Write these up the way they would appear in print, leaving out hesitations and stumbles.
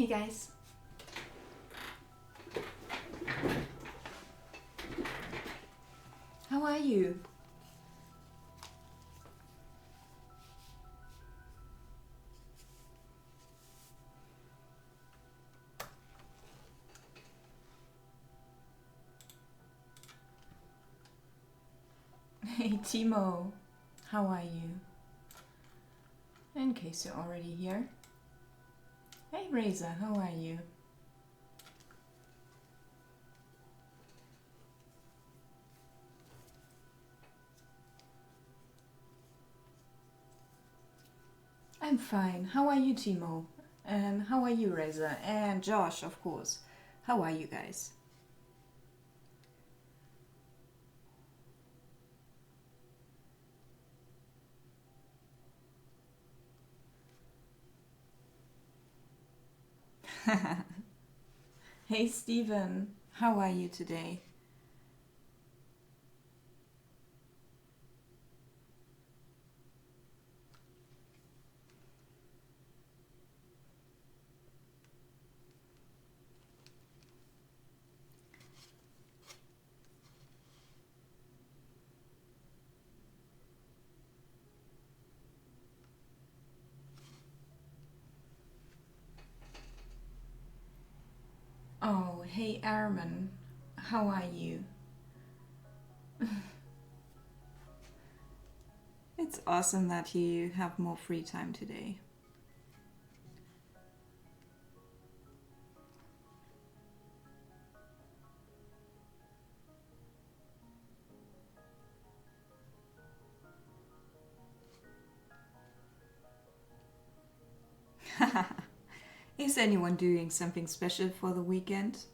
Hey guys. How are you? Hey Timo, how are you? In case you're already here. Hey Reza, how are you? I'm fine. How are you, Timo? And how are you, Reza? And Josh, of course. How are you guys? Hey Steven, how are you today? Oh, hey Armin, how are you? It's awesome that you have more free time today. Is anyone doing something special for the weekend?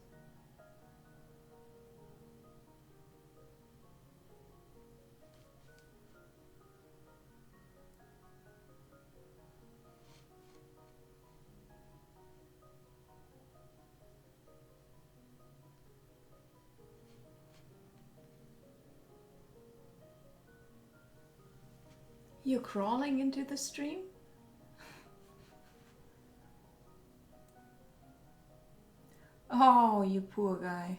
You're crawling into the stream? Oh, you poor guy.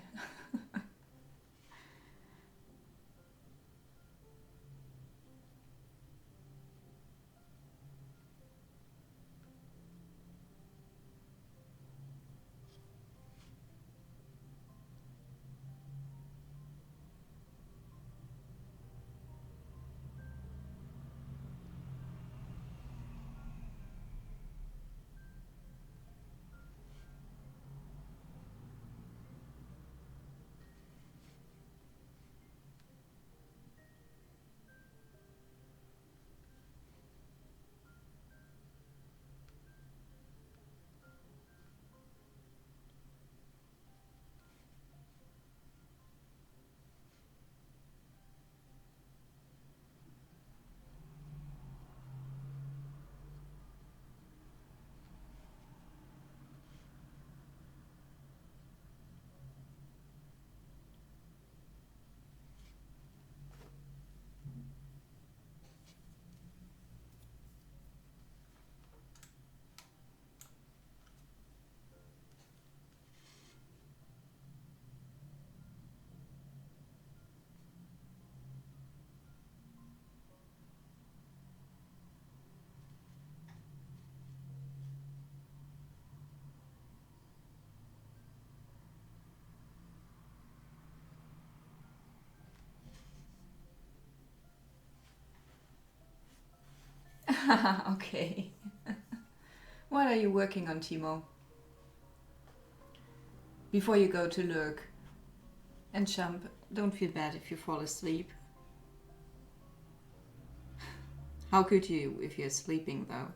Okay. What are you working on, Timo? Before you go to look and jump, don't feel bad if you fall asleep. How could you if you're sleeping though?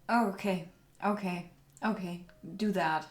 Oh, okay. Okay. Okay. Do that.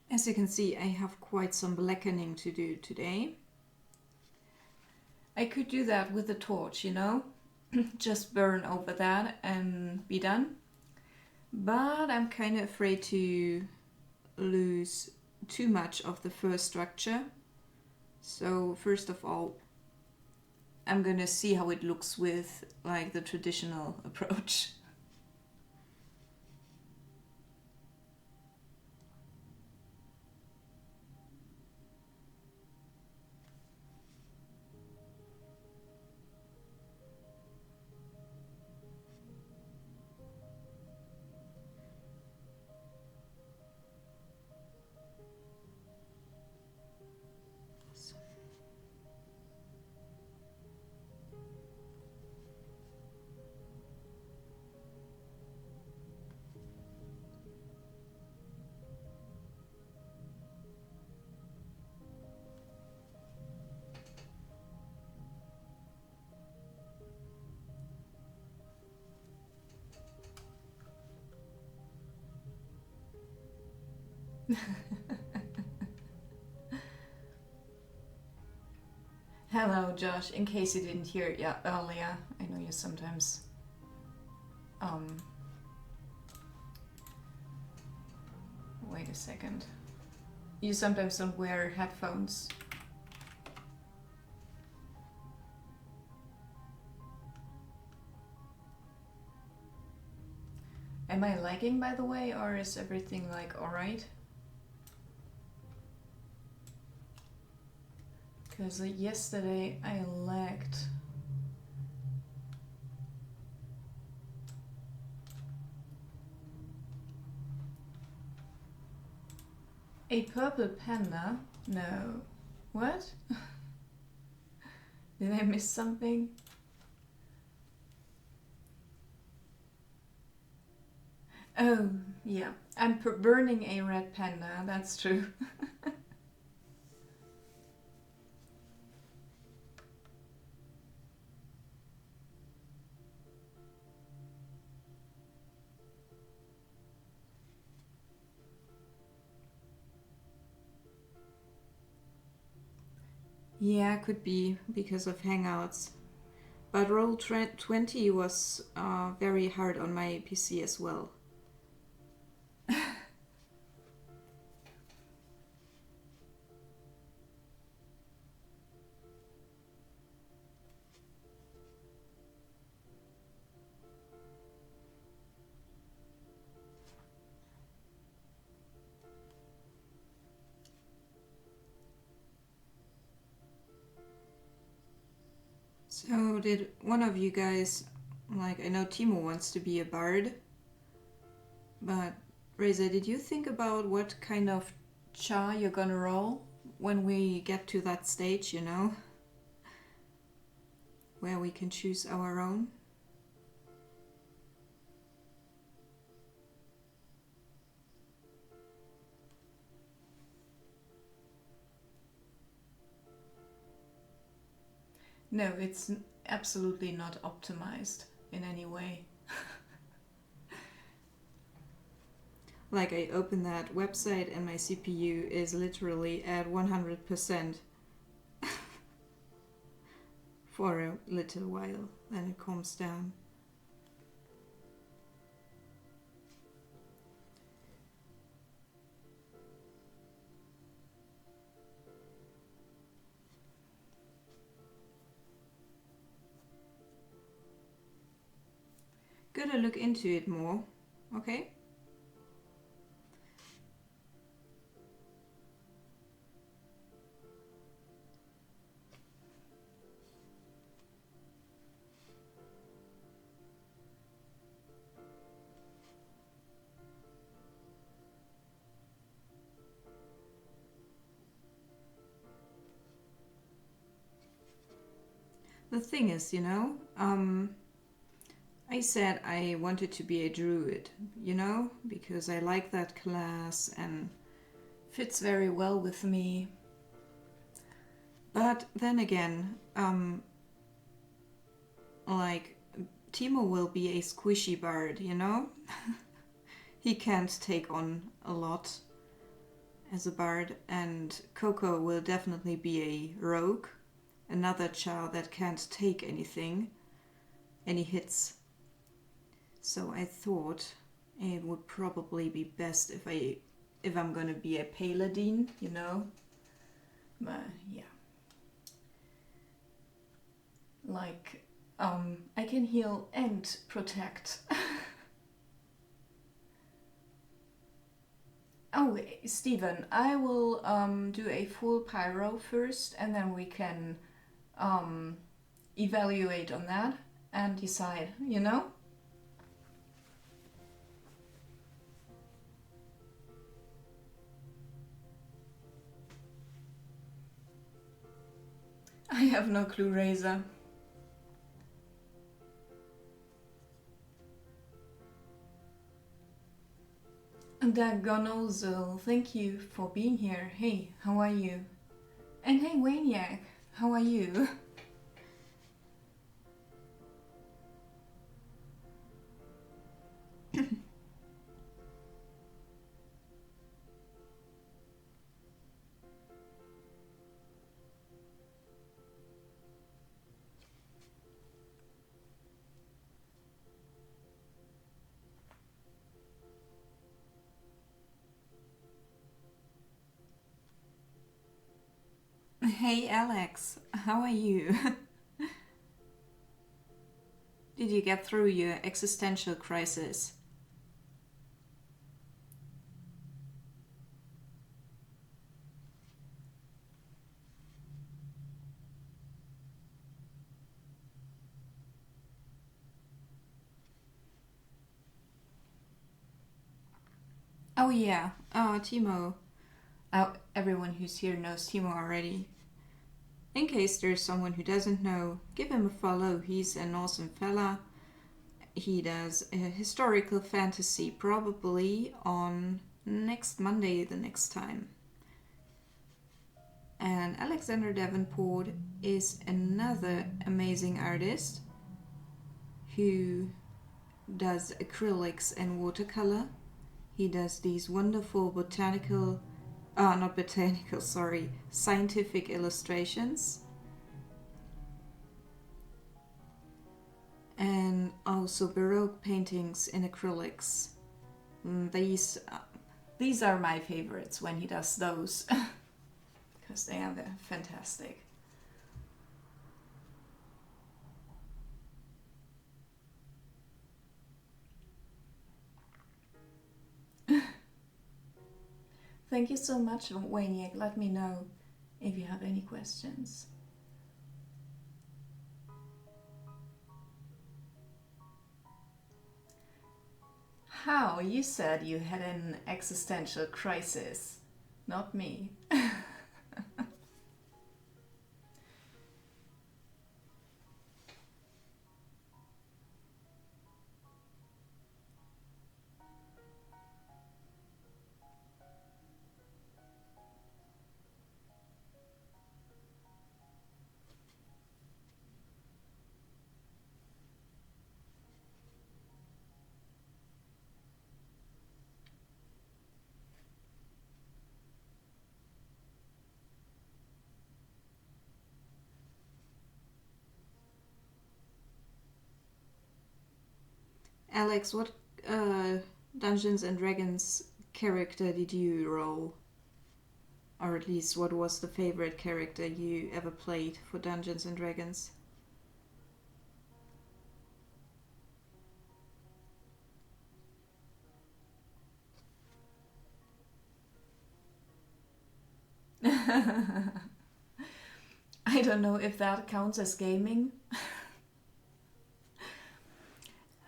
As you can see, I have quite some blackening to do today. I could do that with a torch, you know? Just burn over that and be done. But I'm kind of afraid to lose too much of the first structure. So first of all, I'm gonna see how it looks with like the traditional approach. Hello, Josh. In case you didn't hear it yet earlier, I know you sometimes wait a second. You sometimes don't wear headphones. Am I lagging, by the way, or is everything like alright? Because yesterday I lagged. A purple panda? No. What? Did I miss something? Oh, yeah. I'm burning a red panda, that's true. Yeah, could be because of Hangouts. But Roll 20 was very hard on my PC as well. So did one of you guys, like I know Timo wants to be a bard, but Reza, did you think about what kind of char you're gonna roll when we get to that stage, you know? Where we can choose our own? No, it's absolutely not optimized in any way. Like I open that website and my CPU is literally at 100% for a little while, then it calms down. gotta look into it more, okay? The thing is, you know, I said I wanted to be a druid, you know, because I like that class and fits very well with me. But then again, like, Timo will be a squishy bard, you know? He can't take on a lot as a bard, and Coco will definitely be a rogue. Another child that can't take anything, any hits. So I thought it would probably be best if I'm gonna be a paladin, you know. But yeah, like I can heal and protect. Oh, Stephen, I will do a full pyro first, and then we can evaluate on that and decide, you know? I have no clue, Razor. Dagonozel, thank you for being here. Hey, how are you? And hey, Waniac, how are you? Hey, Alex, how are you? Did you get through your existential crisis? Oh yeah, Timo. Oh, everyone who's here knows Timo already. In case there's someone who doesn't know, give him a follow. He's an awesome fella. He does historical fantasy probably on next Monday the next time. And Alexander Davenport is another amazing artist who does acrylics and watercolor. He does these wonderful scientific illustrations. And also Baroque paintings in acrylics. These are my favorites when he does those. Because they are fantastic. Thank you so much, Waniac. Let me know if you have any questions. How? You said you had an existential crisis. Not me. Alex, what Dungeons and Dragons character did you roll? Or at least what was the favorite character you ever played for Dungeons and Dragons? I don't know if that counts as gaming.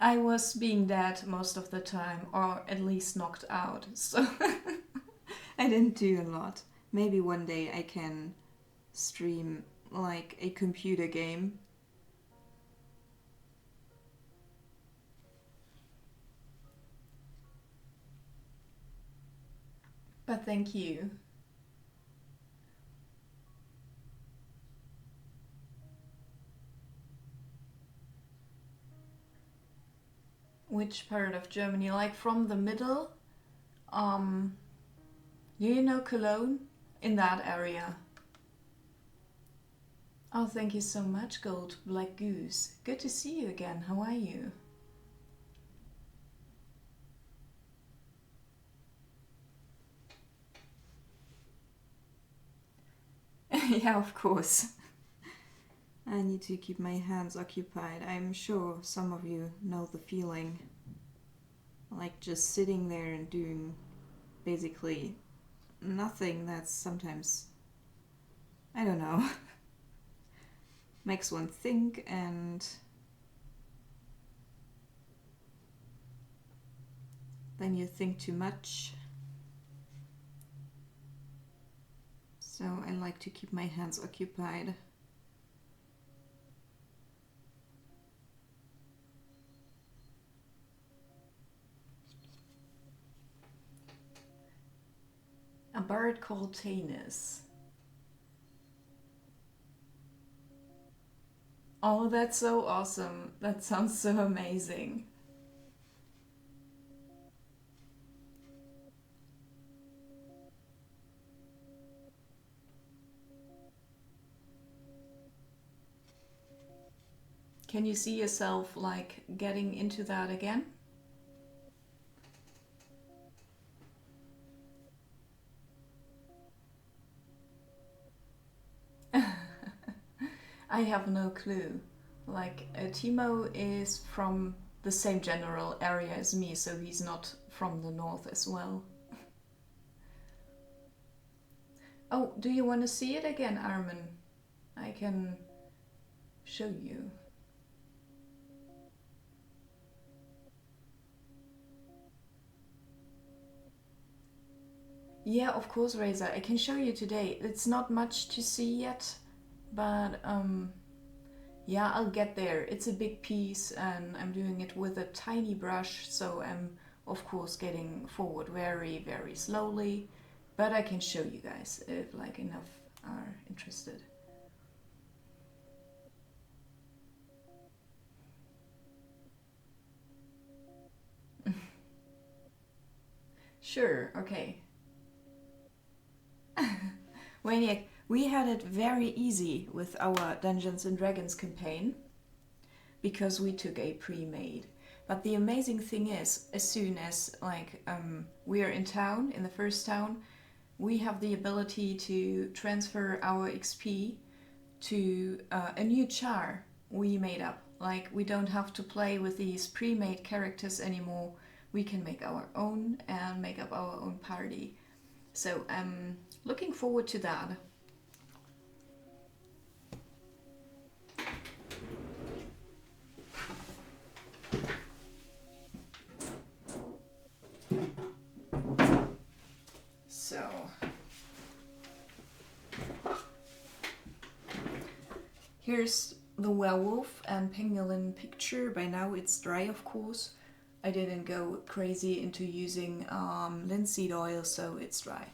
I was being dead most of the time, or at least knocked out, so I didn't do a lot. Maybe one day I can stream like a computer game. But thank you. Which part of Germany? Like from the middle? Do you know Cologne? In that area. Oh, thank you so much, Gold Black Goose. Good to see you again. How are you? Yeah, of course. I need to keep my hands occupied. I'm sure some of you know the feeling. Like just sitting there and doing basically nothing. That's sometimes, I don't know, makes one think, and then you think too much. So I like to keep my hands occupied. A bird called Tanis. Oh, that's so awesome. That sounds so amazing. Can you see yourself like getting into that again? I have no clue. Like, Timo is from the same general area as me, so he's not from the north as well. Oh, do you want to see it again, Armin? I can show you. Yeah, of course, Razor. I can show you today. It's not much to see yet, but yeah, I'll get there. It's a big piece and I'm doing it with a tiny brush, so I'm of course getting forward very, very slowly, but I can show you guys if like enough are interested. Sure, okay. Waniac, we had it very easy with our Dungeons and Dragons campaign because we took a pre-made. But the amazing thing is, as soon as like we are in town, in the first town, we have the ability to transfer our XP to a new char we made up. Like, we don't have to play with these pre-made characters anymore. We can make our own and make up our own party. So I'm looking forward to that. So here's the werewolf and pangolin picture. By now it's dry, of course. I didn't go crazy into using linseed oil, so it's dry.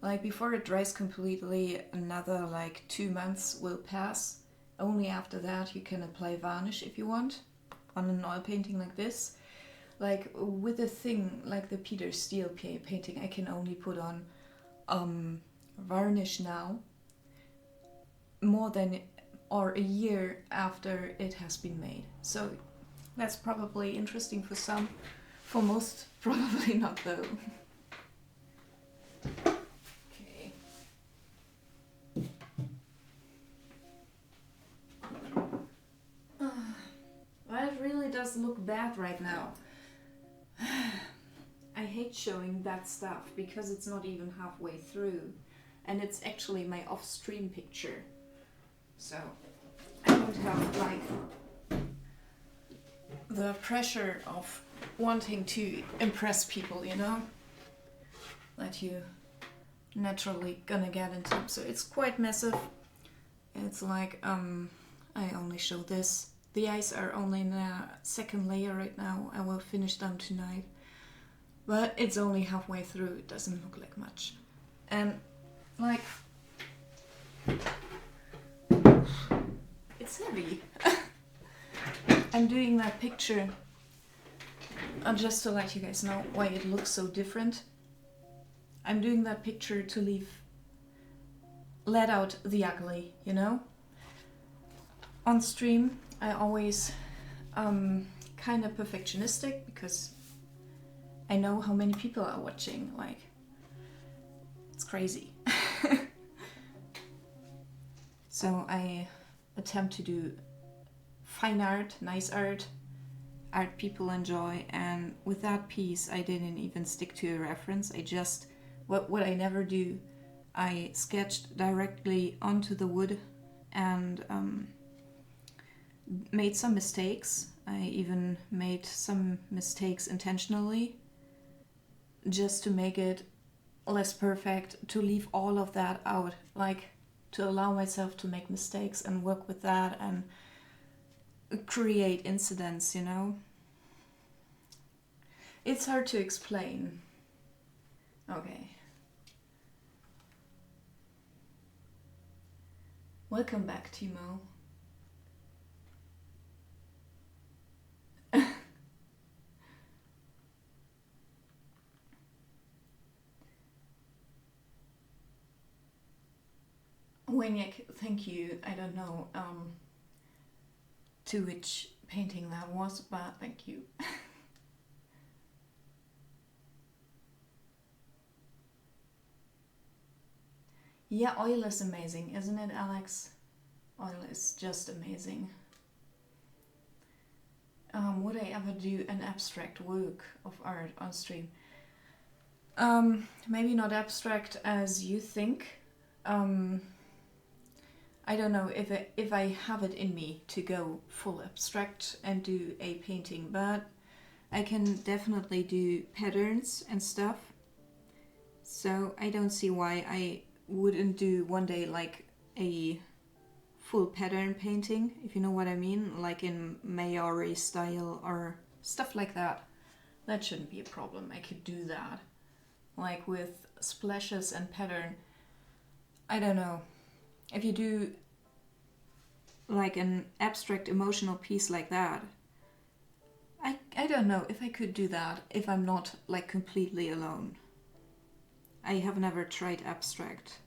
Like, before it dries completely, another like 2 months will pass. Only after that you can apply varnish if you want on an oil painting like this. Like with a thing like the Peter Steele painting, I can only put on varnish now more than or a year after it has been made. So that's probably interesting for some. For most, probably not though. Okay. Well, it really does look bad right now. I hate showing that stuff because it's not even halfway through. and it's actually my off-stream picture. So I don't have like the pressure of wanting to impress people, you know, that you naturally gonna get into. So it's quite massive. It's like I only show this. The eyes are only in a second layer right now. I will finish them tonight, but it's only halfway through. It doesn't look like much. And like, it's heavy. I'm doing that picture just to let you guys know why it looks so different. I'm doing that picture to let out the ugly, you know? On stream, I always kind of perfectionistic because I know how many people are watching. Like, it's crazy. So I attempt to do fine art, nice art people enjoy, and with that piece I didn't even stick to a reference. I just, what I never do, I sketched directly onto the wood and made some mistakes. I even made some mistakes intentionally just to make it less perfect, to leave all of that out, like to allow myself to make mistakes and work with that and create incidents, you know? It's hard to explain. Okay. Welcome back, Timo. Weniak, thank you. I don't know to which painting that was, but thank you. Yeah, oil is amazing, isn't it, Alex? Oil is just amazing. Would I ever do an abstract work of art on stream? Maybe not abstract as you think. I don't know if I have it in me to go full abstract and do a painting, but I can definitely do patterns and stuff. So I don't see why I wouldn't do one day like a full pattern painting, if you know what I mean, like in Maori style or stuff like that. That shouldn't be a problem. I could do that. Like with splashes and pattern. I don't know. If you do like an abstract emotional piece like that, I don't know if I could do that if I'm not like completely alone. I have never tried abstract.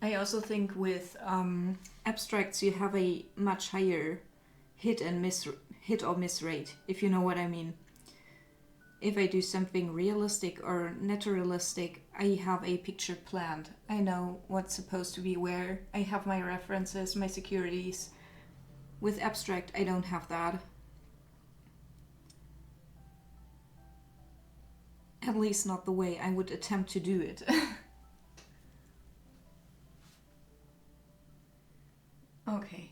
I also think with abstracts you have a much higher hit or miss rate, if you know what I mean. If I do something realistic or naturalistic, I have a picture planned. I know what's supposed to be where. I have my references, my securities. With abstract, I don't have that. At least not the way I would attempt to do it. Okay.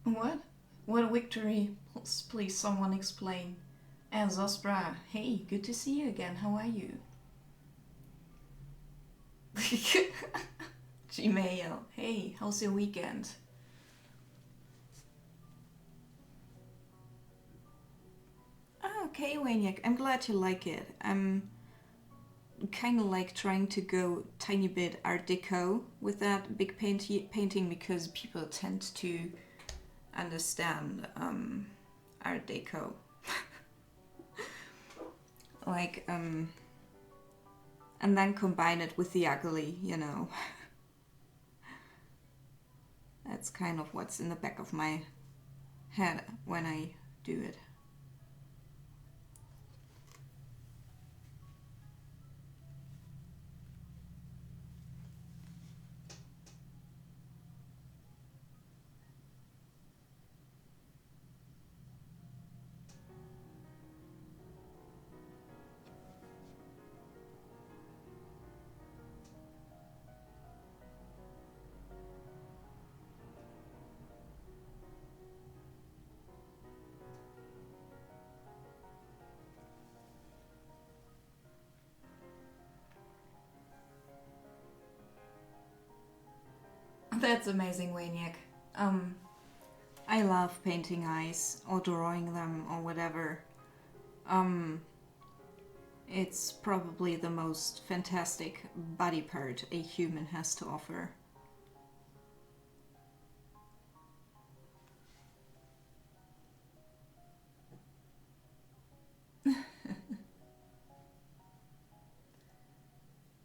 What? What victory? Please someone explain. And Zospra, hey, good to see you again. How are you? Gmail, hey, how's your weekend? Okay, Waniak, I'm glad you like it. I'm kind of like trying to go tiny bit Art Deco with that big painting because people tend to understand Art Deco. Like, and then combine it with the ugly, you know. That's kind of what's in the back of my head when I do it. That's amazing, Waniak. I love painting eyes or drawing them or whatever. It's probably the most fantastic body part a human has to offer.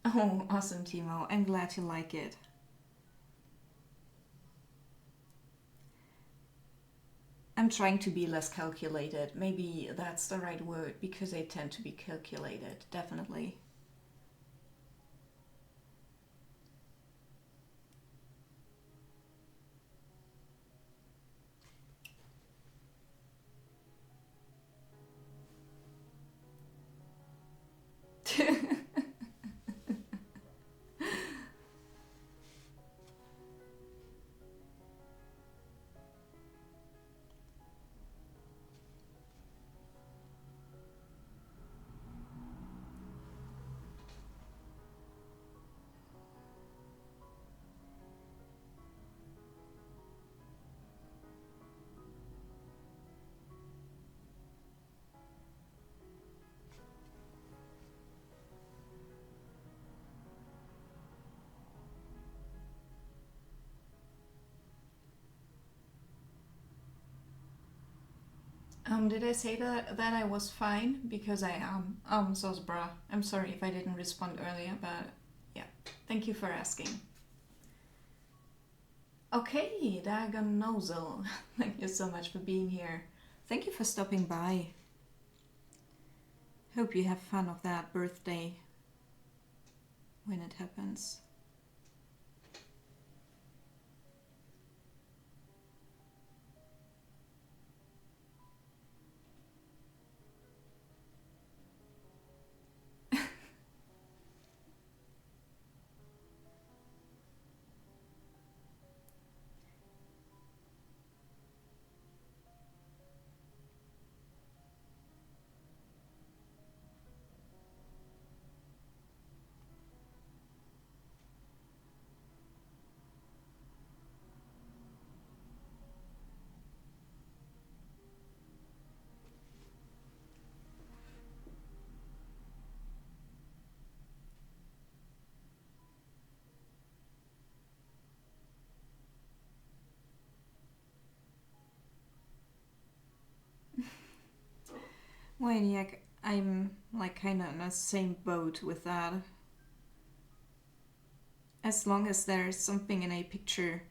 Oh, awesome, Timo. I'm glad you like it. I'm trying to be less calculated. Maybe that's the right word, because I tend to be calculated, definitely. Did I say that I was fine? Because I am. So bra. I'm sorry if I didn't respond earlier, but yeah. Thank you for asking. Okay, Dagon Nozzle. Thank you so much for being here. Thank you for stopping by. Hope you have fun of that birthday when it happens. Waniak, I'm like kinda in the same boat with that. As long as there's something in a picture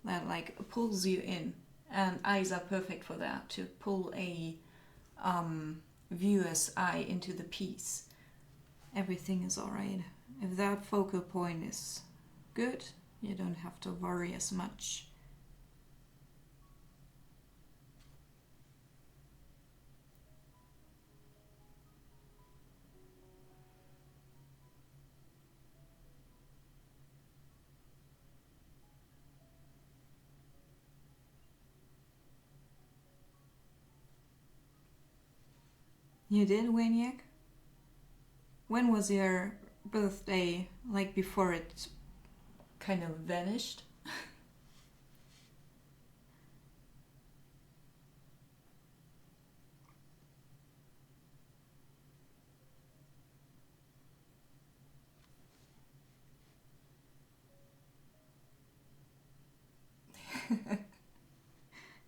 that like pulls you in, and eyes are perfect for that, to pull a viewer's eye into the piece, everything is alright. If that focal point is good, you don't have to worry as much. You did, Waniak? When was your birthday, like before it kind of vanished?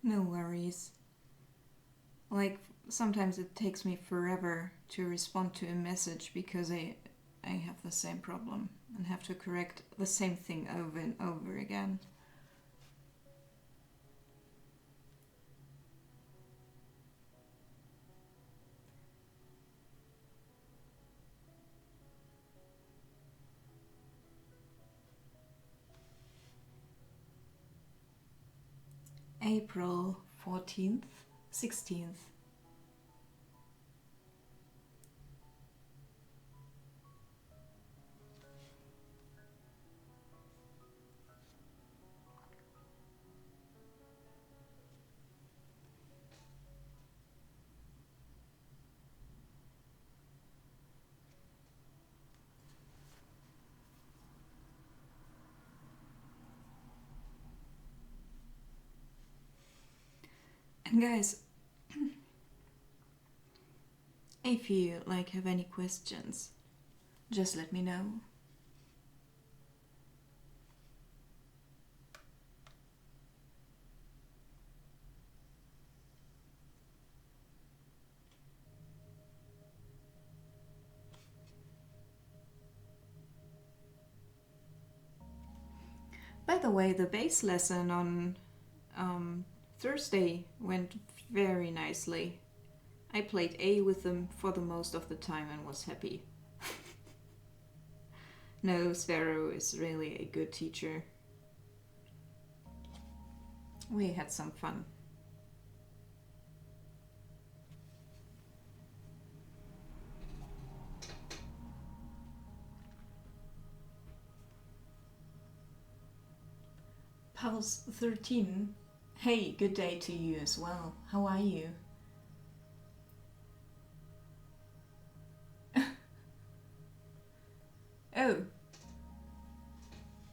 No worries. Like, sometimes it takes me forever to respond to a message because I have the same problem and have to correct the same thing over and over again. April 14th, 16th. And guys, if you like have any questions, just let me know. By the way, the bass lesson on Thursday went very nicely. I played A with them for the most of the time and was happy. No, Svero is really a good teacher. We had some fun. Pulse 13. Hey, good day to you as well. How are you? Oh.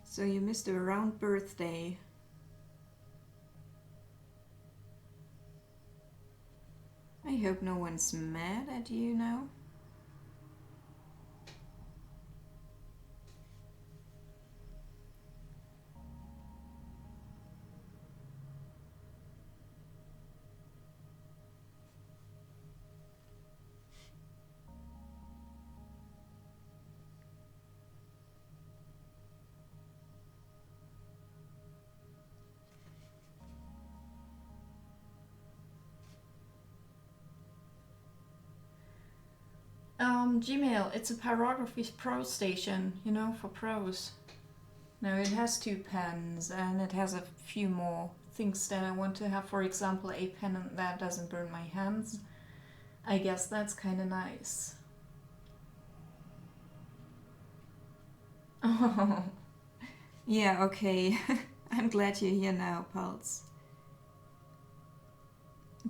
So you missed a round birthday. I hope no one's mad at you now. Gmail, it's a Pyrography Pro station, you know, for pros. Now it has 2 pens and it has a few more things that I want to have. For example, a pen that doesn't burn my hands. I guess that's kind of nice. Oh, yeah, okay. I'm glad you're here now, Pulse.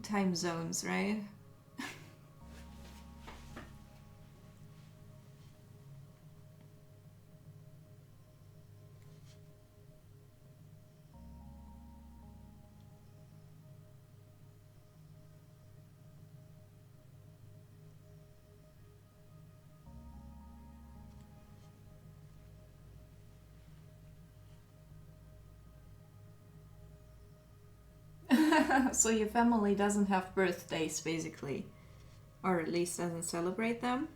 Time zones, right? So your family doesn't have birthdays, basically. Or at least doesn't celebrate them?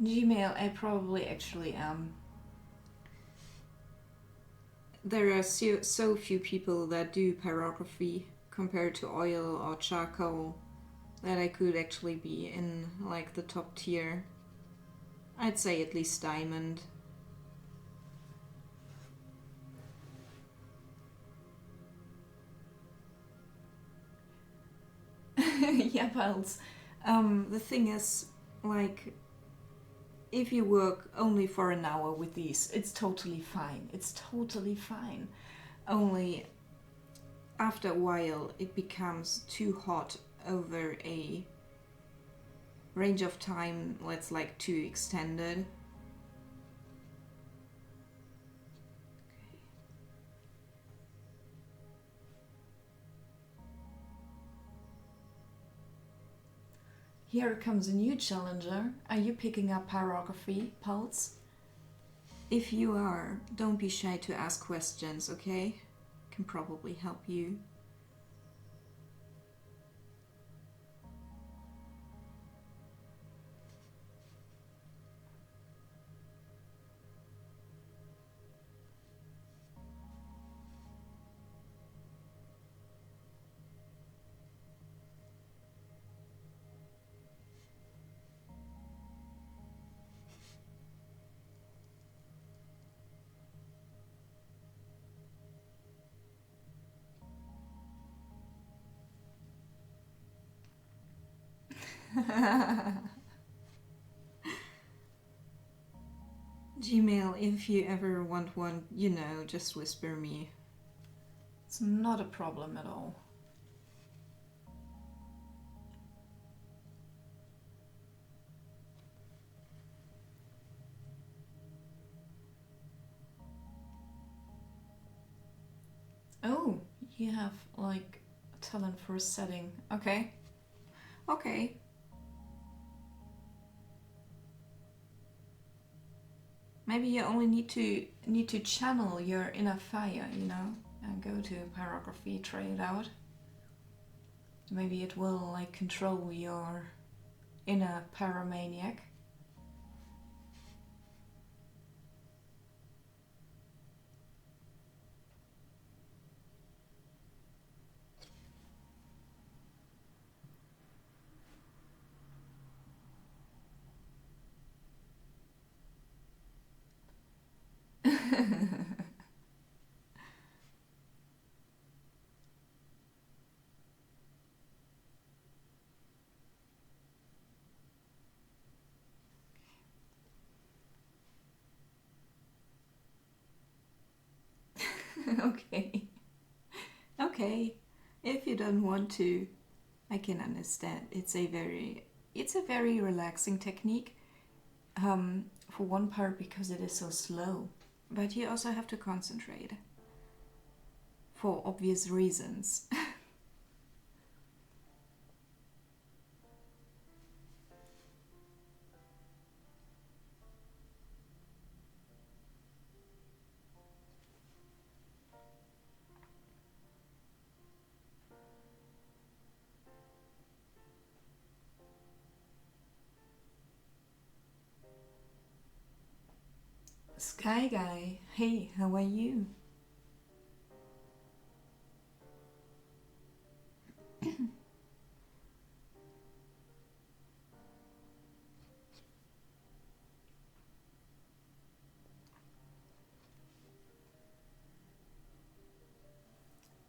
Gmail, I probably actually am. There are so few people that do pyrography compared to oil or charcoal that I could actually be in like the top tier. I'd say at least diamond. Yeah, Pals. The thing is, like, if you work only for an hour with these, it's totally fine. It's totally fine. Only after a while, it becomes too hot over a range of time that's like too extended. Here comes a new challenger. Are you picking up pyrography, Pulse? If you are, don't be shy to ask questions, okay? Can probably help you. Gmail, if you ever want one, you know, just whisper me. It's not a problem at all. Oh, you have like a talent for setting. Okay. Okay. Maybe you only need to channel your inner fire, you know, and go to pyrography, try it out. Maybe it will like control your inner pyromaniac. Okay. Okay. If you don't want to, I can understand. It's a very relaxing technique. For one part because it is so slow, but you also have to concentrate for obvious reasons. Sky Guy, hey, how are you?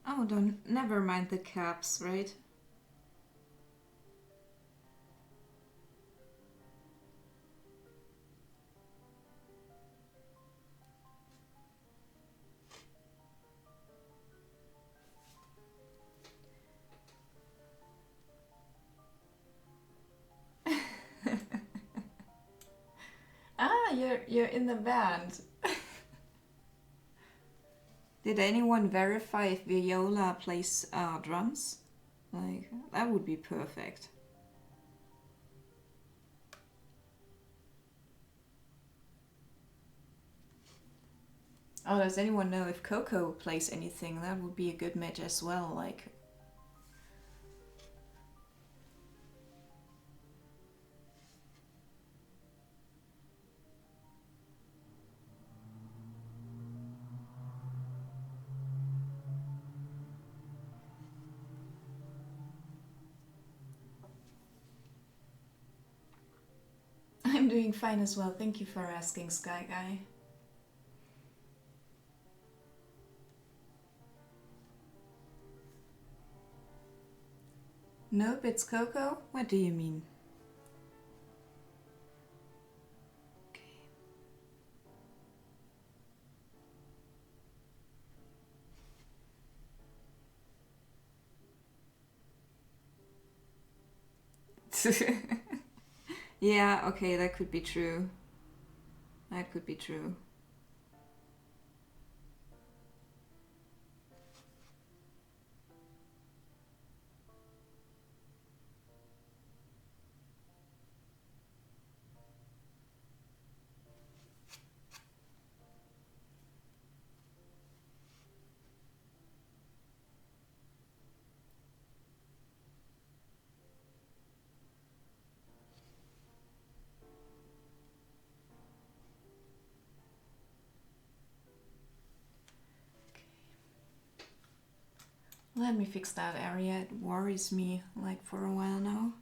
Oh, don't never mind the caps, right? Ah, you're in the band. Did anyone verify if Viola plays drums? Like, that would be perfect. Oh, does anyone know if Coco plays anything? That would be a good match as well, like... I'm doing fine as well, thank you for asking, Sky Guy. Nope, it's Coco? What do you mean? Okay. Yeah, okay, that could be true. That could be true. Let me fix that area. It worries me like for a while now.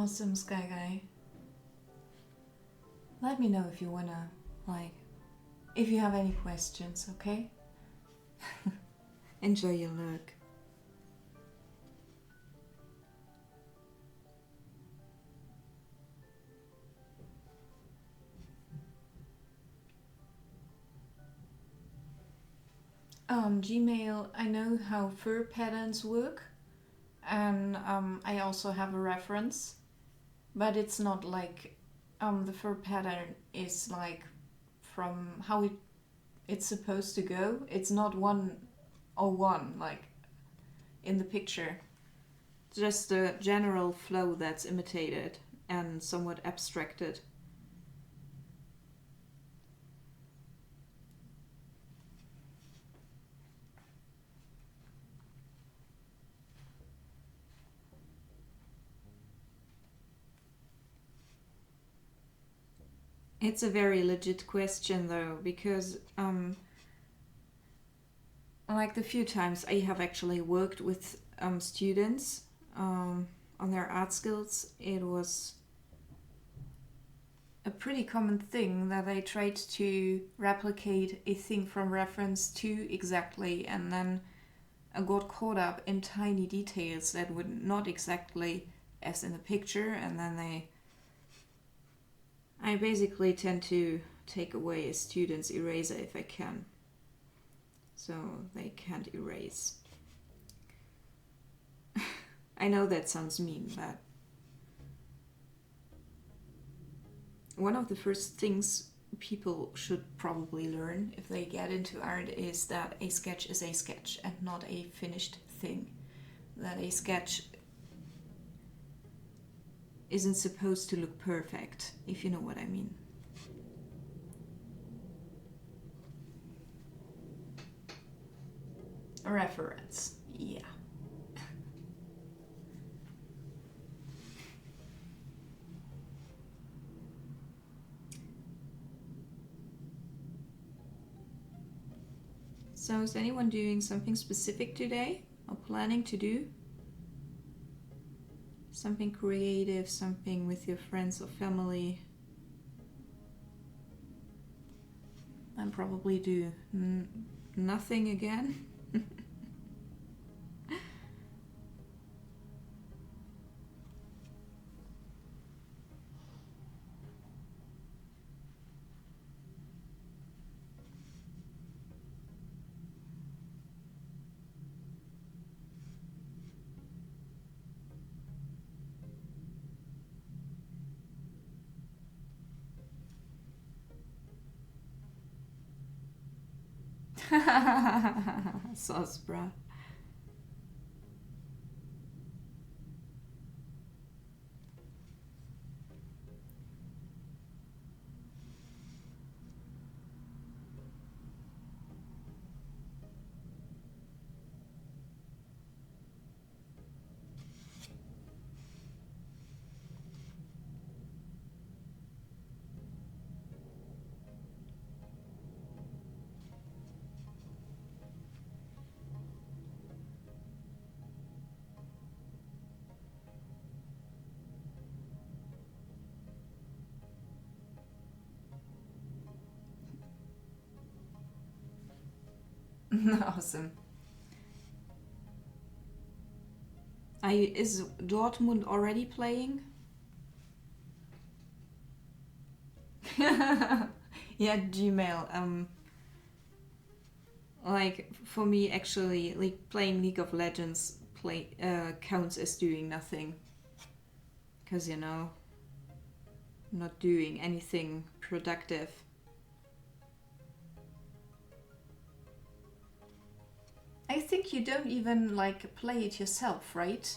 Awesome, Sky Guy. Let me know if you wanna, if you have any questions, okay? Enjoy your look. Gmail, I know how fur patterns work, and I also have a reference, but it's not like the fur pattern is like from how it's supposed to go. It's not 101 like in the picture. Just a general flow that's imitated and somewhat abstracted. It's a very legit question though, because like the few times I have actually worked with students on their art skills, it was a pretty common thing that I tried to replicate a thing from reference to exactly, and then I got caught up in tiny details that were not exactly as in the picture, and then I basically tend to take away a student's eraser if I can, so they can't erase. I know that sounds mean, but one of the first things people should probably learn if they get into art is that a sketch is a sketch and not a finished thing. That a sketch isn't supposed to look perfect, if you know what I mean. A reference, yeah. So is anyone doing something specific today or planning to do? Something creative, something with your friends or family? I probably do nothing again. Sauce, bruh. Awesome. Is Dortmund already playing? Yeah, Gmail. Like for me, actually, like playing League of Legends counts as doing nothing, because I'm not doing anything productive. I think you don't even like play it yourself, right?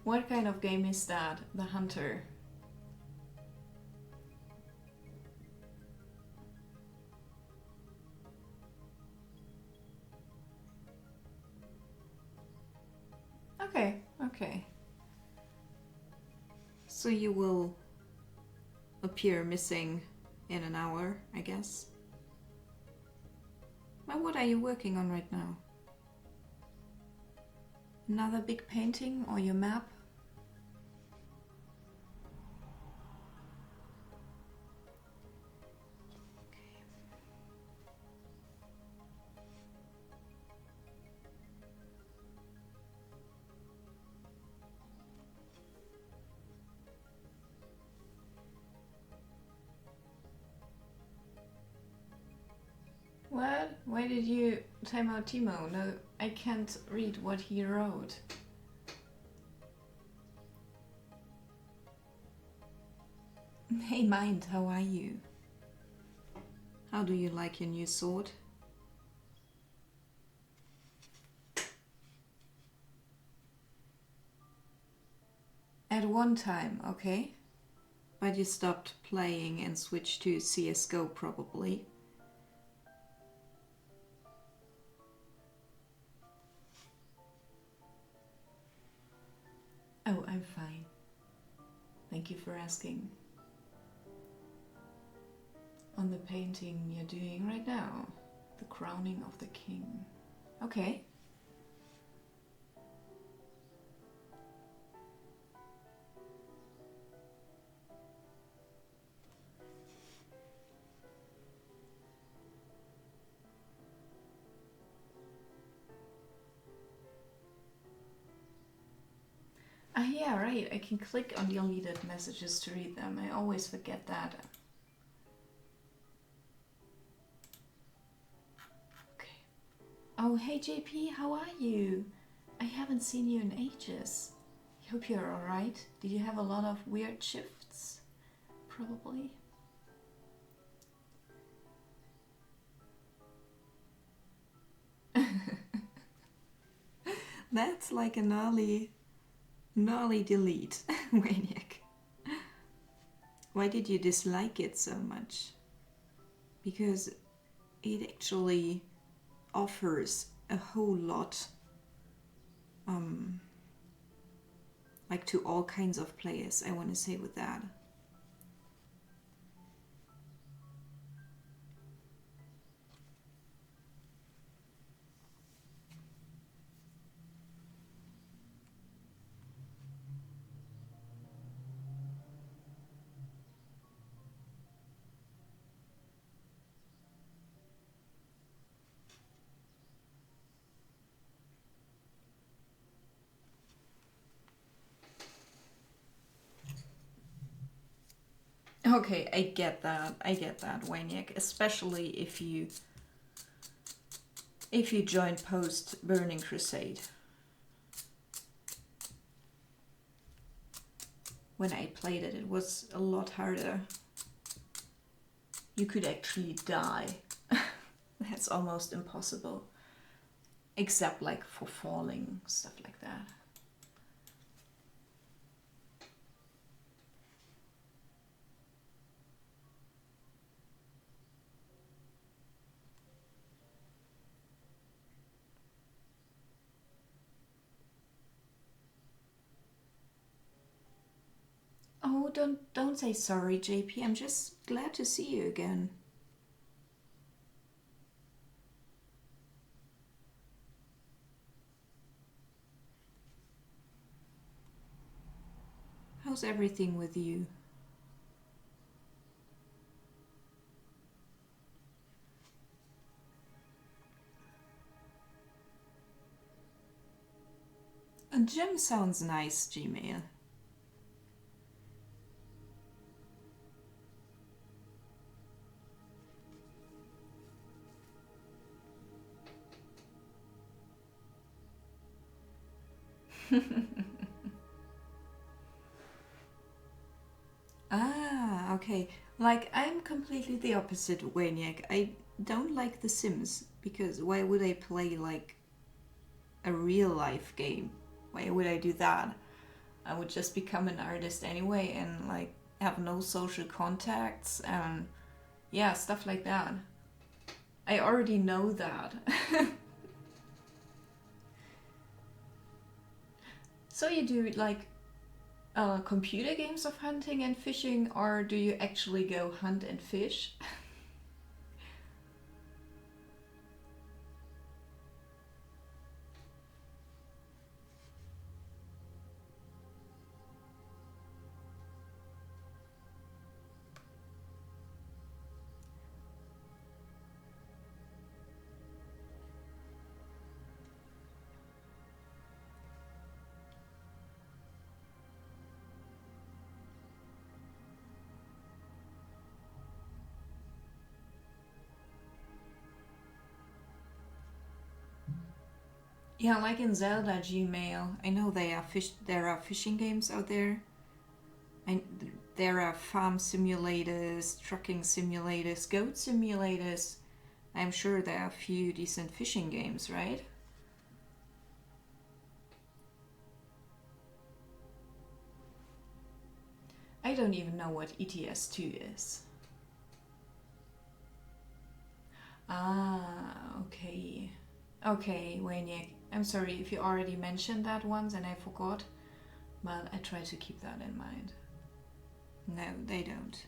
What kind of game is that? The Hunter. So you will appear missing in an hour, I guess. But what are you working on right now? Another big painting or your map? What? Why did you time out Timo? No, I can't read what he wrote. Hey Mind, how are you? How do you like your new sword? At one time, okay. But you stopped playing and switched to CSGO probably. Oh, I'm fine. Thank you for asking. On the painting you're doing right now, the crowning of the king. Okay. Ah, yeah, right. I can click on deleted messages to read them. I always forget that. Okay. Oh, hey JP, how are you? I haven't seen you in ages. I hope you're alright. Did you have a lot of weird shifts? Probably. That's like a gnarly delete, Maniac. Why did you dislike it so much? Because it actually offers a whole lot, like to all kinds of players, I want to say with that. Okay, I get that, Waniak, especially if you joined post Burning Crusade. When I played it, it was a lot harder. You could actually die. That's almost impossible. Except like for falling, stuff like that. Oh, don't say sorry, JP. I'm just glad to see you again. How's everything with you? A gym sounds nice, Gmail. Ah, okay. Like, I'm completely the opposite, Waniac. I don't like The Sims, because why would I play, like, a real-life game? Why would I do that? I would just become an artist anyway and, like, have no social contacts and, yeah, stuff like that. I already know that. So you do, like, Computer games of hunting and fishing, or do you actually go hunt and fish? Yeah, like in Zelda Gmail, I know there are fishing games out there. And there are farm simulators, trucking simulators, goat simulators. I'm sure there are a few decent fishing games, right? I don't even know what ETS2 is. Ah, okay. Okay, Wayniak. I'm sorry if you already mentioned that once and I forgot, but I try to keep that in mind. No, they don't.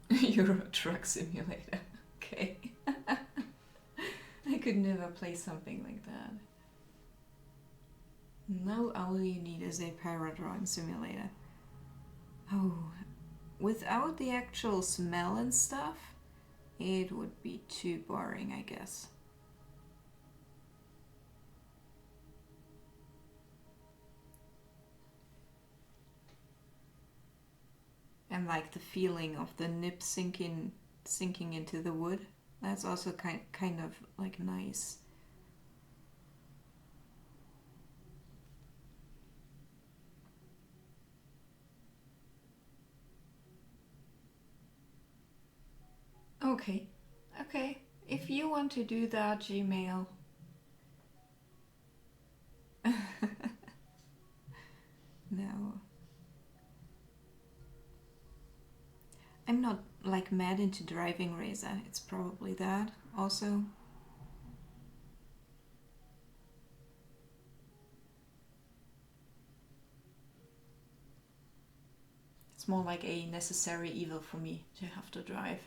Euro Truck Simulator. Okay. I could never play something like that. No, all you need is a pirate drawing simulator. Oh, without the actual smell and stuff, it would be too boring, I guess. And like the feeling of the nib sinking into the wood. That's also kind of like nice. Okay. Okay. If you want to do that, Gmail. No. I'm not like mad into driving Razor. It's probably that also. It's more like a necessary evil for me to have to drive.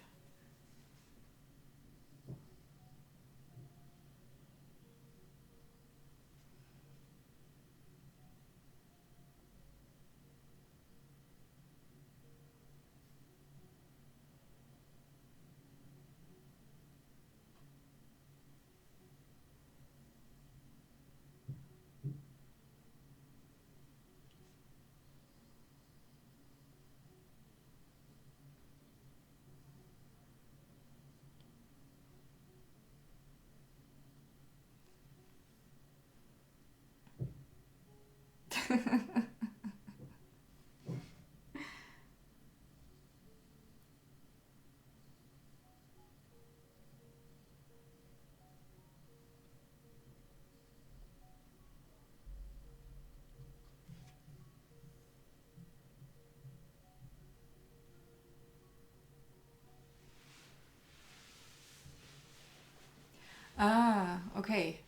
Ah, okay.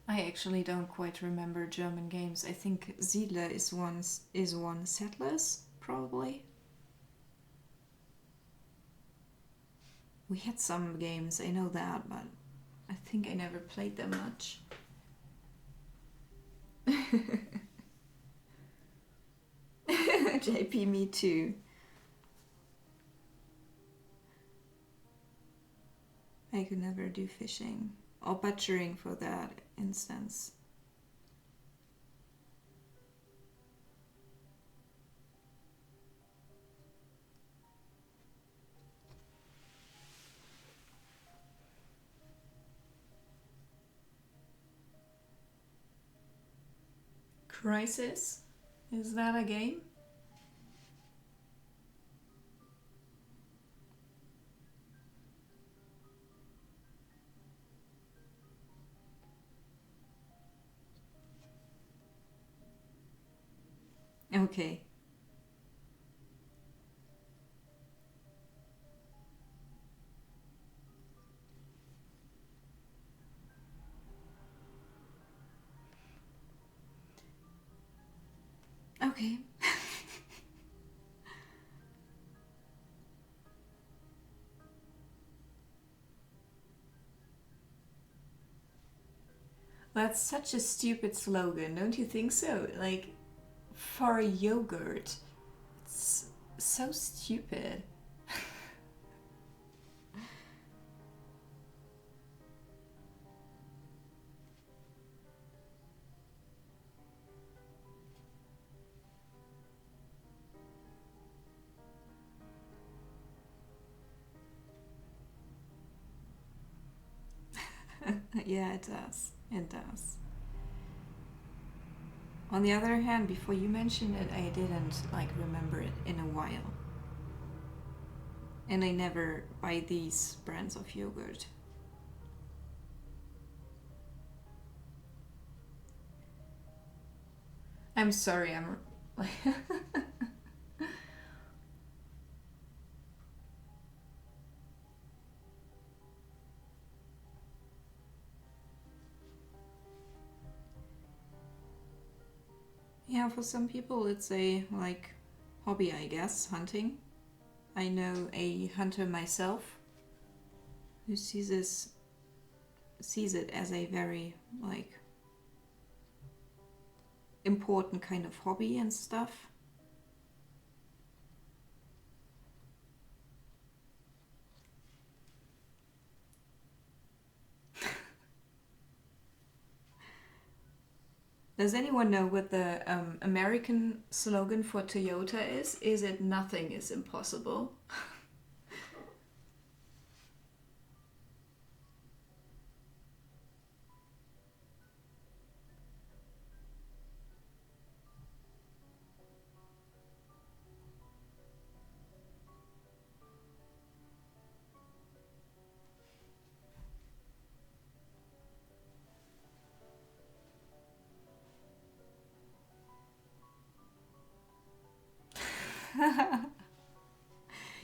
I actually don't quite remember German games. I think Siedler is one. Settlers, probably. We had some games, I know that, but I think I never played them much. JP, me too. I could never do fishing. Or butchering for that instance. Crisis? Is that a game? Okay. Okay. That's such a stupid slogan, don't you think so? Like, for yogurt. It's so stupid. Yeah, it does. It does. On the other hand, before you mentioned it, I didn't like remember it in a while. And I never buy these brands of yogurt. I'm sorry, I'm like yeah, for some people it's a like hobby, I guess, hunting. I know a hunter myself who sees it as a very like important kind of hobby and stuff. Does anyone know what the American slogan for Toyota is? Is it nothing is impossible?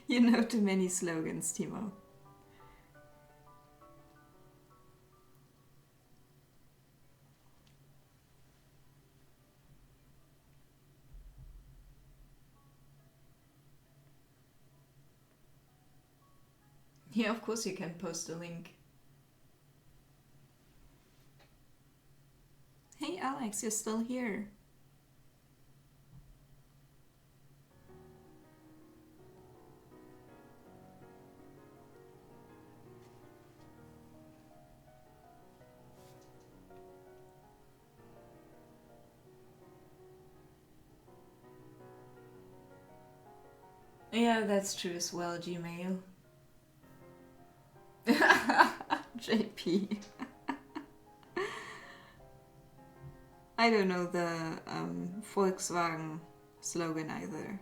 You know too many slogans, Timo. Yeah, of course you can post a link. Hey Alex, you're still here. Yeah, that's true as well, Gmail. JP. I don't know the Volkswagen slogan either.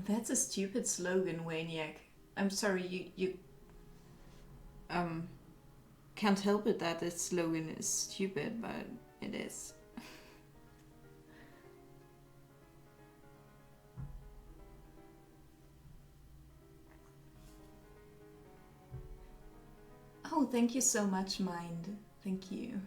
That's a stupid slogan, Waniac. I'm sorry, you um can't help it that this slogan is stupid, but it is. Oh, thank you so much, Mind. Thank you.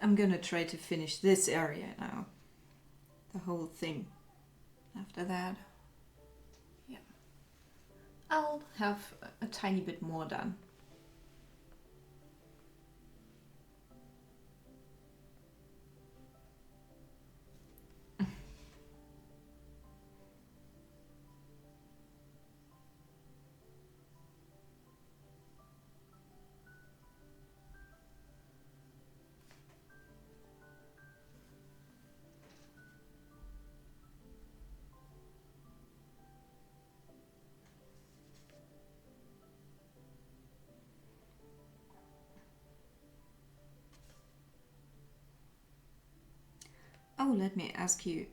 I'm gonna try to finish this area now. The whole thing. After that, yeah, I'll have a tiny bit more done. Oh, let me ask you.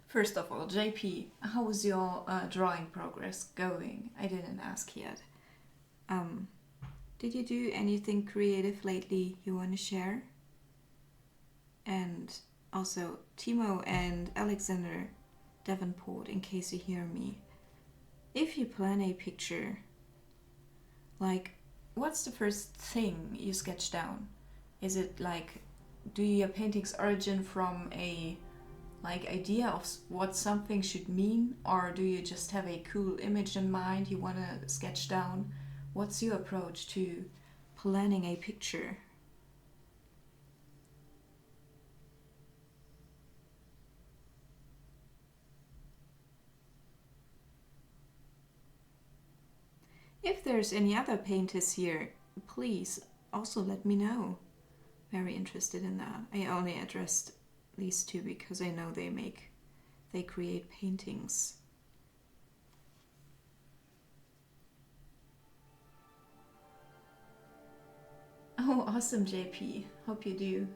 First of all, JP, how is your drawing progress going? I didn't ask yet. Did you do anything creative lately you want to share? And also, Timo and Alexander Davenport, in case you hear me, if you plan a picture, like, what's the first thing you sketch down? Is it like, do your paintings origin from a idea of what something should mean, or do you just have a cool image in mind you want to sketch down? What's your approach to planning a picture? If there's any other painters here, please also let me know. Very interested in that. I only addressed these two because I know they create paintings. Oh, awesome, JP. Hope you do.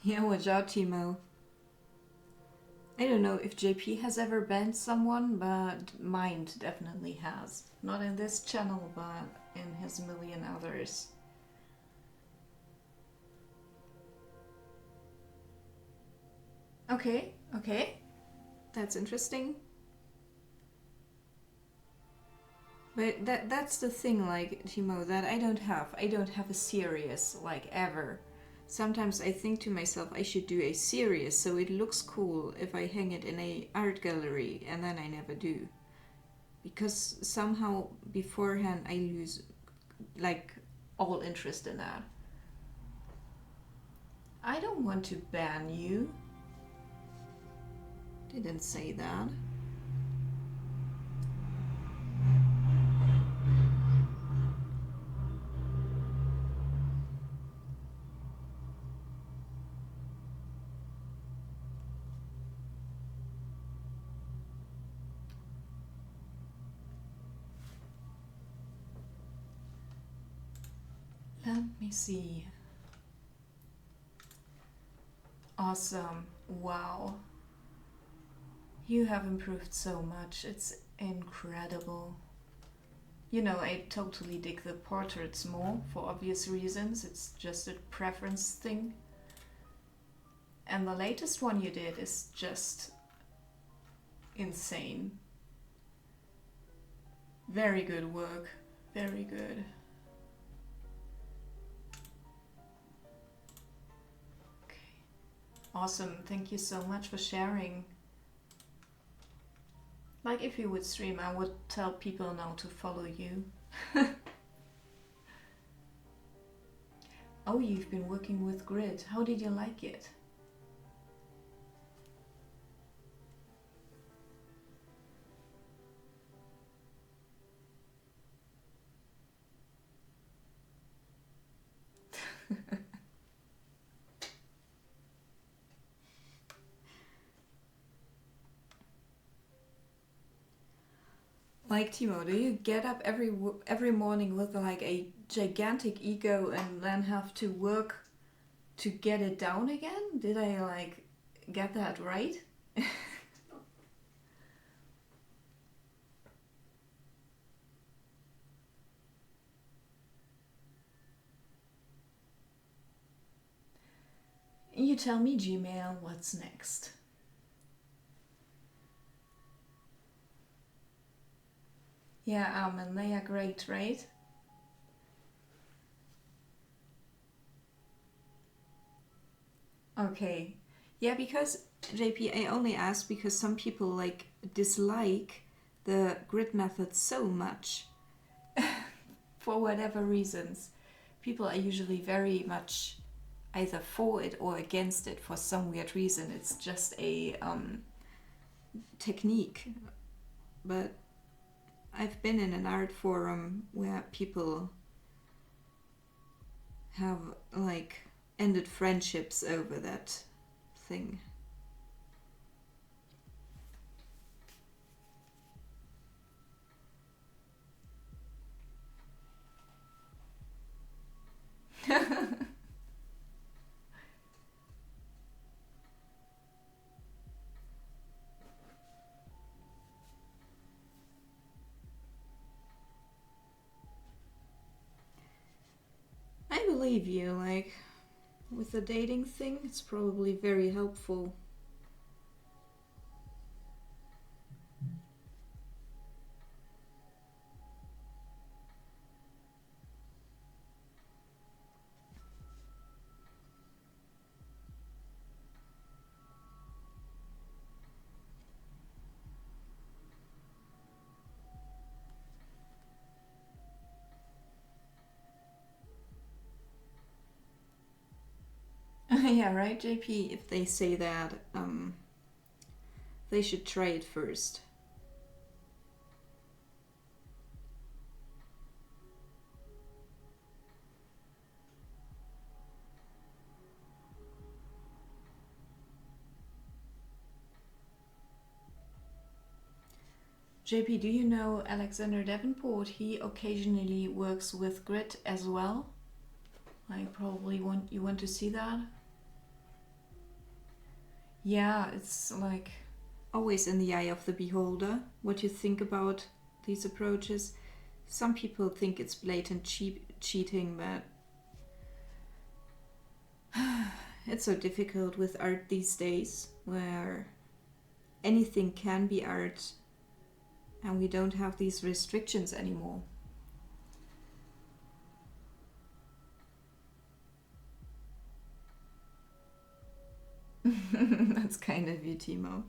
Yeah, watch out, Timo. I don't know if JP has ever banned someone, but Mind definitely has. Not in this channel, but in his million others. Okay, okay. That's interesting. But that's the thing, like, Timo, that I don't have. I don't have a series, like, ever. Sometimes I think to myself I should do a series so it looks cool if I hang it in a art gallery, and then I never do. Because somehow beforehand I lose, like, all interest in that. I don't want to ban you. Didn't say that. Let me see. Awesome. Wow. You have improved so much. It's incredible. You know, I totally dig the portraits more for obvious reasons. It's just a preference thing. And the latest one you did is just insane. Very good work. Very good. Okay. Awesome. Thank you so much for sharing. Like if you would stream, I would tell people now to follow you. Oh, you've been working with grid. How did you like it? Like Timo, do you get up every morning with like a gigantic ego and then have to work to get it down again? Did I like get that right? You tell me, Gmail, what's next? Yeah, and they are great, right? Okay. Yeah, because JP, I only asked because some people like dislike the grid method so much for whatever reasons. People are usually very much either for it or against it for some weird reason. It's just a technique. But I've been in an art forum where people have like ended friendships over that thing. I believe you, like, with the dating thing, it's probably very helpful. Yeah, right, JP? If they say that, they should try it first. JP, do you know Alexander Davenport? He occasionally works with grit as well. I probably you want to see that. Yeah, it's like always in the eye of the beholder what you think about these approaches. Some people think it's blatant cheating, but it's so difficult with art these days where anything can be art and we don't have these restrictions anymore. That's kind of you, Timo.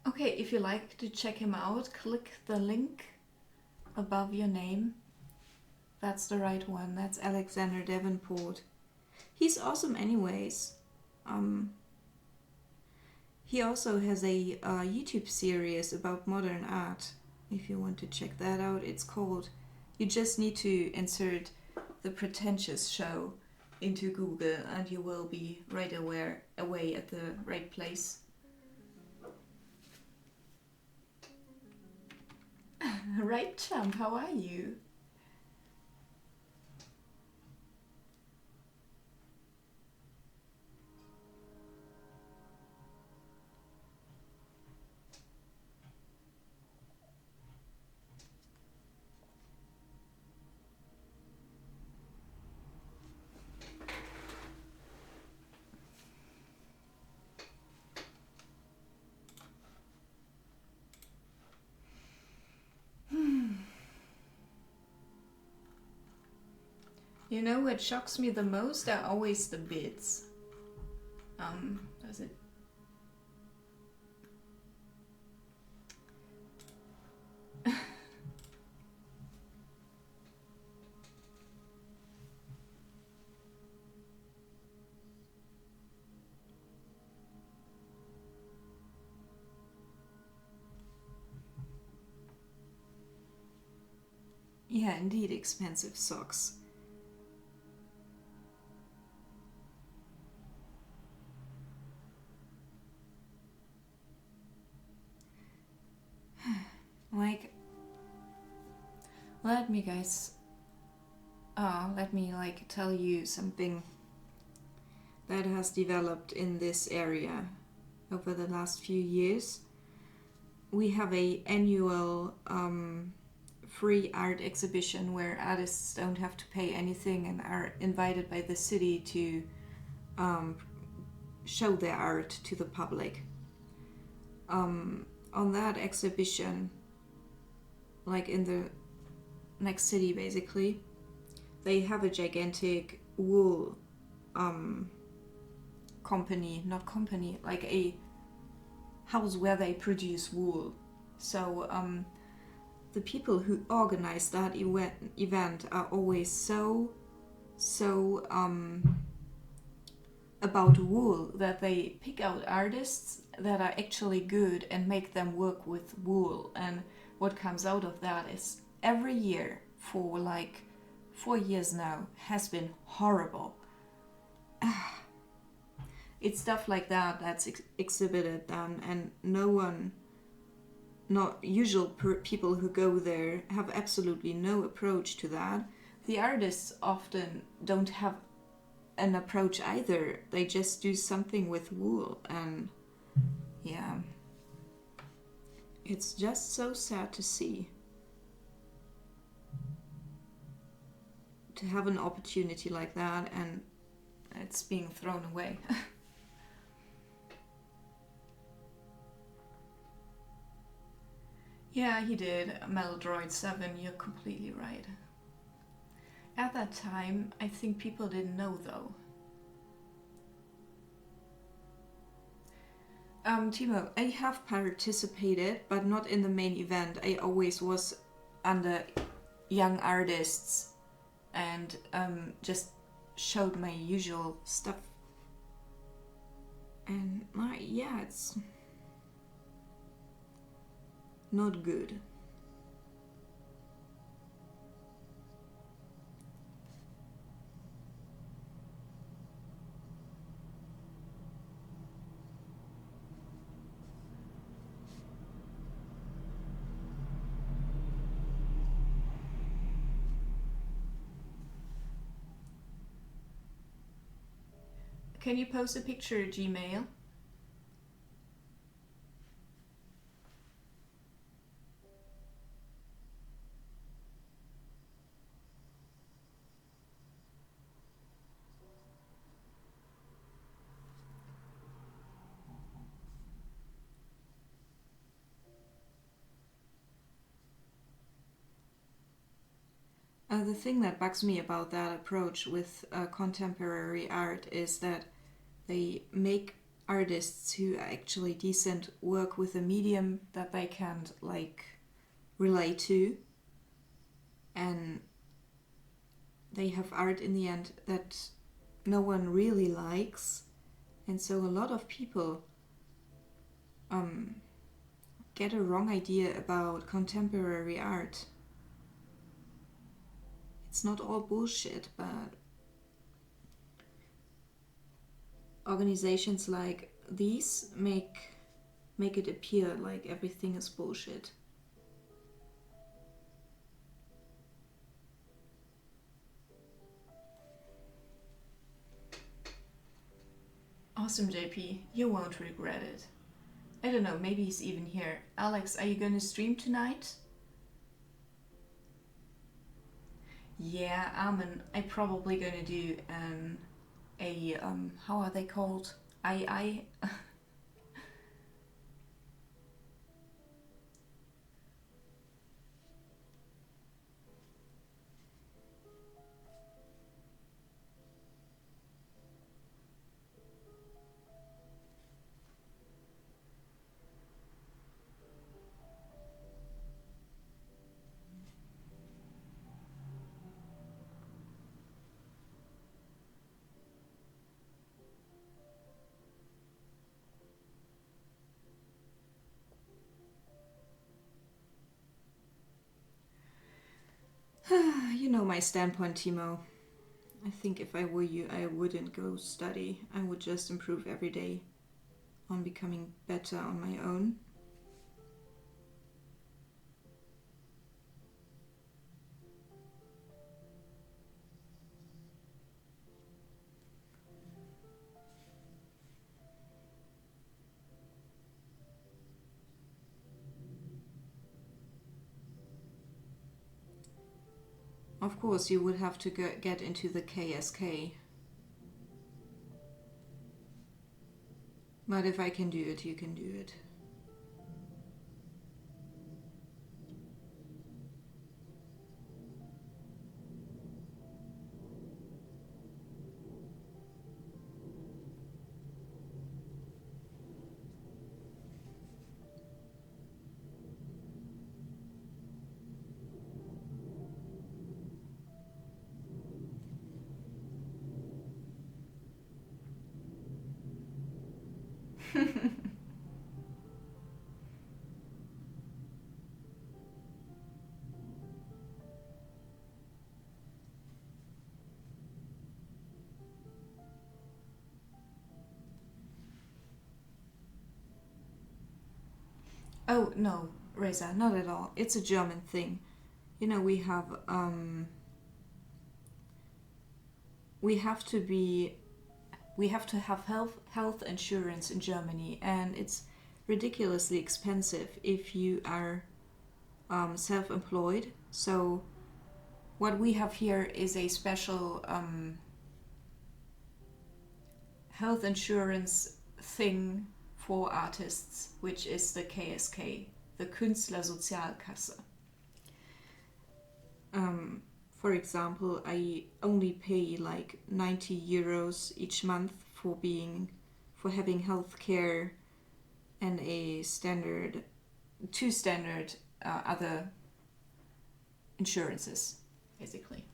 Okay, if you like to check him out, click the link above your name. That's the right one. That's Alexander Davenport. He's awesome anyways. He also has a YouTube series about modern art. If you want to check that out, it's called... You just need to insert The Pretentious Show into Google and you will be right away at the right place. Right, champ, how are you? You know what shocks me the most are always the bids. Does it? Yeah, indeed, expensive socks. Like, let me like tell you something that has developed in this area over the last few years. We have a annual free art exhibition where artists don't have to pay anything and are invited by the city to show their art to the public. On that exhibition, like in the next city basically, they have a gigantic wool company, like a house where they produce wool. So the people who organize that event are always so about wool that they pick out artists that are actually good and make them work with wool. And what comes out of that is every year for like 4 years now has been horrible. It's stuff like that that's exhibited then, and not usual people who go there have absolutely no approach to that. The artists often don't have an approach either. They just do something with wool, and yeah, it's just so sad to see. To have an opportunity like that and it's being thrown away. Yeah, he did. Meldroid 7, you're completely right. At that time, I think people didn't know though. Timo, I have participated, but not in the main event. I always was under young artists and just showed my usual stuff. And yeah, it's not good. Can you post a picture, Gmail? The thing that bugs me about that approach with contemporary art is that they make artists who are actually decent work with a medium that they can't like relate to, and they have art in the end that no one really likes, and so a lot of people get a wrong idea about contemporary art. It's not all bullshit, but organizations like these make it appear like everything is bullshit. Awesome, JP. You won't regret it. I don't know, maybe he's even here. Alex, are you gonna stream tonight? Yeah, I'm probably gonna do how are they called? I know my standpoint, Timo. I think if I were you, I wouldn't go study. I would just improve every day on becoming better on my own. Of course, you would have to get into the KSK. But if I can do it, you can do it. Oh, no, Reza, not at all. It's a German thing. You know, we have to have health insurance in Germany, and it's ridiculously expensive if you are self-employed. So what we have here is a special health insurance thing for artists, which is the KSK, the Künstlersozialkasse. For example, I only pay like 90 euros each month for having healthcare and two standard other insurances, basically.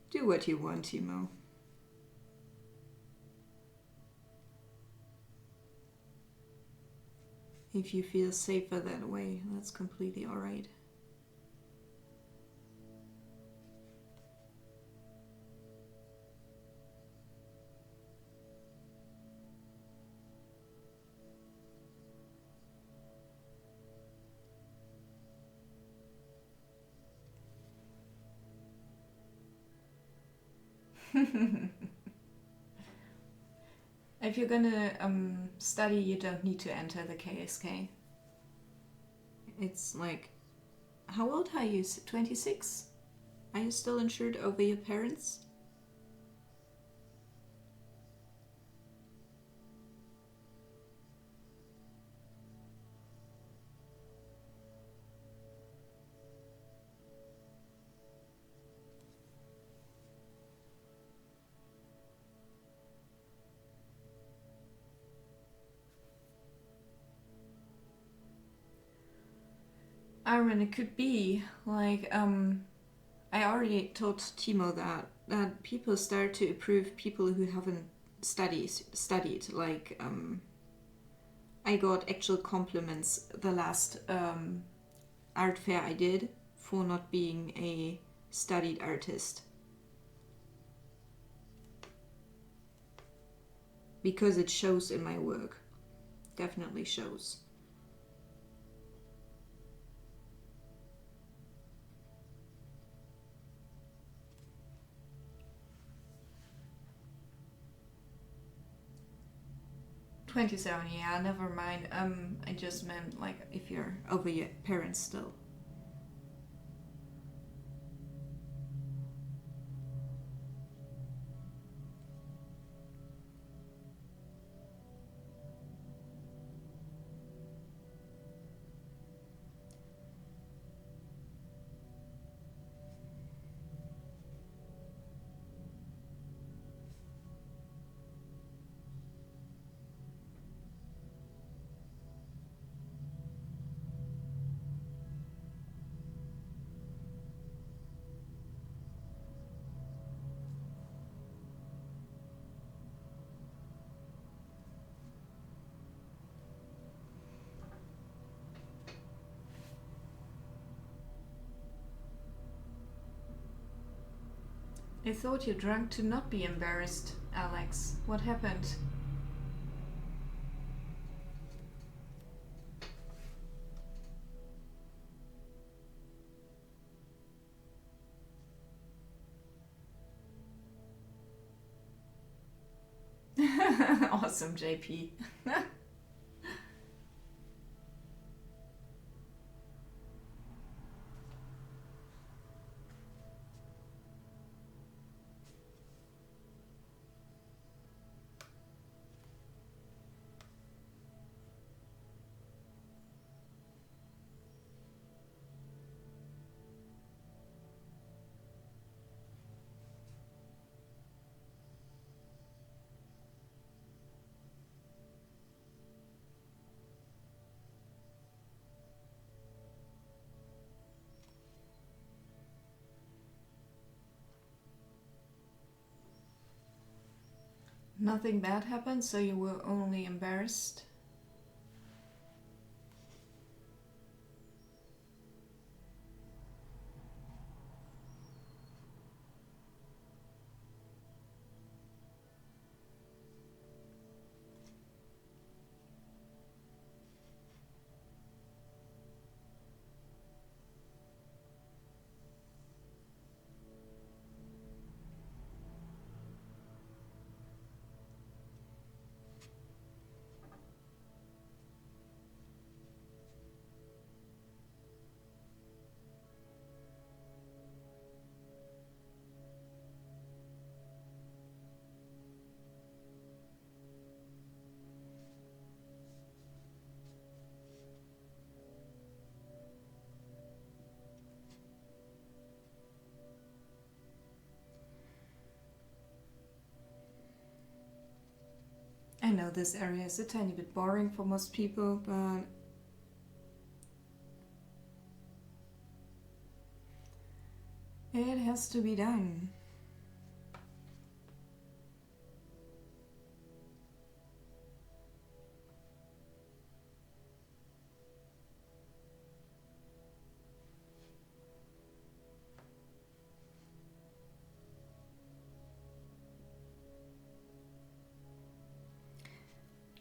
Do what you want, Timo. If you feel safer that way, that's completely alright. If you're gonna study, you don't need to enter the KSK. It's like, how old are you? 26? Are you still insured over your parents? I mean, it could be like I already told Timo that people start to approve people who haven't studied. Like I got actual compliments the last art fair I did for not being a studied artist, because it shows in my work. Definitely shows. $27, yeah, never mind. I just meant like if you're over your parents still. I thought you drank to not be embarrassed, Alex. What happened? Awesome, JP. Nothing bad happened, so you were only embarrassed? I know this area is a tiny bit boring for most people, but it has to be done.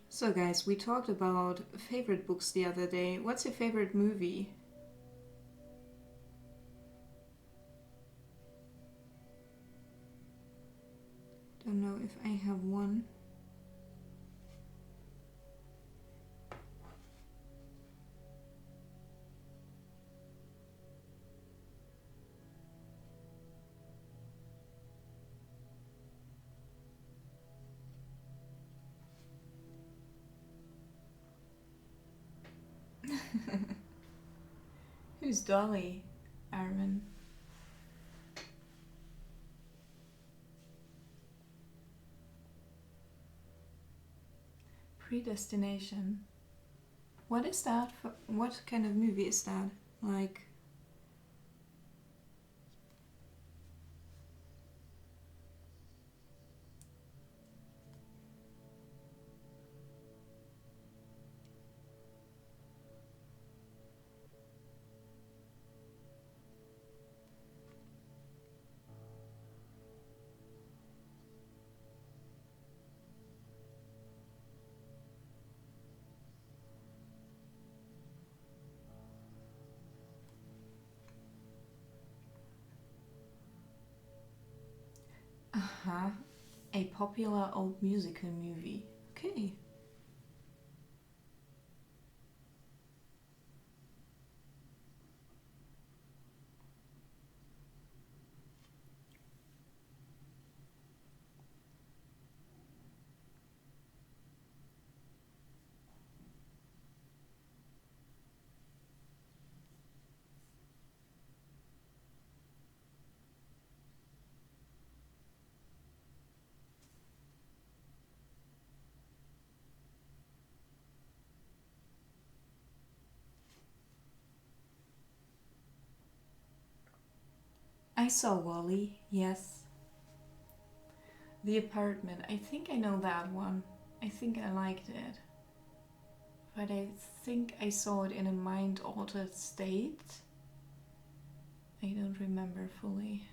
So guys, we talked about favorite books the other day. What's your favorite movie? Don't know if I have one. Who's Dolly, Armin? Predestination. What is that? What kind of movie is that? Like... Uh-huh. A popular old musical movie. Okay. I saw Wally, yes. The Apartment, I think I know that one. I think I liked it. But I think I saw it in a mind-altered state. I don't remember fully.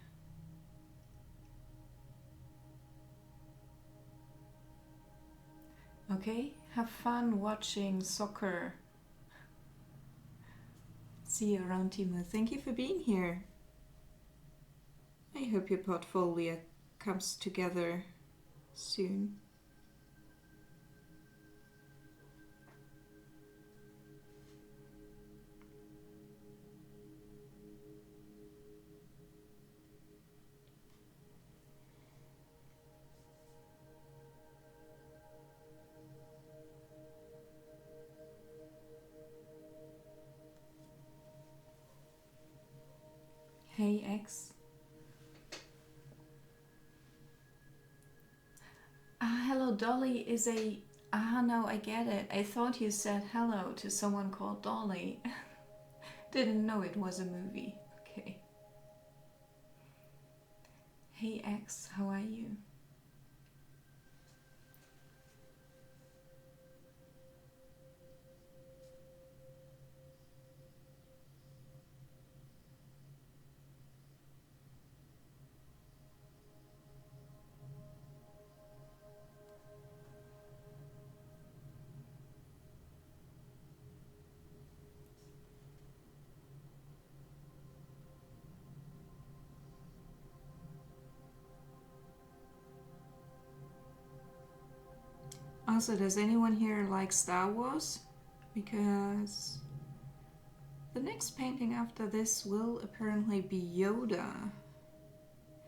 Okay, have fun watching soccer. See you around, Timo. Thank you for being here. I hope your portfolio comes together soon. Hey, X. Hello, Dolly is a... no, I get it. I thought you said hello to someone called Dolly. Didn't know it was a movie. Okay. Hey, X, how are you? Also, does anyone here like Star Wars? Because the next painting after this will apparently be Yoda.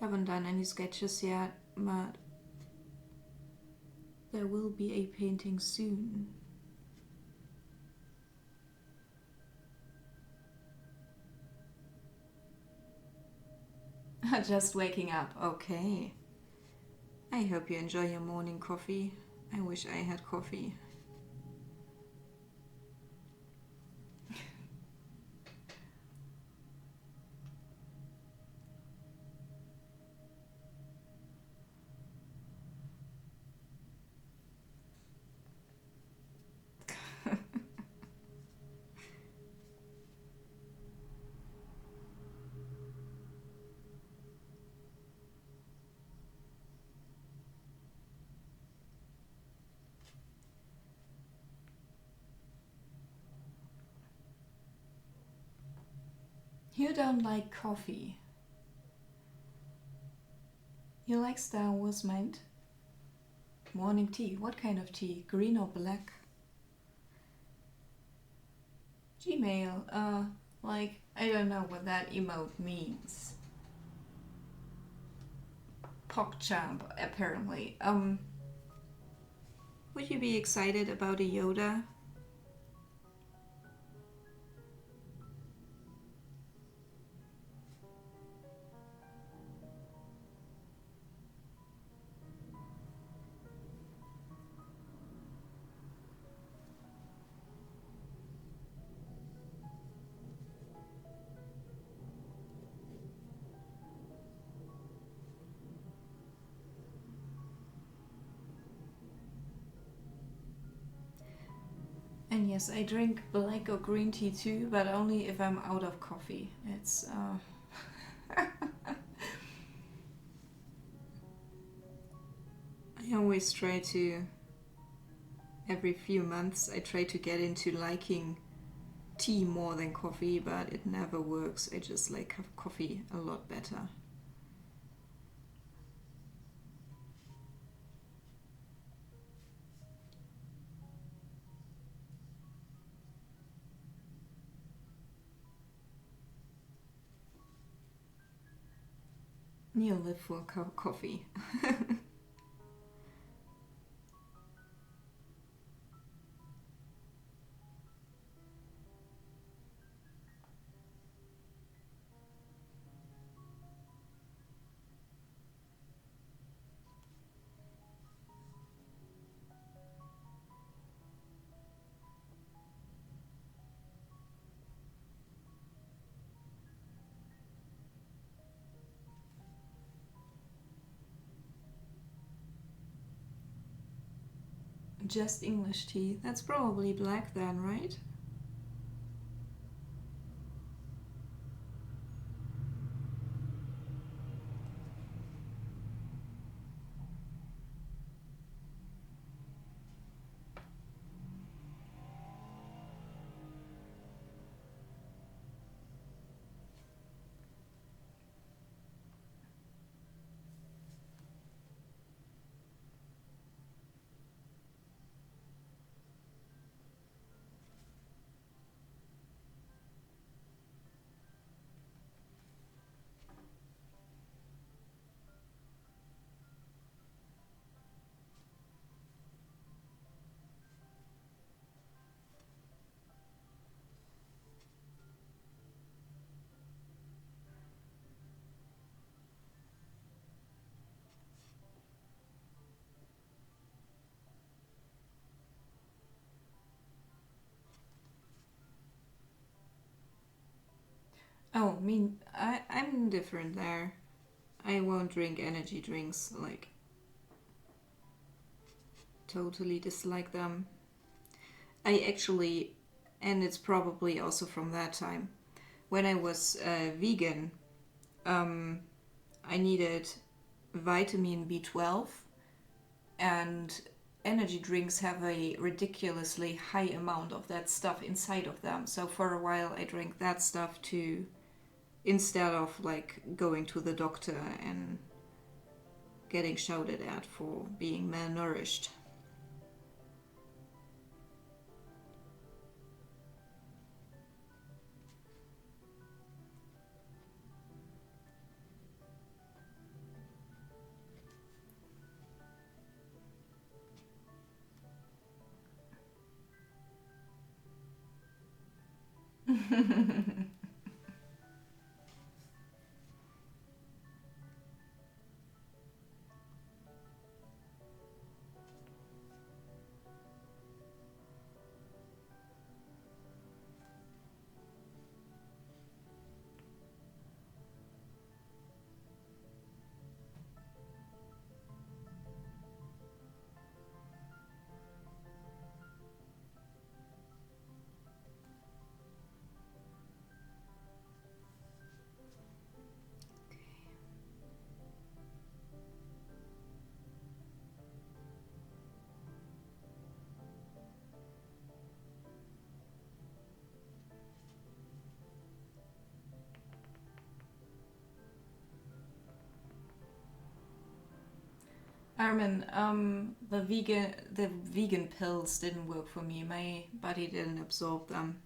Haven't done any sketches yet, but there will be a painting soon. Just waking up, okay. I hope you enjoy your morning coffee. I wish I had coffee. You don't like coffee. You like Star Wars, mind? Morning tea. What kind of tea? Green or black? Gmail. Like, I don't know what that emote means. PogChamp, apparently. Would you be excited about a Yoda? And yes, I drink black or green tea too, but only if I'm out of coffee. It's I always try to, every few months, I try to get into liking tea more than coffee, but it never works. I just like coffee a lot better. You live for coffee. Just English tea. That's probably black then, right? Oh, I'm different there. I won't drink energy drinks, like, totally dislike them. I actually, and it's probably also from that time, when I was vegan, um, I needed vitamin B12, and energy drinks have a ridiculously high amount of that stuff inside of them. So for a while, I drank that stuff too, instead of like going to the doctor and getting shouted at for being malnourished. Armin, the vegan pills didn't work for me. My body didn't absorb them. –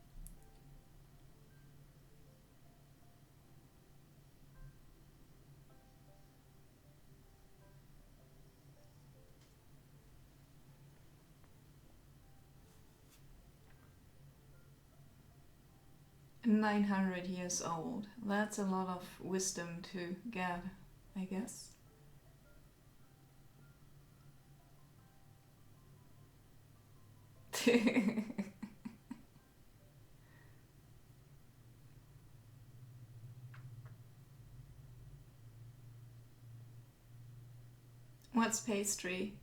900 years old. That's a lot of wisdom to get, I guess. What's pastry?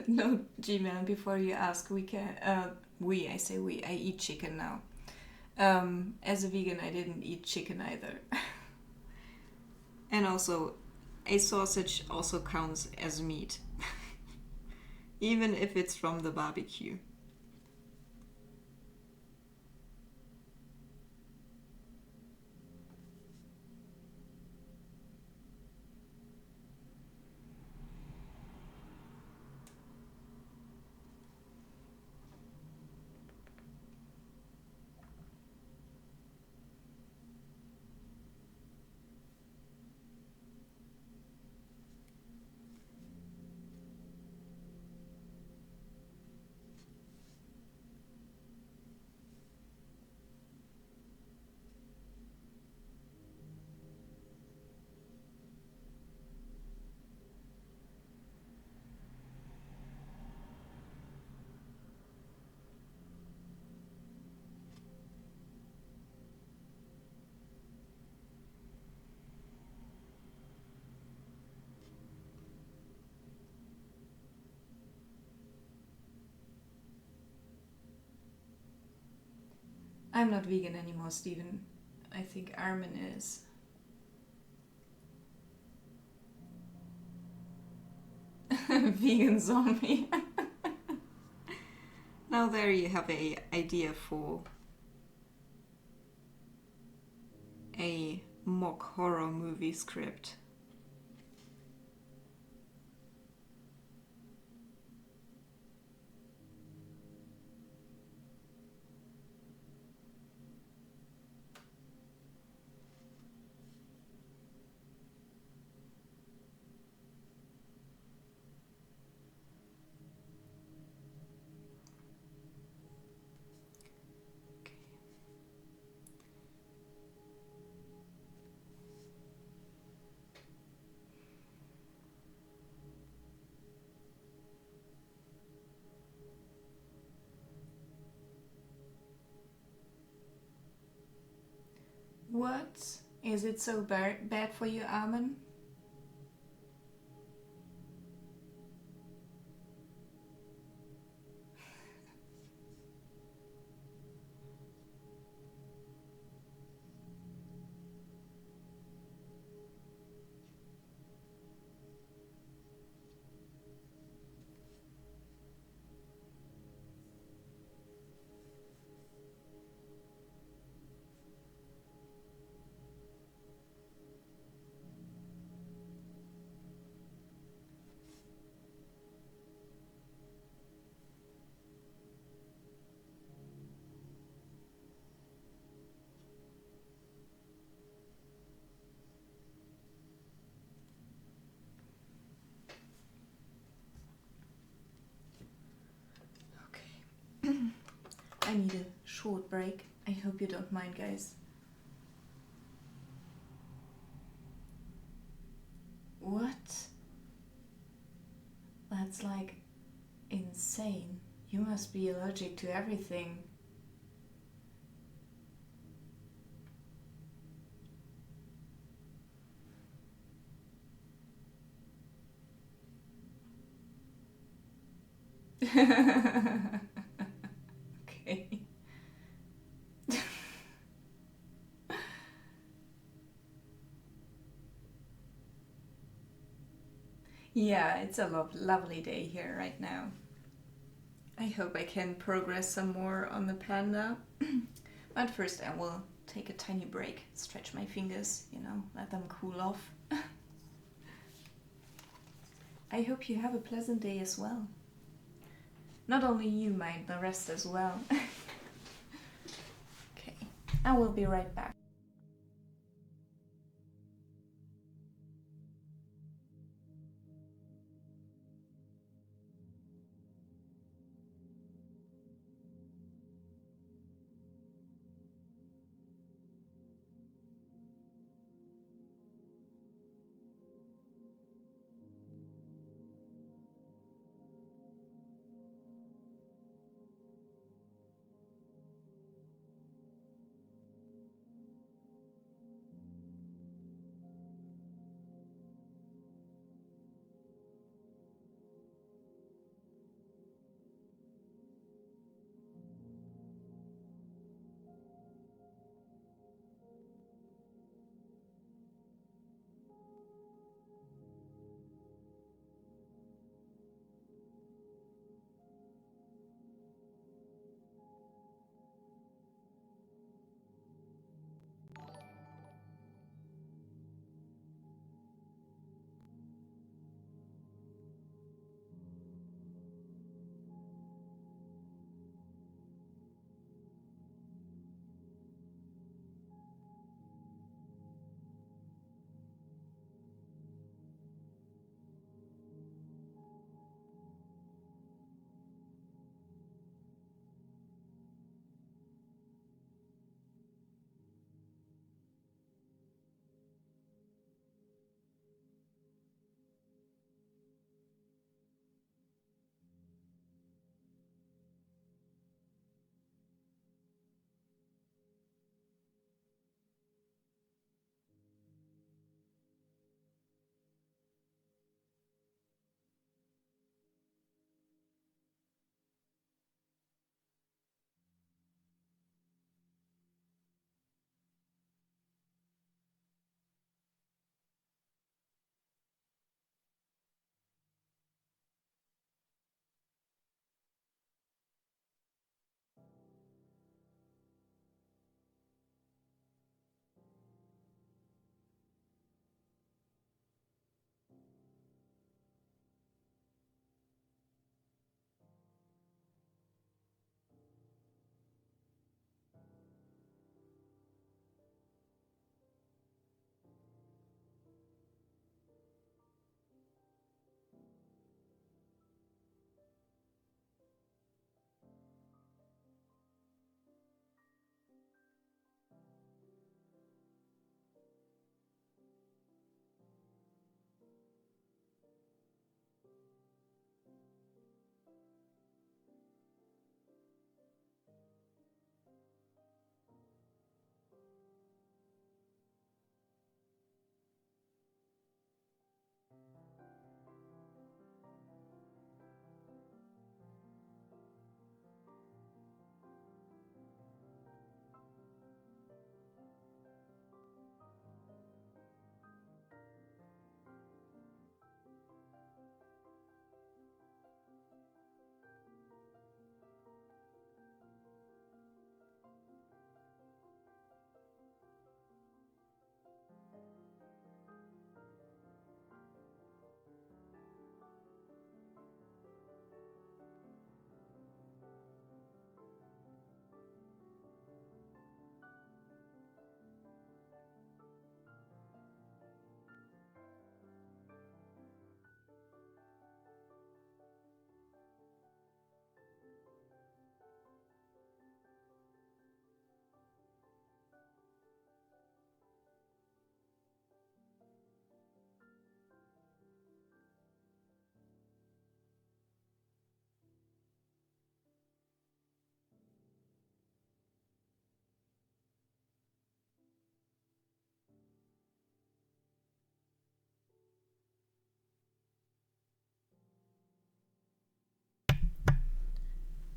No, G-Man, before you ask, we can. I say we, I eat chicken now. As a vegan, I didn't eat chicken either. And also, a sausage also counts as meat, even if it's from the barbecue. I'm not vegan anymore, Stephen. I think Armin is. Vegan zombie. Now there you have a idea for a mock horror movie script. Is it so bad for you, Armin? Okay. I need a short break. I hope you don't mind, guys. What? That's like insane. You must be allergic to everything. Okay. Yeah, it's a lovely day here right now. I hope I can progress some more on the panda. But first I will take a tiny break, stretch my fingers, you know, let them cool off. I hope you have a pleasant day as well. Not only you, mind the rest as well. Okay, I will be right back.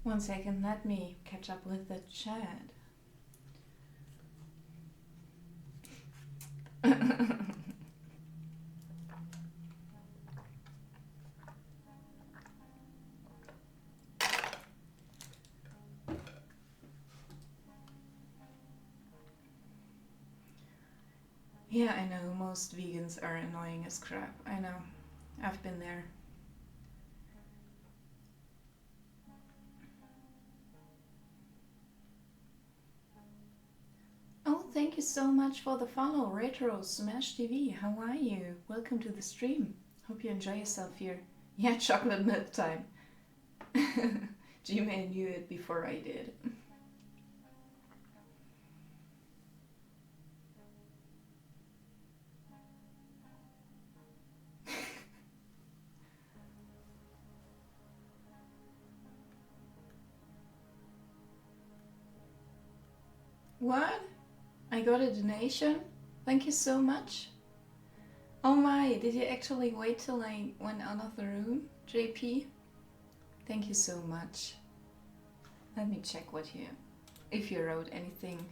1 second, let me catch up with the chat. Yeah, I know, most vegans are annoying as crap. I know. I've been there. Oh, thank you so much for the follow, Retro Smash TV. How are you? Welcome to the stream. Hope you enjoy yourself here. Yeah, chocolate milk time. Gmail knew it before I did. What? I got a donation? Thank you so much. Oh my, did you actually wait till I went out of the room, JP? Thank you so much. Let me check if you wrote anything.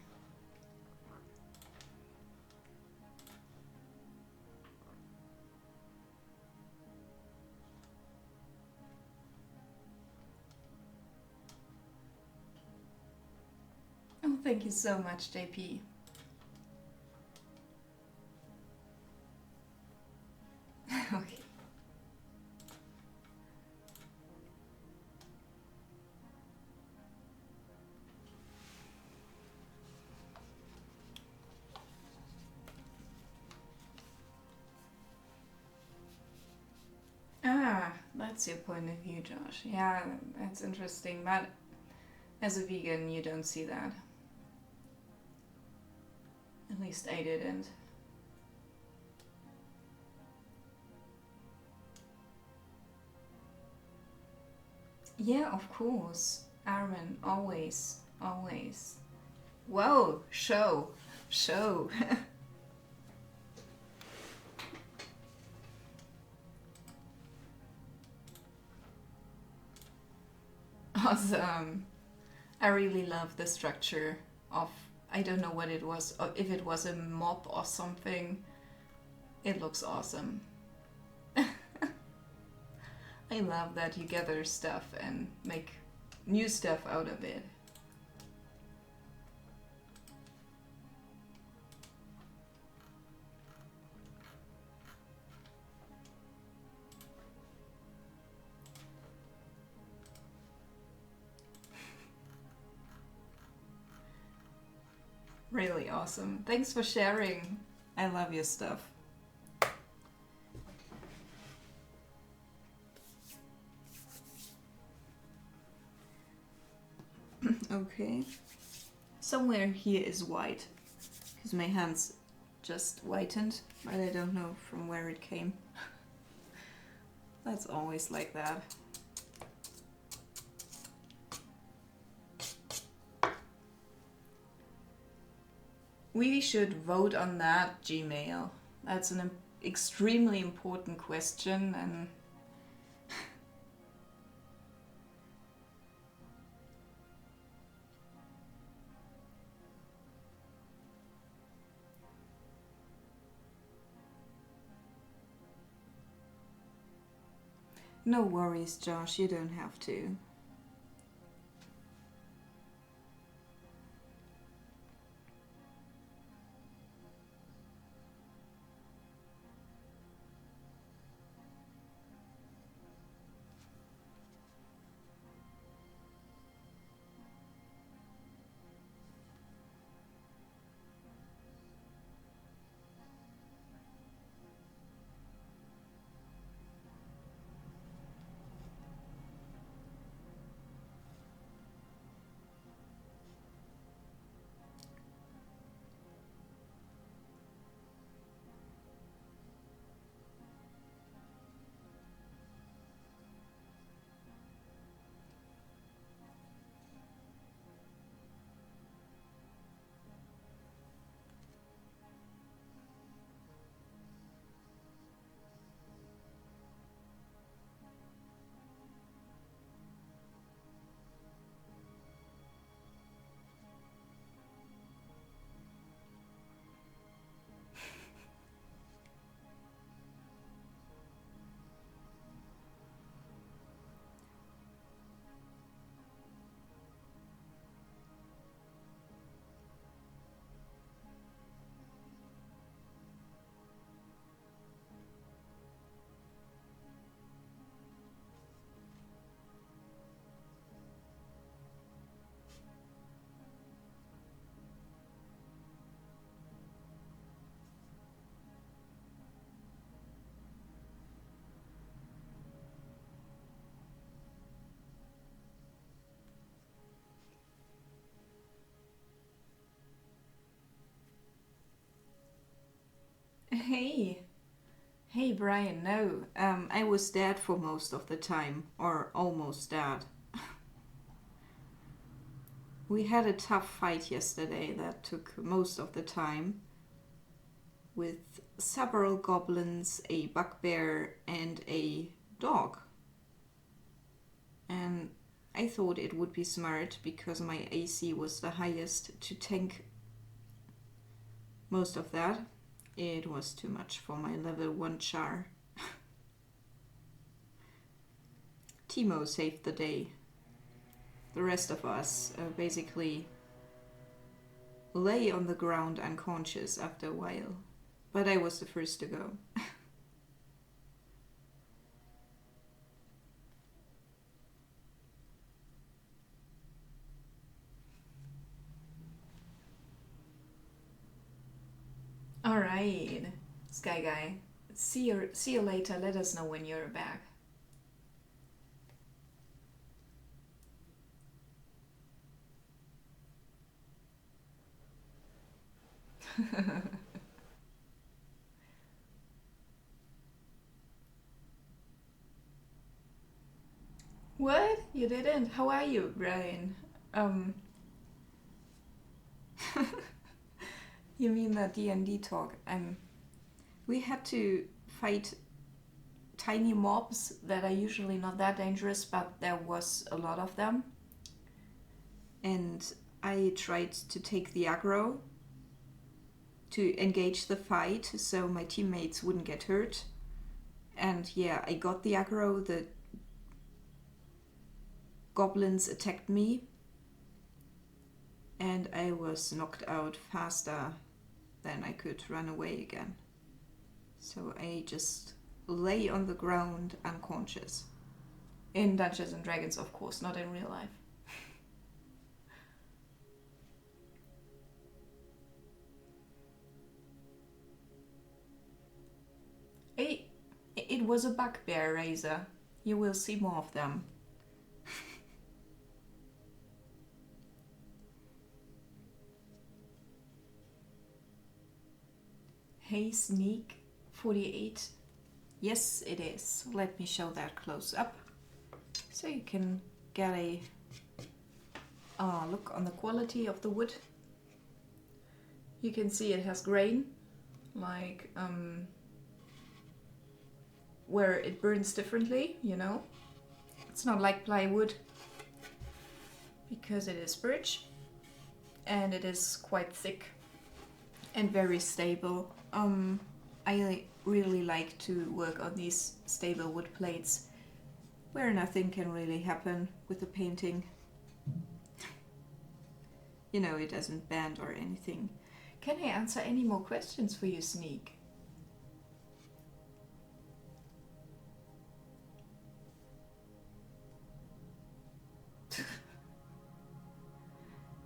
Oh, thank you so much, JP. Okay. Ah, that's your point of view, Josh. Yeah, that's interesting, but as a vegan, you don't see that. At least I didn't. Yeah, of course. Armin, always, always. Whoa, show. Awesome. I really love the structure of, I don't know what it was, if it was a mob or something. It looks awesome. I love that you gather stuff and make new stuff out of it. Really awesome. Thanks for sharing. I love your stuff. Okay. Somewhere here is white. Because my hands just whitened, but I don't know from where it came. That's always like that. We should vote on that, Gmail. That's an extremely important question, and no worries, Josh, you don't have to. Hey, hey, Brian. No, I was dead for most of the time, or almost dead. We had a tough fight yesterday that took most of the time, with several goblins, a bugbear, and a dog. And I thought it would be smart, because my AC was the highest, to tank most of that. It was too much for my level 1 char. Timo saved the day. The rest of us basically lay on the ground unconscious after a while. But I was the first to go. Alright, Sky Guy. See you later. Let us know when you're back. What? You didn't? How are you, Brian? You mean the D&D talk? We had to fight tiny mobs that are usually not that dangerous, but there was a lot of them. And I tried to take the aggro to engage the fight so my teammates wouldn't get hurt. And yeah, I got the aggro. The goblins attacked me, and I was knocked out faster than I could run away again. So I just lay on the ground unconscious. In Dungeons and Dragons, of course, not in real life. It was a bugbear, Razor. You will see more of them. Hey, Sneak 48. Yes, it is. Let me show that close up, so you can get a look on the quality of the wood. You can see it has grain, like where it burns differently, you know. It's not like plywood, because it is birch, and it is quite thick and very stable. I really like to work on these stable wood plates where nothing can really happen with the painting. You know, it doesn't bend or anything. Can I answer any more questions for you, Sneak?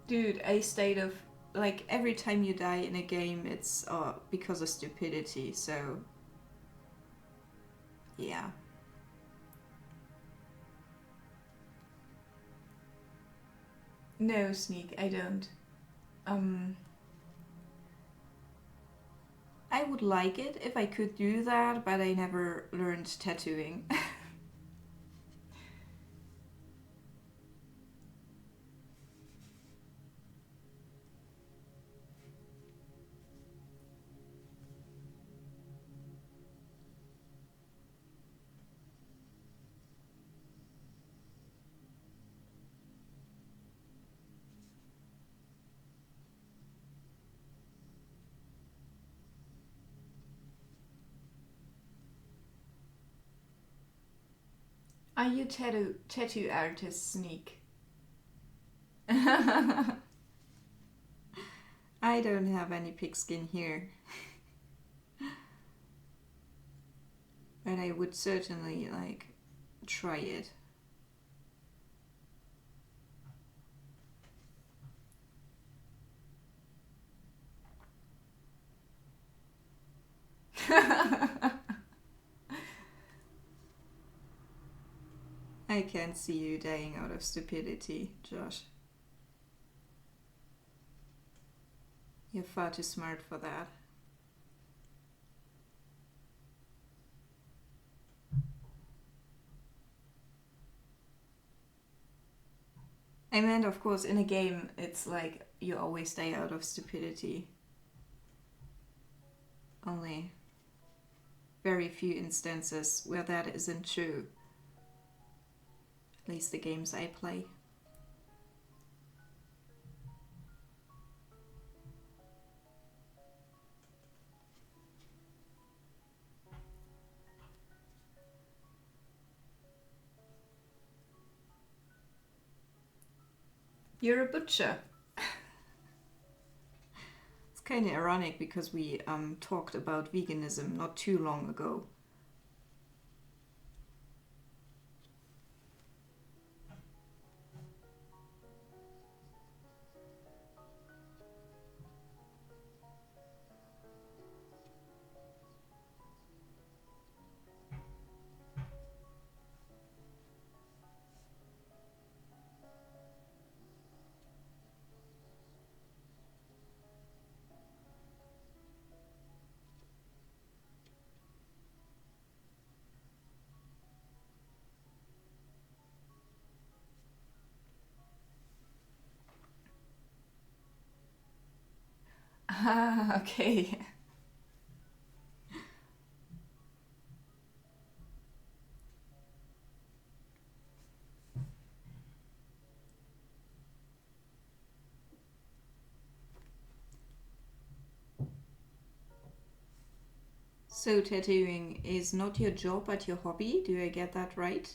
Dude, a state of, like, every time you die in a game, it's because of stupidity, so yeah. No, Sneak, I don't. I would like it if I could do that, but I never learned tattooing. Are you tattoo artist, Sneak? I don't have any pigskin here. But I would certainly, like, try it. I can't see you dying out of stupidity, Josh. You're far too smart for that. I meant, of course, in a game, it's like you always stay out of stupidity. Only very few instances where that isn't true. At least the games I play. You're a butcher. It's kind of ironic because we talked about veganism not too long ago. Ah, okay. So tattooing is not your job but your hobby, do I get that right?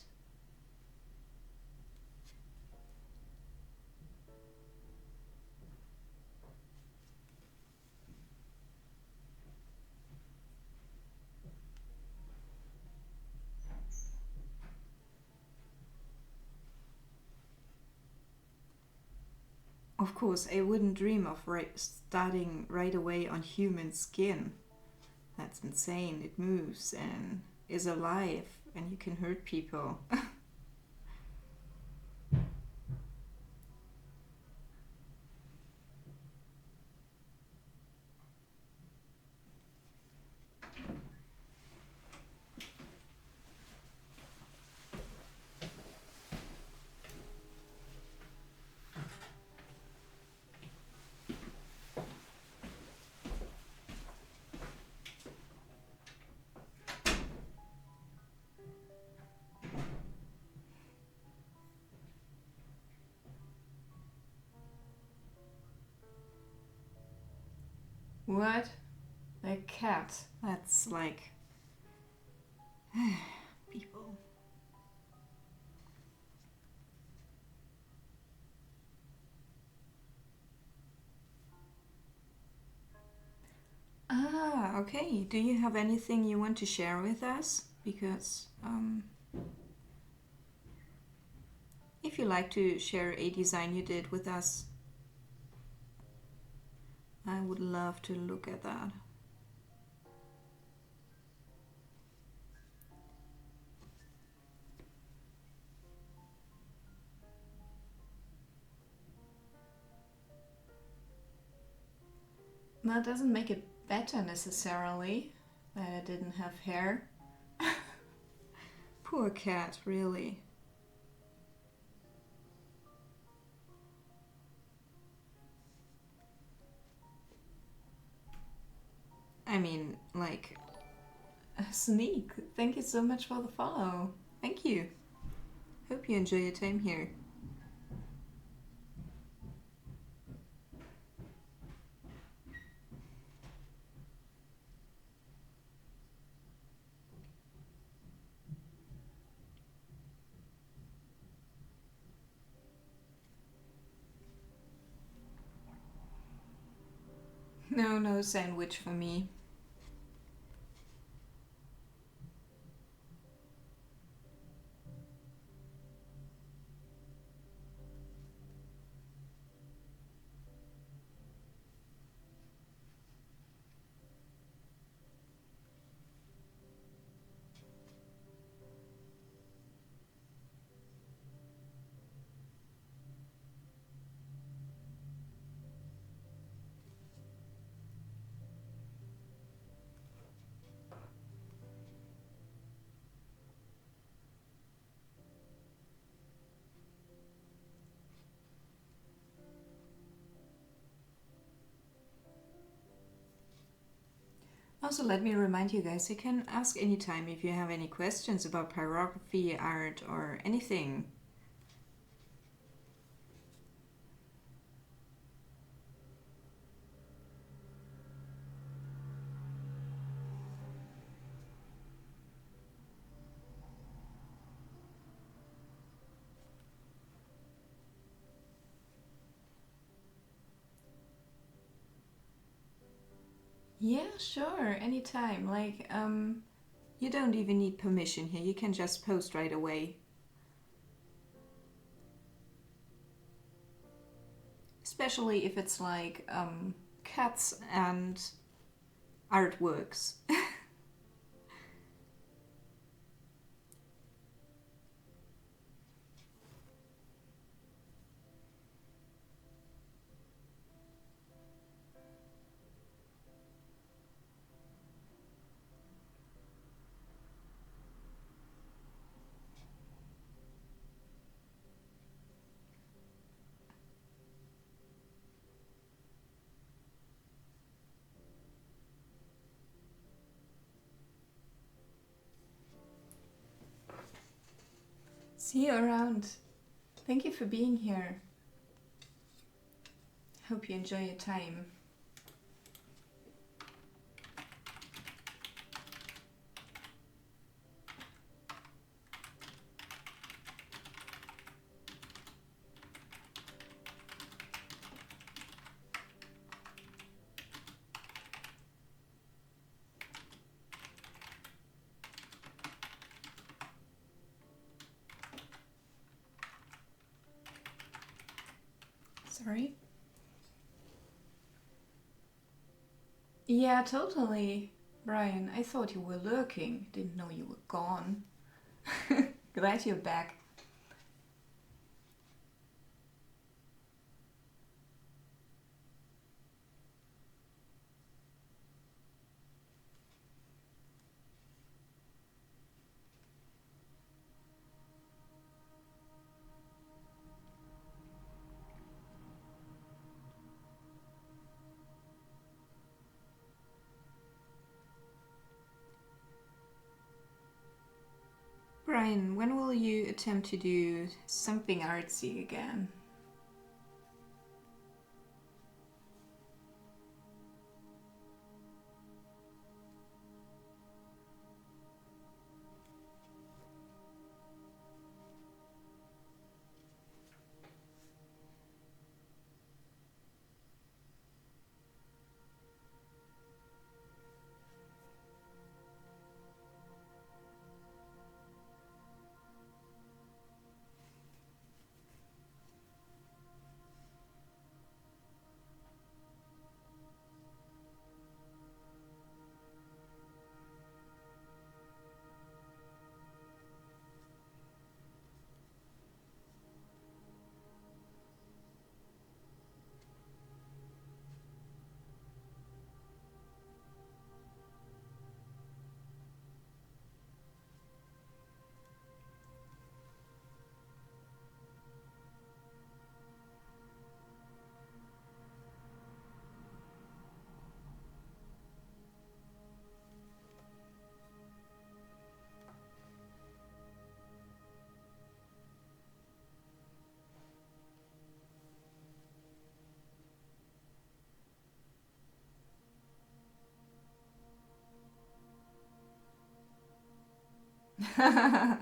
Of course, I wouldn't dream of starting right away on human skin. That's insane. It moves and is alive and you can hurt people. What? A cat. That's like people. Ah, okay. Do you have anything you want to share with us? Because if you like to share a design you did with us, I would love to look at that. That doesn't make it better necessarily that I didn't have hair. Poor cat, really. I mean, like, Sneak, thank you so much for the follow. Thank you. Hope you enjoy your time here. No sandwich for me. also let me remind you guys, you can ask anytime if you have any questions about pyrography, art, or anything. Yeah, sure, anytime. Like, you don't even need permission here. You can just post right away. Especially if it's like cats and artworks. See you around. Thank you for being here. Hope you enjoy your time. Sorry? Yeah, totally. Brian, I thought you were lurking. Didn't know you were gone. Glad you're back. Brian, when will you attempt to do something artsy again?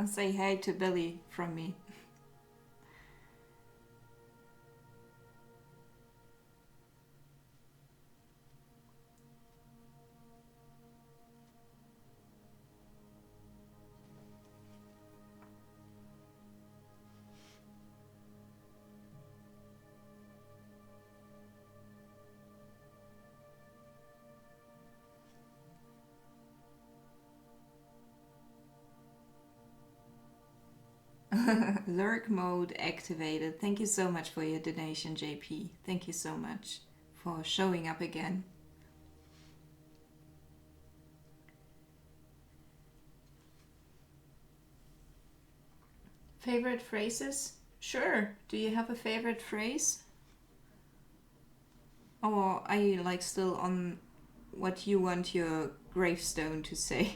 Say hi to Billy from me. Lurk mode activated. Thank you so much for your donation, JP. Thank you so much for showing up again. Favorite phrases? Sure. Do you have a favorite phrase? Or are you like still on what you want your gravestone to say.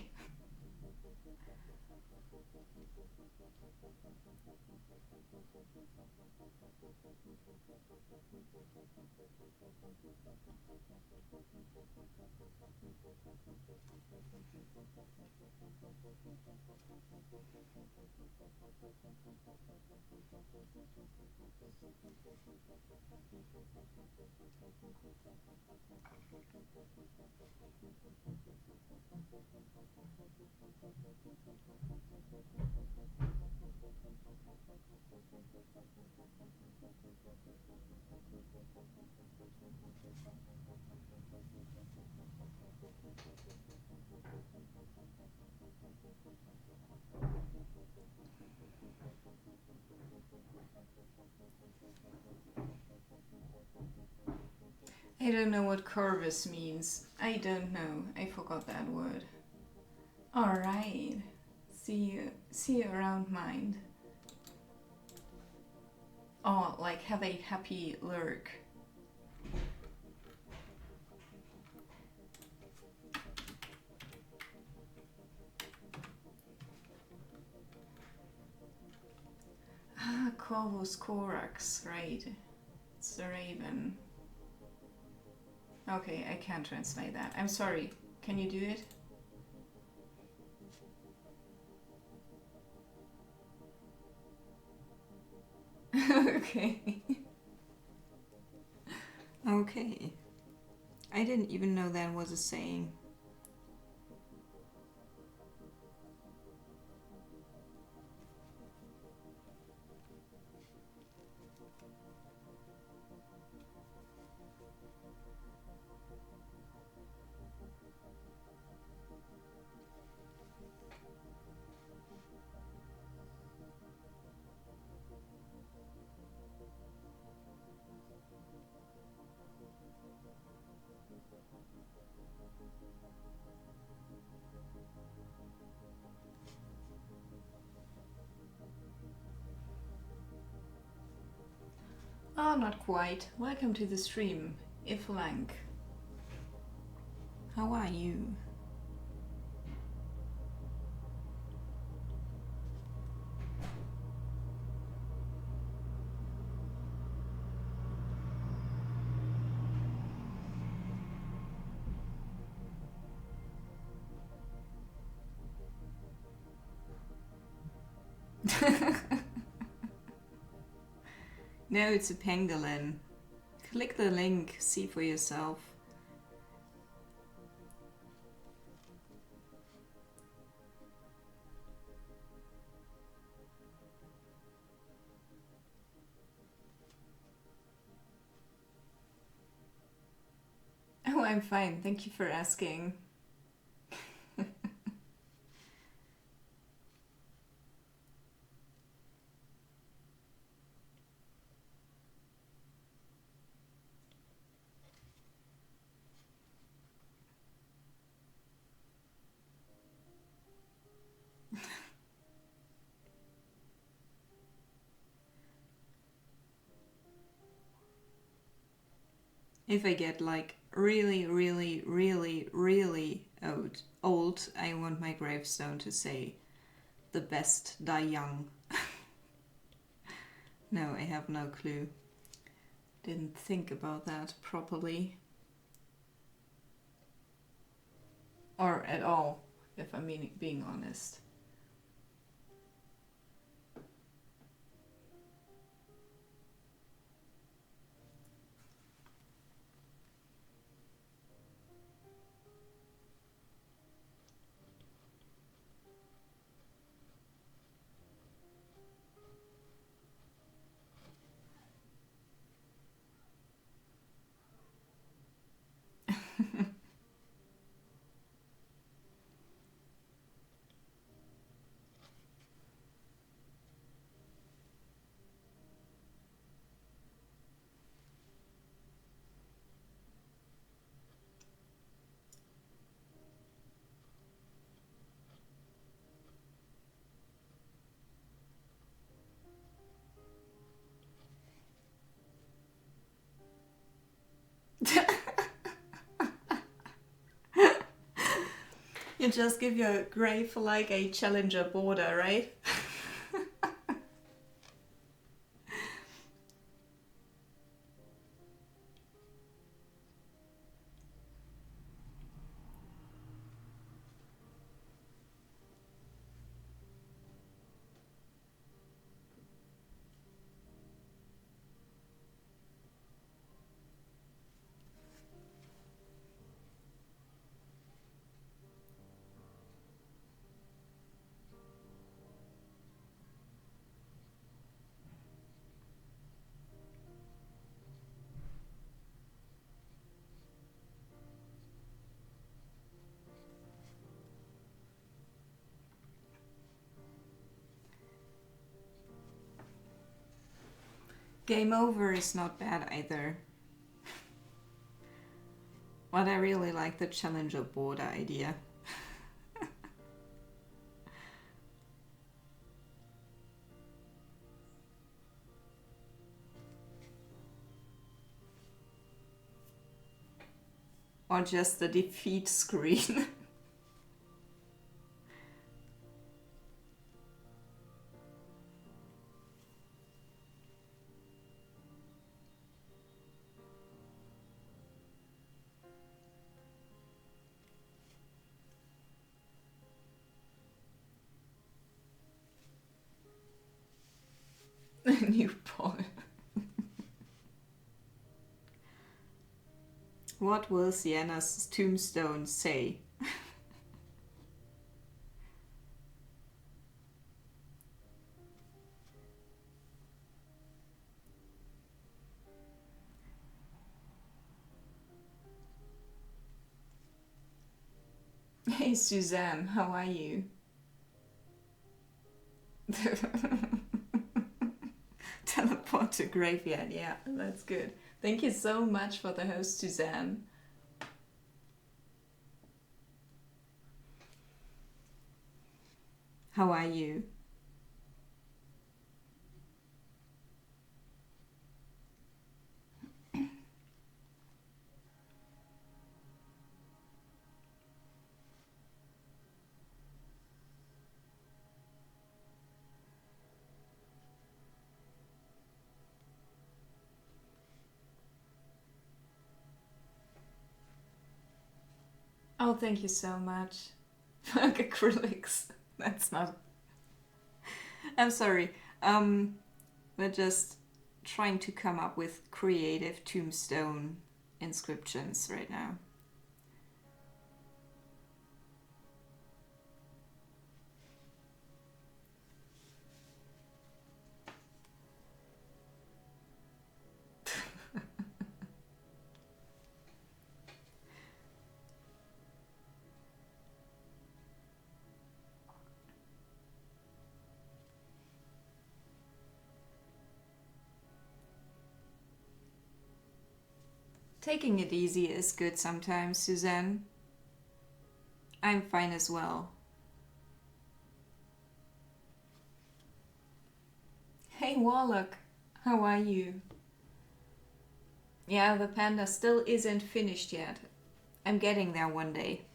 I don't know what corvus means. I don't know. I forgot that word. Alright. See you around, mind. Oh, like have a happy lurk. Ah, Corvus Corax, right. It's the raven. Okay, I can't translate that. I'm sorry. Can you do it? Okay. Okay. I didn't even know that was a saying. Oh, not quite. Welcome to the stream, Iflank. How are you? No, it's a pangolin. Click the link, see for yourself. Oh, I'm fine. Thank you for asking. If I get like really, really, really, really old, I want my gravestone to say, "The best die young." No, I have no clue. Didn't think about that properly. Or at all, if I'm being honest. You just give your grave like a challenger border, right? Game over is not bad either. But I really like the challenger border idea. Or just the defeat screen. New poem. What will Sienna's tombstone say? Hey Suzanne, how are you? Teleport to graveyard, yeah, that's good. Thank you so much for the host, Suzanne. How are you? Oh, thank you so much. Acrylics. That's not. I'm sorry. We're just trying to come up with creative tombstone inscriptions right now. Taking it easy is good sometimes, Suzanne. I'm fine as well. Hey Warlock, how are you? Yeah, the panda still isn't finished yet. I'm getting there one day.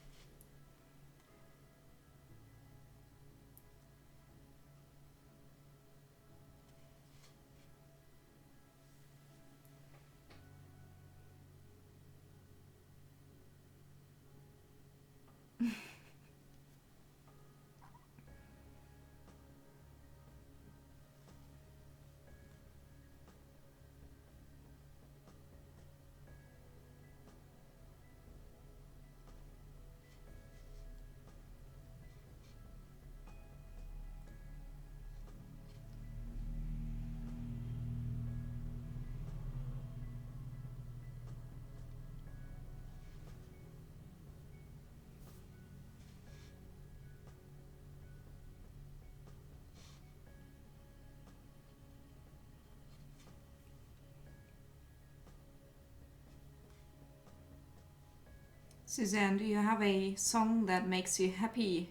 Suzanne, do you have a song that makes you happy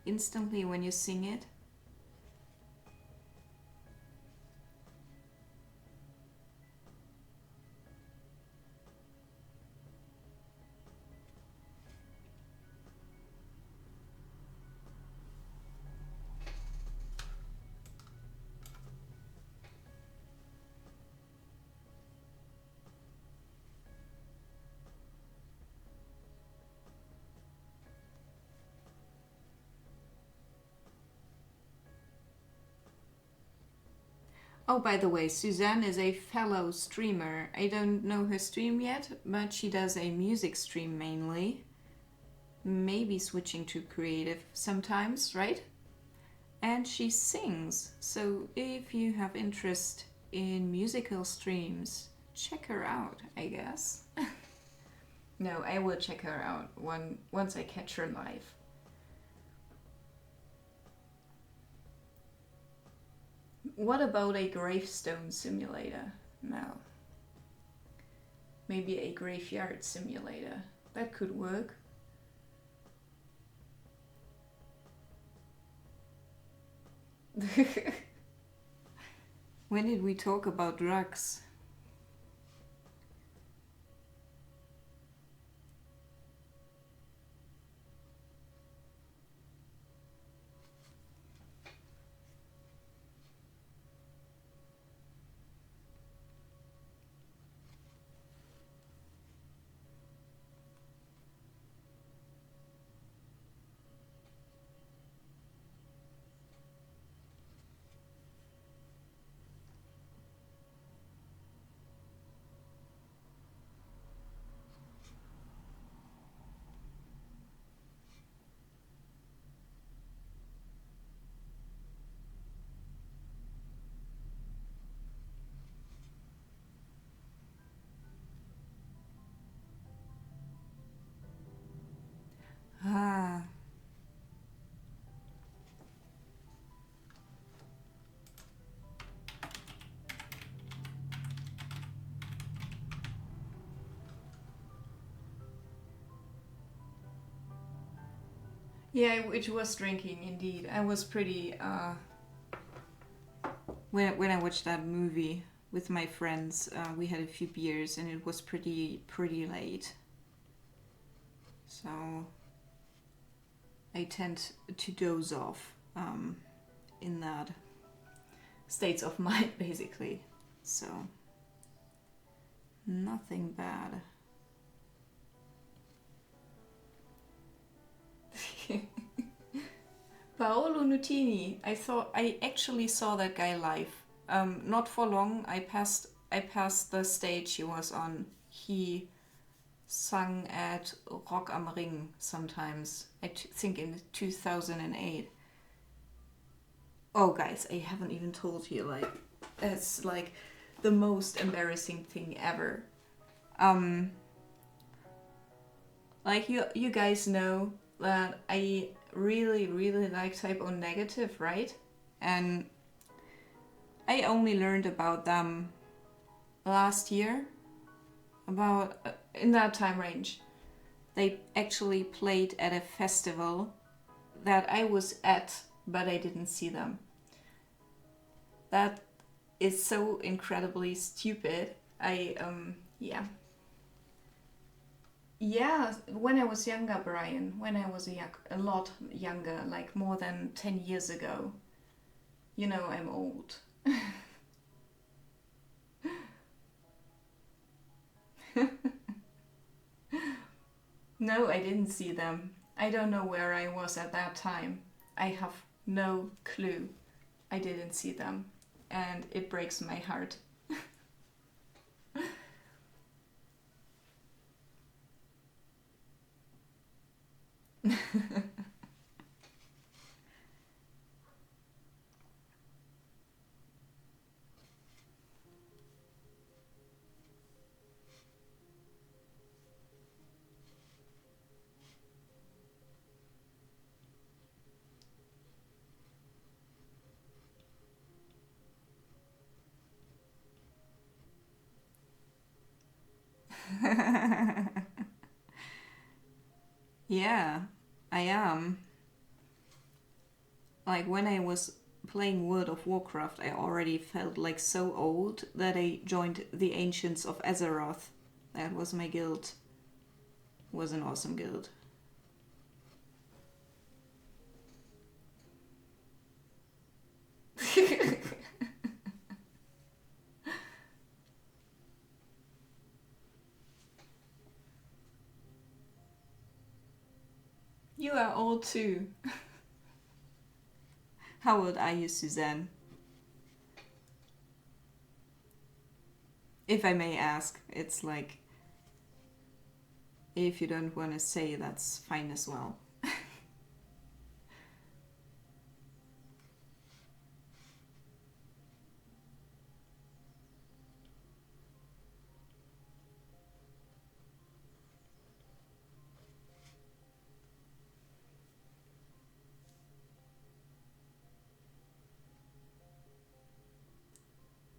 instantly when you sing it? Oh, by the way, Suzanne is a fellow streamer. I don't know her stream yet, but she does a music stream mainly. Maybe switching to creative sometimes, right? And she sings. So if you have interest in musical streams, check her out, I guess. No, I will check her out once I catch her live. What about a gravestone simulator? No. Maybe a graveyard simulator. That could work. When did we talk about drugs? Ah. Yeah, it was drinking indeed. I was pretty when I watched that movie with my friends, we had a few beers and it was pretty late. So I tend to doze off in that states of mind, basically. So nothing bad. Paolo Nutini. I actually saw that guy live. Not for long. I passed the stage he was on. He sung at Rock am Ring sometimes. I think in 2008. Oh, guys, I haven't even told you. Like, that's like the most embarrassing thing ever. Like you guys know that I really like Type O Negative, right? And I only learned about them last year, about in that time range. They actually played at a festival that I was at, but I didn't see them. That is so incredibly stupid. Yeah. Yeah, when I was younger, Brian, when I was a lot younger, like more than 10 years ago. You know, I'm old. No, I didn't see them. I don't know where I was at that time. I have no clue. I didn't see them. And it breaks my heart. Yeah, I am. Like when I was playing World of Warcraft, I already felt like so old that I joined the Ancients of Azeroth. That was my guild. Was an awesome guild. You are old too. How old are you, Suzanne? If I may ask, it's like, if you don't want to say, that's fine as well.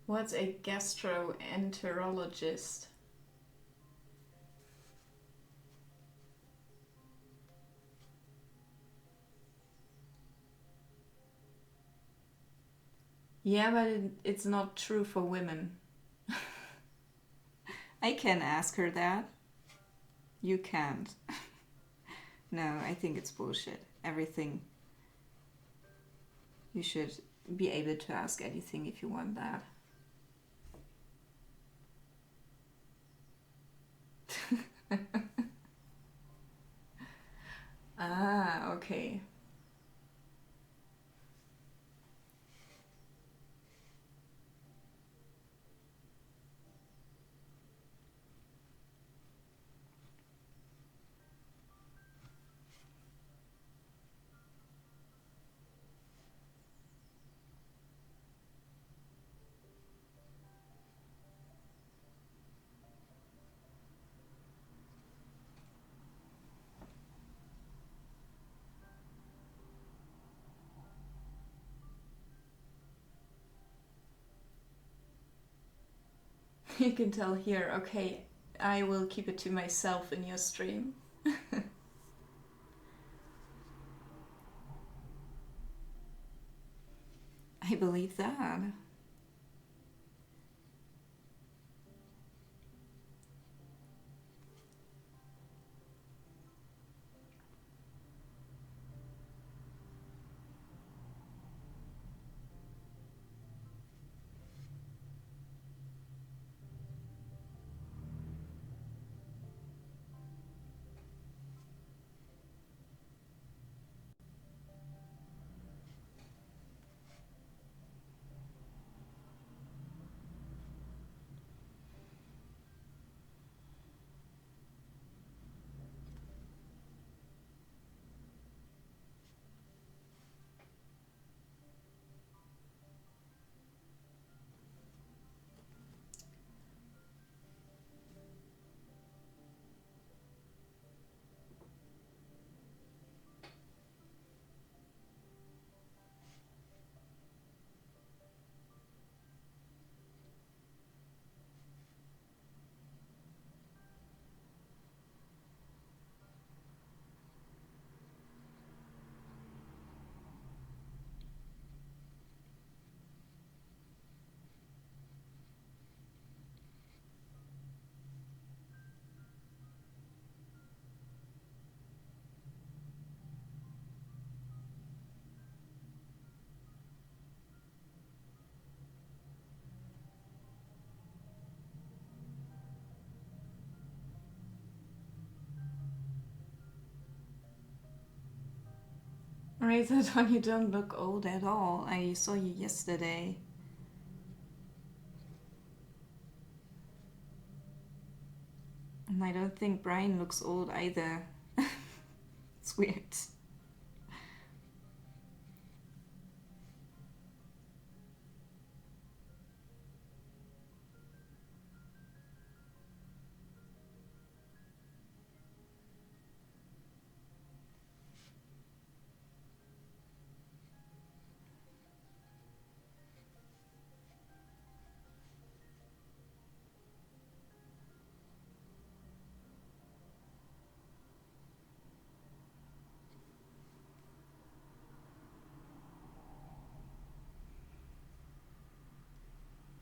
What's a gastroenterologist? Yeah, but it's not true for women. I can ask her that. You can't. No, I think it's bullshit. Everything. You should be able to ask anything if you want that. Ah, okay. You can tell here, okay, I will keep it to myself in your stream. I believe that. Razor, you don't look old at all. I saw you yesterday. And I don't think Brian looks old either. It's weird.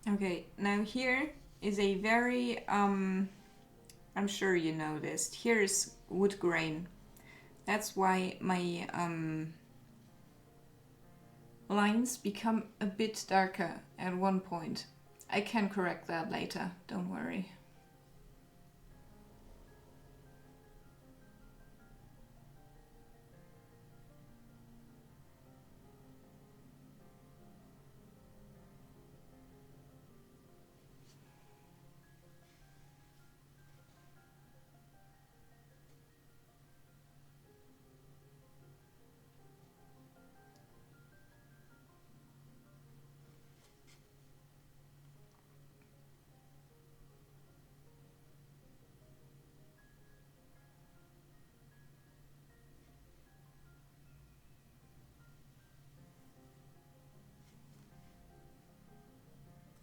Okay, now here is a very, I'm sure you know this. Here is wood grain. That's why my lines become a bit darker at one point. I can correct that later, don't worry.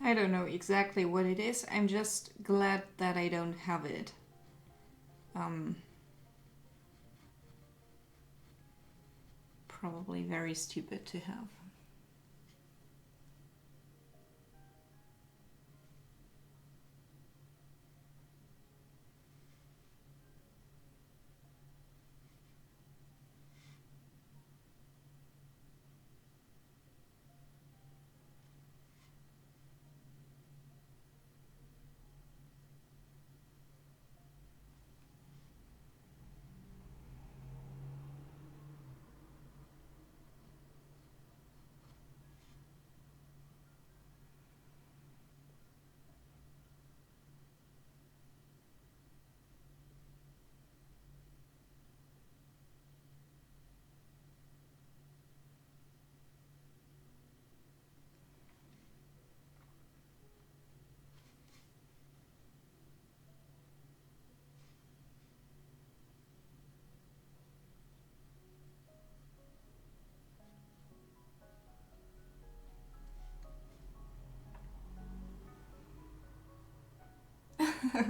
I don't know exactly what it is. I'm just glad that I don't have it. Probably very stupid to have.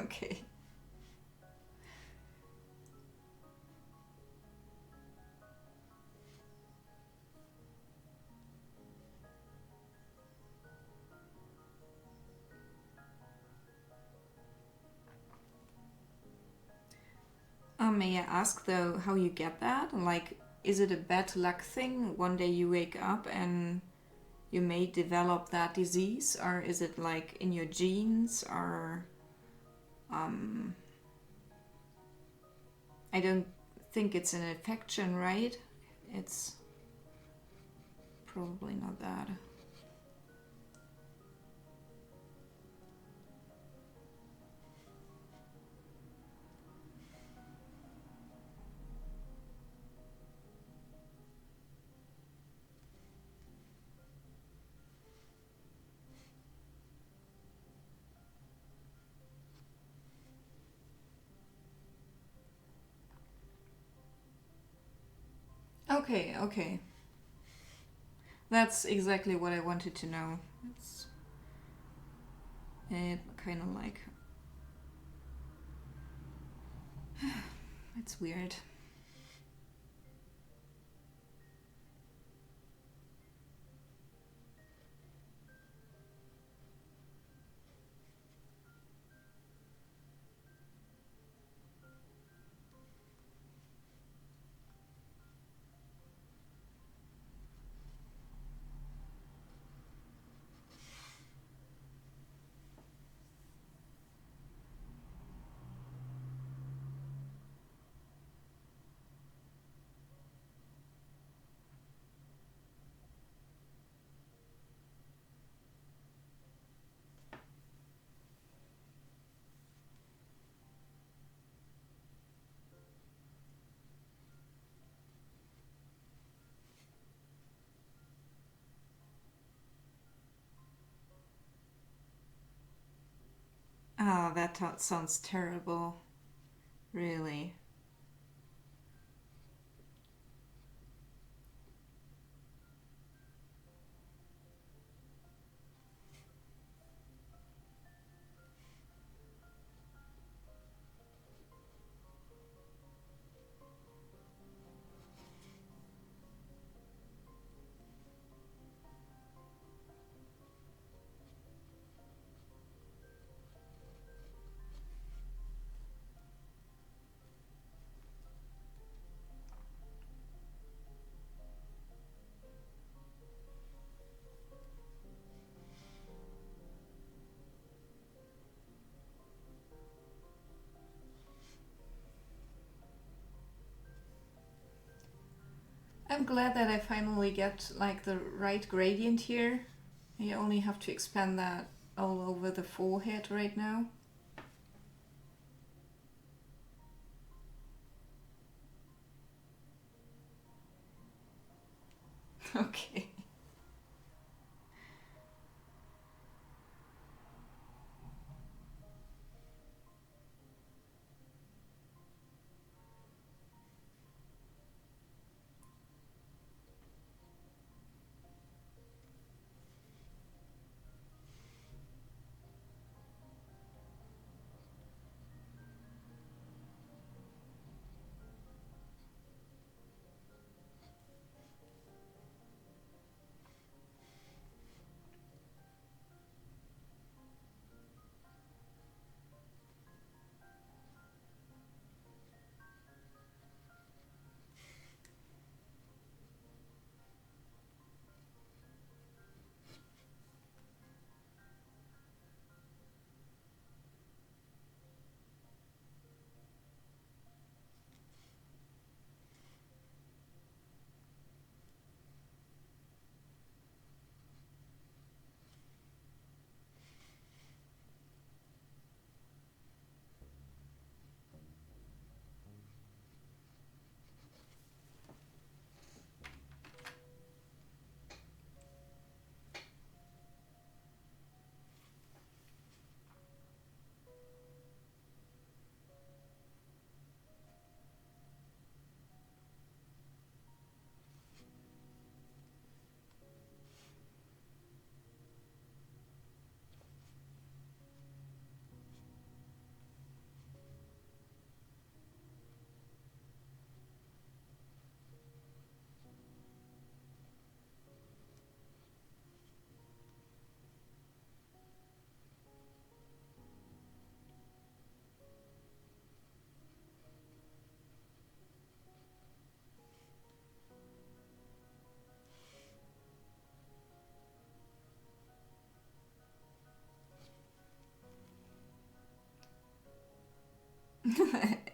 Okay. May I ask though how you get that? Like, is it a bad luck thing? One day you wake up and you may develop that disease, or is it like in your genes, or I don't think it's an infection, right? It's probably not that. Okay, okay. That's exactly what I wanted to know. It kind of like it's weird. Oh, that sounds terrible. Really. I'm glad that I finally get like the right gradient here. I only have to expand that all over the forehead right now. Okay.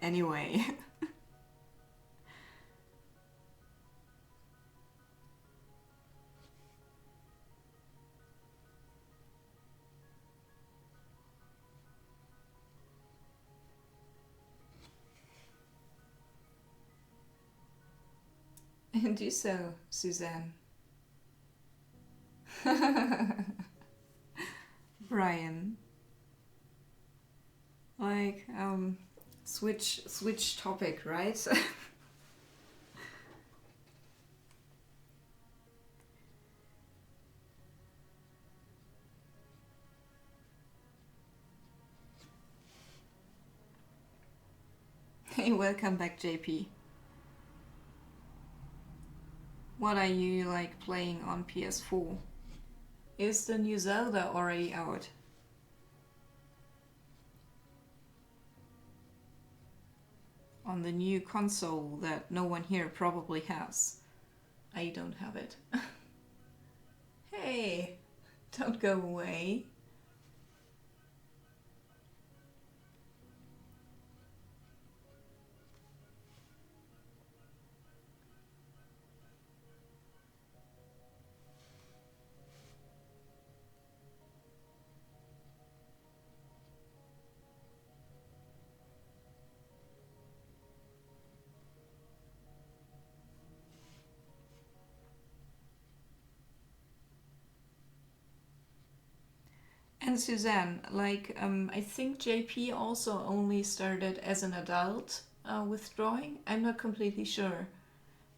anyway. Do so, Suzanne. Brian. Like, switch topic, right? Hey, welcome back, JP. What are you like playing on PS4? Is the new Zelda already out? On the new console that no one here probably has. I don't have it. Hey, don't go away. And Suzanne, like, I think JP also only started as an adult with drawing. I'm not completely sure,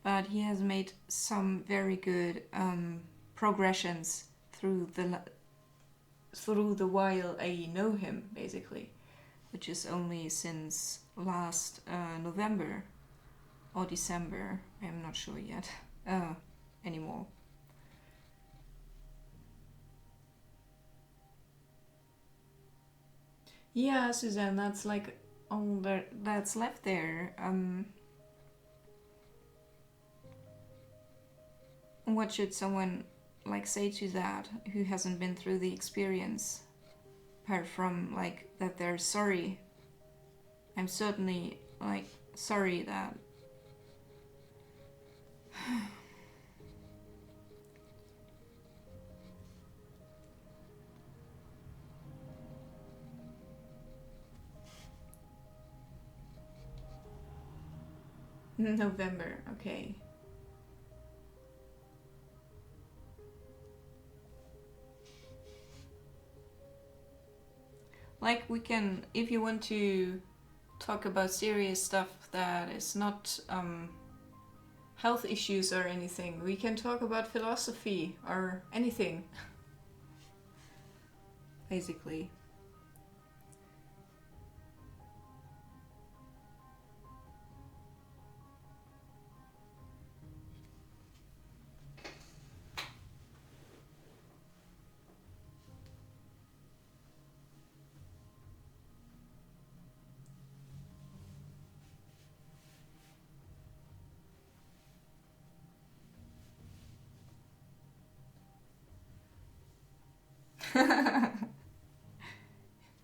but he has made some very good progressions through the while I know him, basically, which is only since last November or December. I'm not sure yet anymore. Yeah, Suzanne, that's like all that's left there. What should someone like say to that who hasn't been through the experience? Apart from like that they're sorry. I'm certainly like sorry that November, okay. Like we can, if you want to talk about serious stuff that is not health issues or anything, we can talk about philosophy or anything, basically.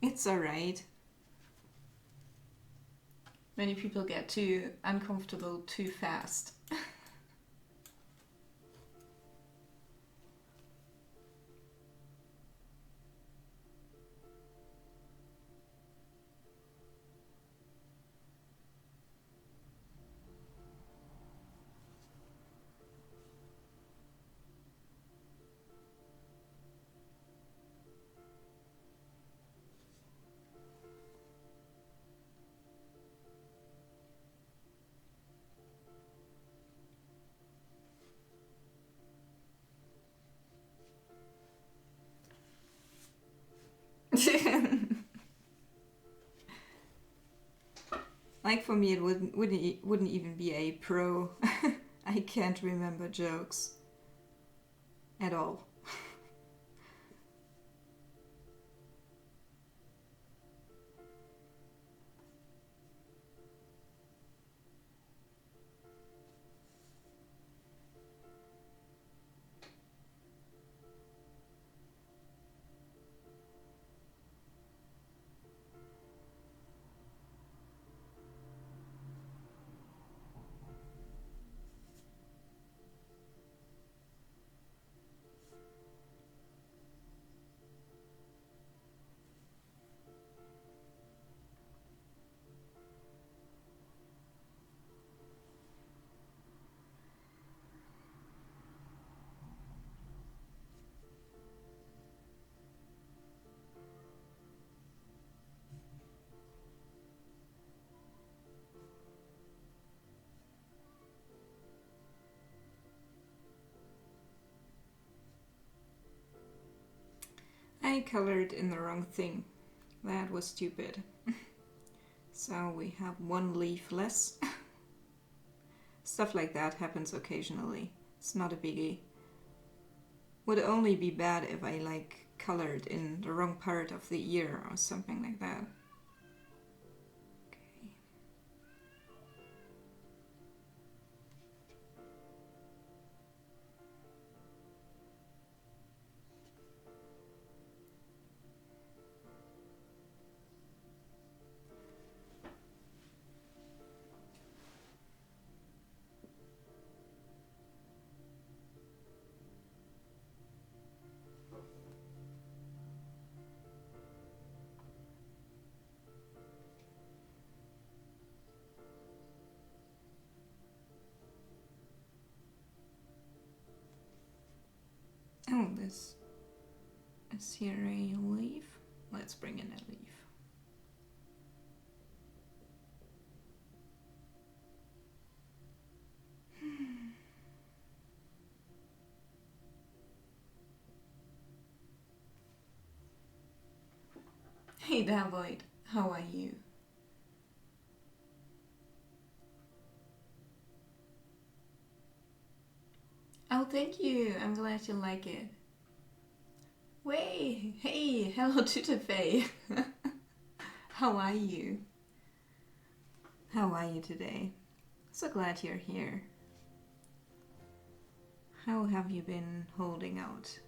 It's alright. Many people get too uncomfortable too fast. Like for me, it wouldn't even be a pro. I can't remember jokes at all. I colored in the wrong thing. That was stupid. So we have one leaf less. Stuff like that happens occasionally. It's not a biggie. Would only be bad if I like colored in the wrong part of the ear or something like that. Okay. Oh, this is here a leaf. Let's bring in a leaf. Hey David, how are you? Oh, thank you. I'm glad you like it. Way, hey, hello Tutafei. How are you? How are you today? So glad you're here. How have you been holding out?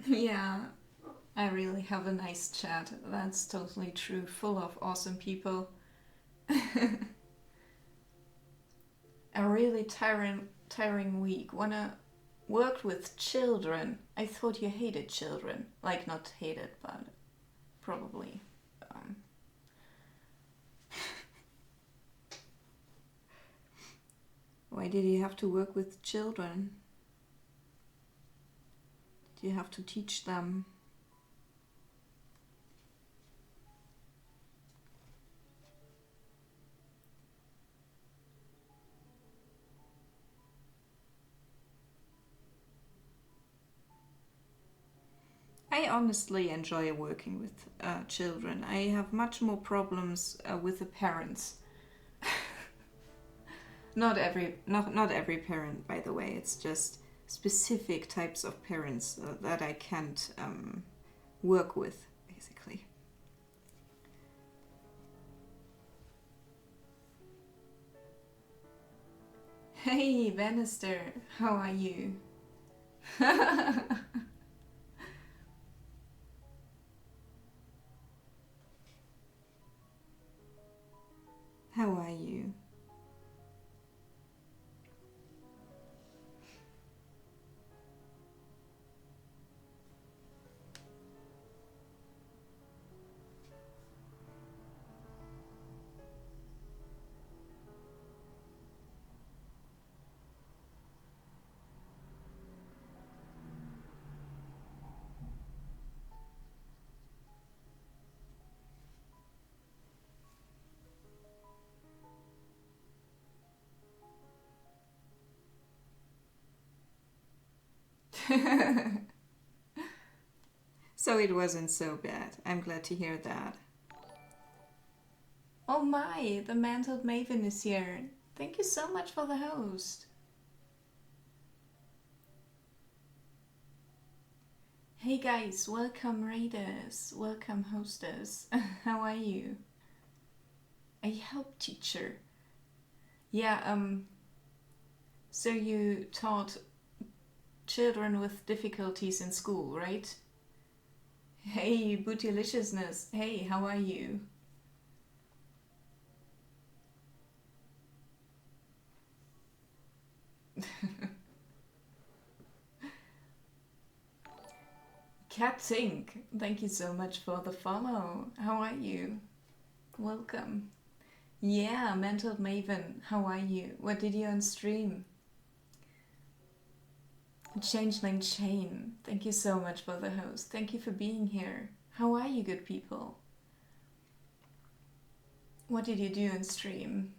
Yeah, I really have a nice chat. That's totally true. Full of awesome people. A really tiring week. Wanna work with children. I thought you hated children. Like, not hated, but probably. Um, Why did you have to work with children? Did you have to teach them? I honestly enjoy working with children. I have much more problems with the parents. Not every parent, by the way. It's just specific types of parents that I can't work with, basically. Hey, Bannister, how are you? How are you? So it wasn't so bad. I'm glad to hear that. Oh my, the mantled maven is here. Thank you so much for the host. Hey guys, welcome raiders, welcome hostess. How are you? A help teacher. Yeah, so you taught children with difficulties in school, right? Hey, Bootyliciousness. Hey, how are you? Cat Tink, thank you so much for the follow. How are you? Welcome. Yeah, Mental Maven, how are you? What did you on stream? Changeling Chain, thank you so much for the host. Thank you for being here. How are you, good people? What did you do on stream?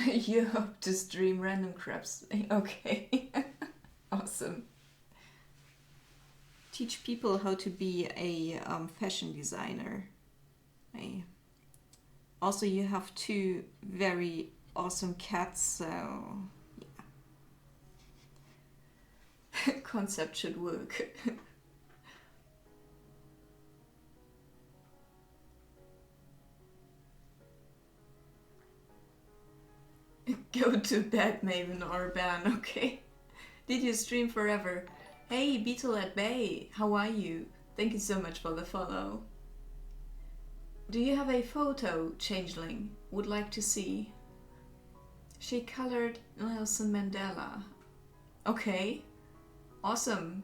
You hope to stream random crabs. Okay. Awesome. Teach people how to be a fashion designer. Also, you have two very awesome cats, so yeah. Concept should work. Go to bed, Maven or Ban, okay? Did you stream forever? Hey, Beetle at Bay, how are you? Thank you so much for the follow. Do you have a photo, Changeling? Would like to see. She colored Nelson Mandela. Okay, awesome.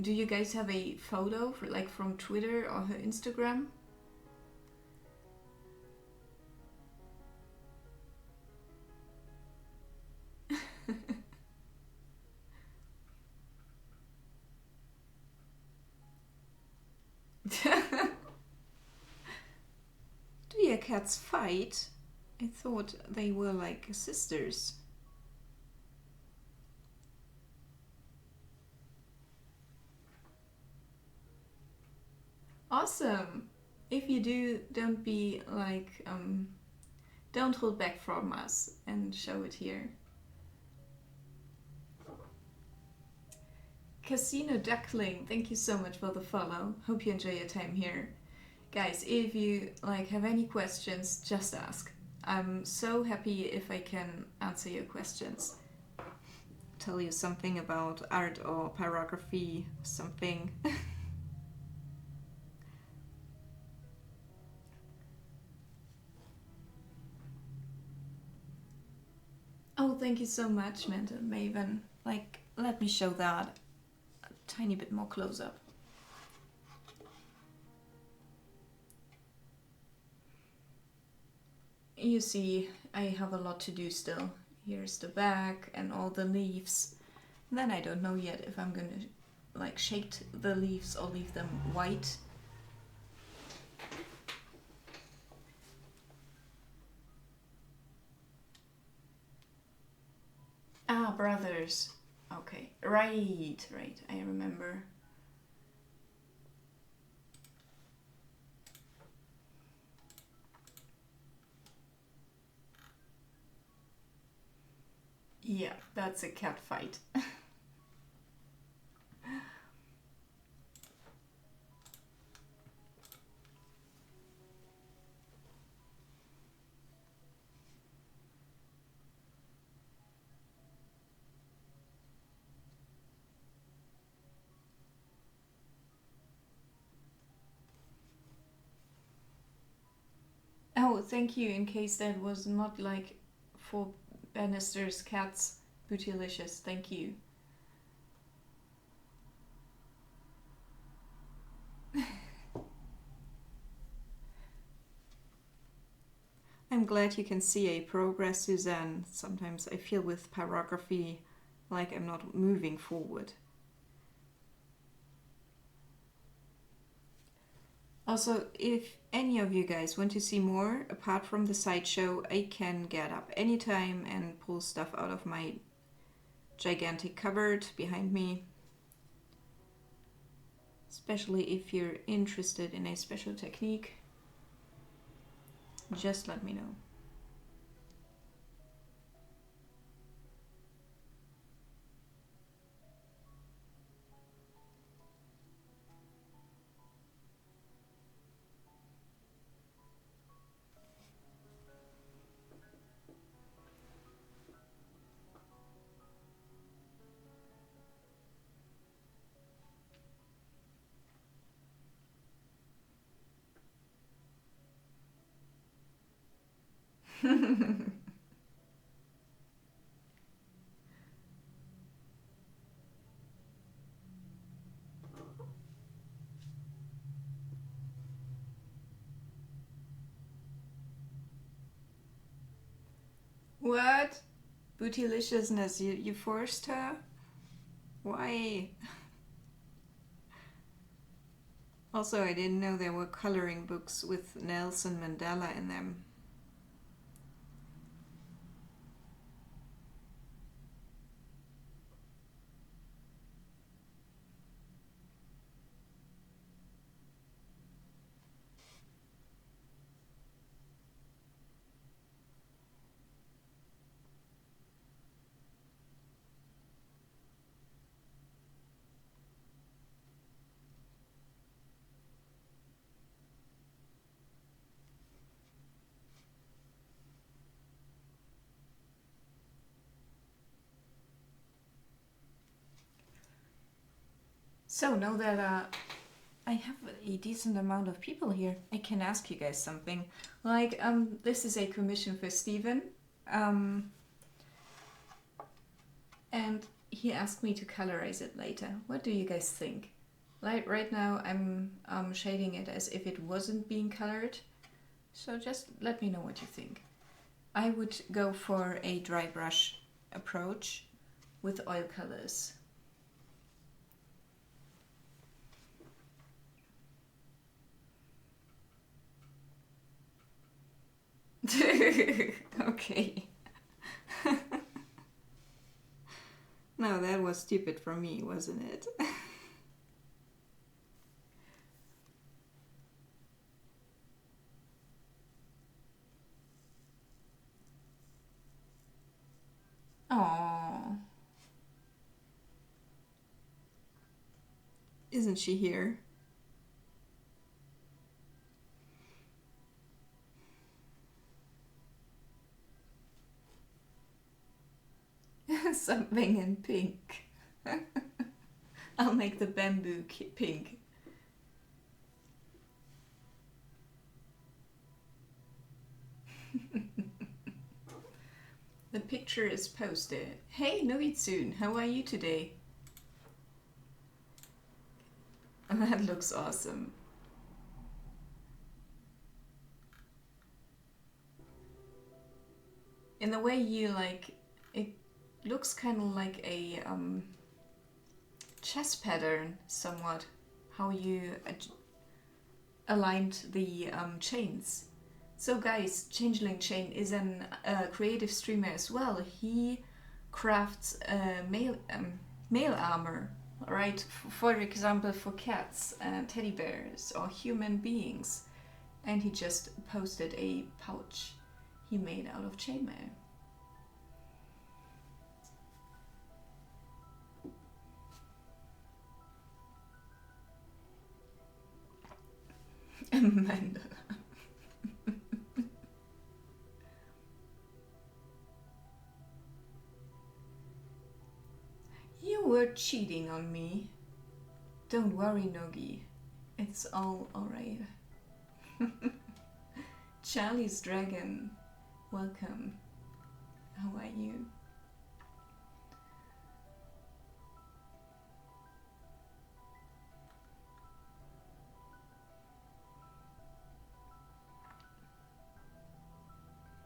Do you guys have a photo for, like, from Twitter or her Instagram? Do your cats fight? I thought they were like sisters. Awesome! If you do, don't be like, don't hold back from us and show it here. Casino Duckling, thank you so much for the follow. Hope you enjoy your time here. Guys, if you like have any questions, just ask. I'm so happy if I can answer your questions. Tell you something about art or pyrography, something. Oh, thank you so much, Mental Maven. Like, let me show that a tiny bit more close up. You see, I have a lot to do still. Here's the back and all the leaves. Then I don't know yet if I'm gonna like shake the leaves or leave them white. Ah, brothers. Okay, right, I remember. Yeah, that's a cat fight. Oh, thank you, in case that was not like for Bannister's cats. Bootylicious, thank you. I'm glad you can see a progress, Suzanne. Sometimes I feel with pyrography like I'm not moving forward. Also, if any of you guys want to see more, apart from the sideshow, I can get up anytime and pull stuff out of my gigantic cupboard behind me. Especially if you're interested in a special technique, just let me know. What? Bootyliciousness, you forced her? Why? Also, I didn't know there were coloring books with Nelson Mandela in them. So now that I have a decent amount of people here, I can ask you guys something. Like, this is a commission for Steven. And he asked me to colorize it later. What do you guys think? Like right now I'm shading it as if it wasn't being colored. So just let me know what you think. I would go for a dry brush approach with oil colors. Okay. No, that was stupid from me, wasn't it? Aww. Isn't she here? Something in pink. I'll make the bamboo pink. The picture is posted. Hey Noitsun, how are you today? That looks awesome. In the way you like, it looks kind of like a chess pattern somewhat. How you aligned the chains. So guys, Changeling Chain is a creative streamer as well. He crafts mail armor, right? For example, for cats, teddy bears, or human beings. And he just posted a pouch he made out of chainmail. Amanda. You were cheating on me. Don't worry, Nogi. It's all alright. Charlie's Dragon, welcome. How are you?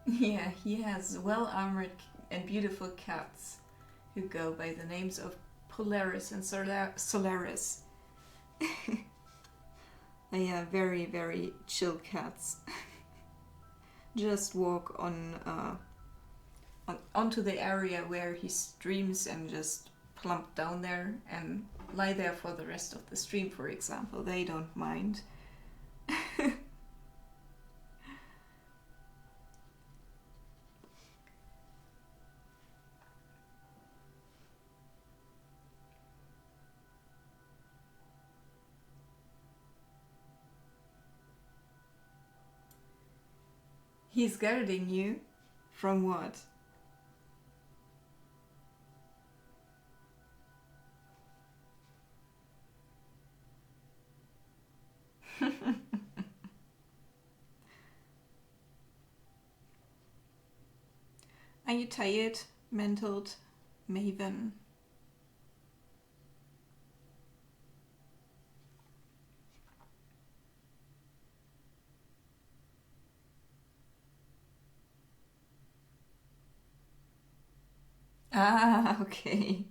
Yeah, he has well-armored and beautiful cats who go by the names of Polaris and Solaris. They are very, very chill cats. Just walk onto the area where he streams and just plump down there and lie there for the rest of the stream, for example. They don't mind. He's guarding you? From what? Are you tired, mentaled Maven? Ah, okay.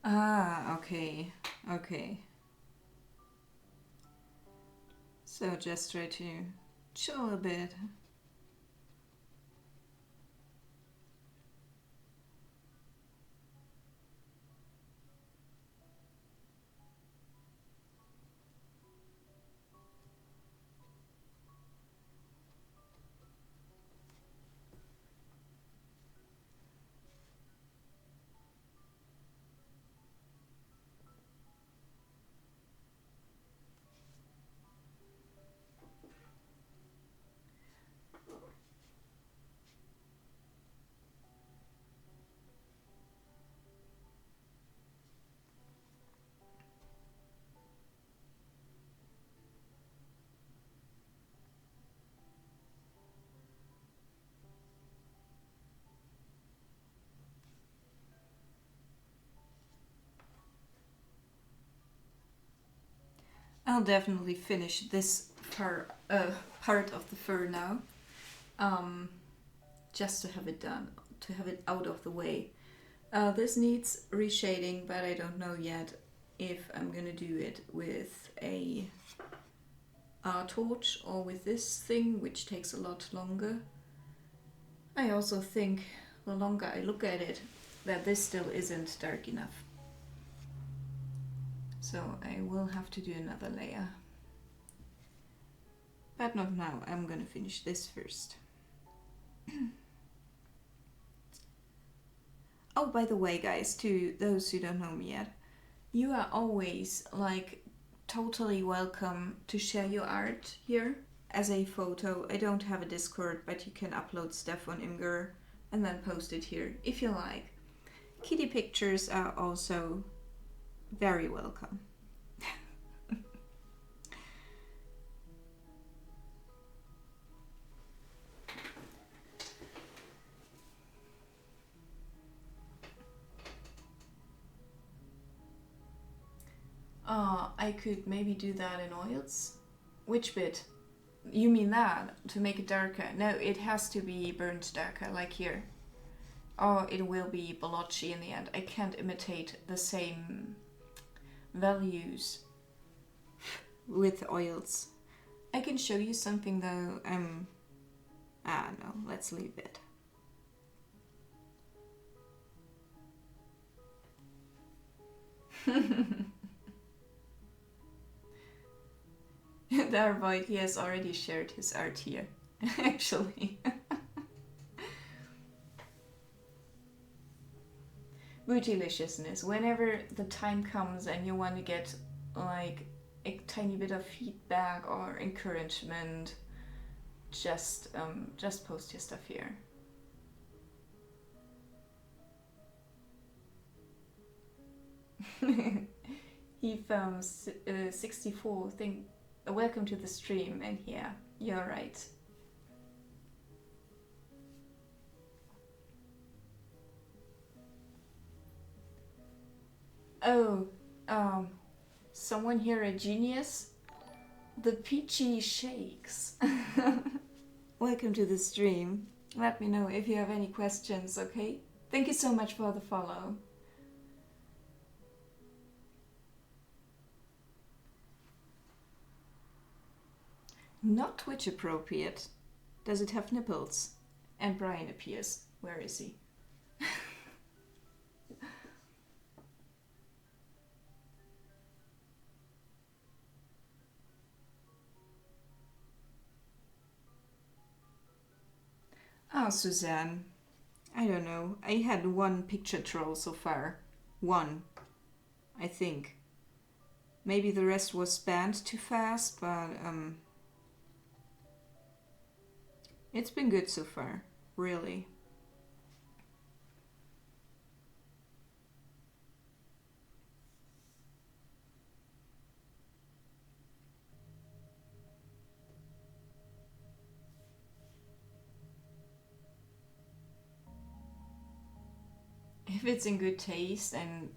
Ah, okay. Okay. So just try to chill a bit. I'll definitely finish this part of the fur now, just to have it done, to have it out of the way. This needs reshading, but I don't know yet if I'm gonna do it with a torch or with this thing, which takes a lot longer. I also think the longer I look at it, that this still isn't dark enough. So I will have to do another layer. But not now, I'm gonna finish this first. Oh, by the way, guys, to those who don't know me yet, you are always like totally welcome to share your art here as a photo. I don't have a Discord, but you can upload stuff on Imgur and then post it here if you like. Kitty pictures are also very welcome. I could maybe do that in oils. Which bit? You mean that, to make it darker? No, it has to be burnt darker, like here. Or it will be blotchy in the end. I can't imitate the same values with oils. I can show you something though. No, let's leave it. Darvoid, he has already shared his art here, actually. Bootyliciousness. Whenever the time comes and you want to get like a tiny bit of feedback or encouragement, just post your stuff here. He found 64 thing. Welcome to the stream, and yeah, you're right. Oh, someone here a genius? The peachy shakes. Welcome to the stream. Let me know if you have any questions, okay? Thank you so much for the follow. Not Twitch appropriate. Does it have nipples? And Brian appears. Where is he? Ah, Suzanne. I don't know. I had one picture troll so far. One. I think. Maybe the rest was spanned too fast, but it's been good so far, really. If it's in good taste, and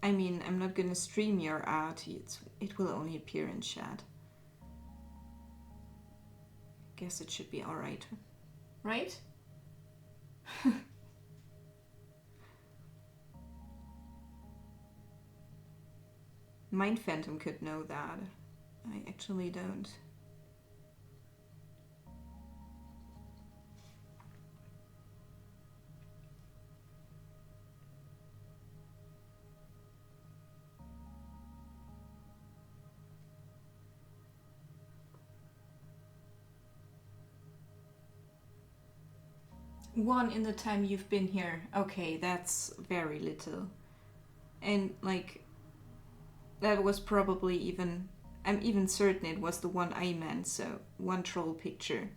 I mean, I'm not gonna stream your art, it will only appear in chat. Guess it should be alright. Right? Mind Phantom could know that. I actually don't. One in the time you've been here. Okay, that's very little. And like, that was probably even, I'm even certain it was the one I meant, so one troll picture.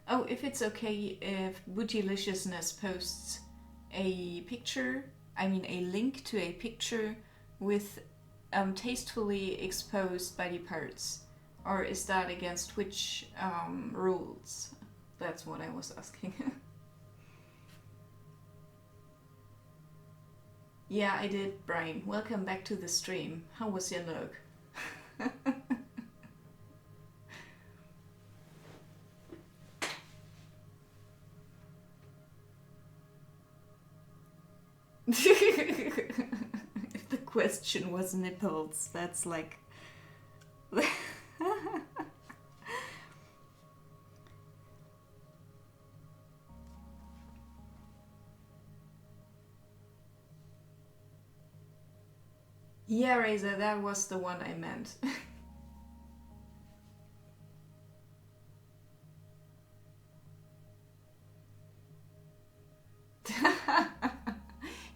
Oh, if it's okay if Bootyliciousness posts a picture, I mean a link to a picture with tastefully exposed body parts, or is that against which rules? That's what I was asking. Yeah, I did, Brian. Welcome back to the stream. How was your look? If the question was nipples, that's like... Yeah, Razor, that was the one I meant.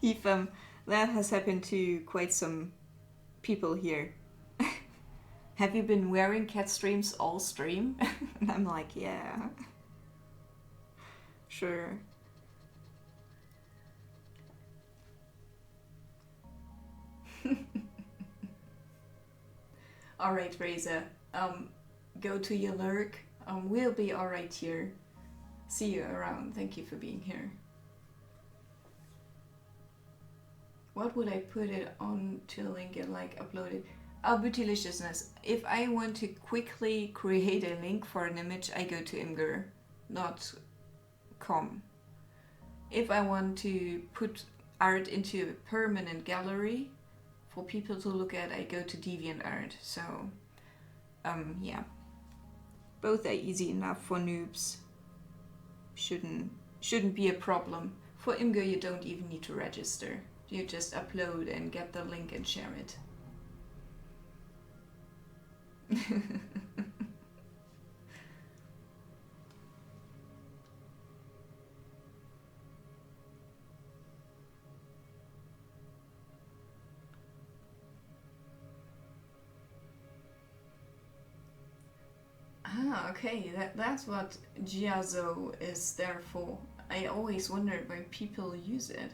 If that has happened to quite some people here. Have you been wearing cat streams all stream? And I'm like, yeah. Sure. Alright, Razor. Go to your lurk. We'll be alright here. See you around. Thank you for being here. What would I put it on to link and like upload it? Oh, Bootyliciousness. If I want to quickly create a link for an image, I go to Imgur.com. If I want to put art into a permanent gallery for people to look at, I go to DeviantArt. So, yeah. Both are easy enough for noobs. Shouldn't be a problem. For Imgur, you don't even need to register. You just upload and get the link and share it. Ah, okay, that's what Giazo is there for. I always wondered when people use it.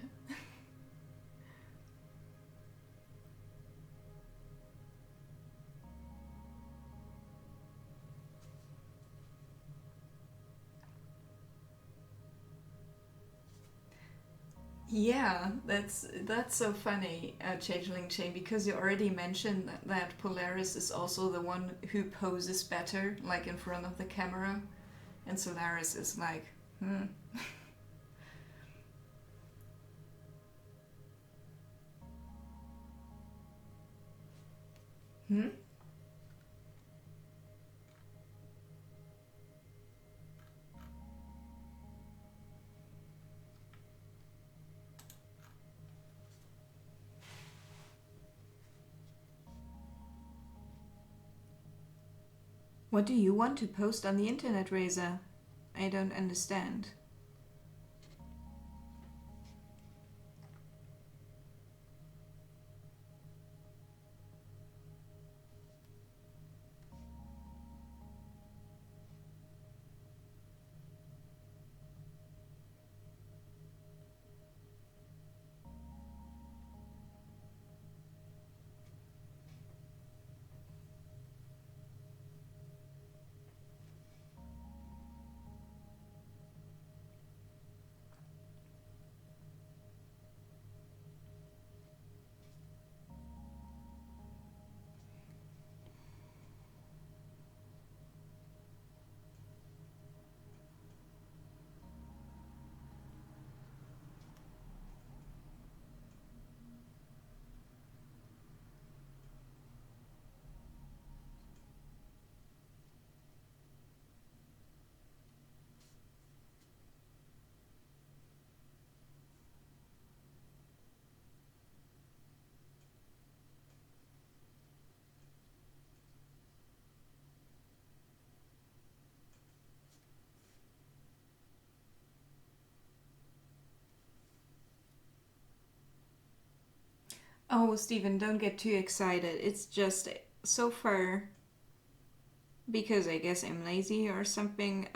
Yeah, that's so funny, Changeling Chain, because you already mentioned that Polaris is also the one who poses better, like in front of the camera, and Solaris is like, hmm. Hmm? What do you want to post on the internet, Razor? I don't understand. Oh, Stephen, don't get too excited. It's just so far, because I guess I'm lazy or something.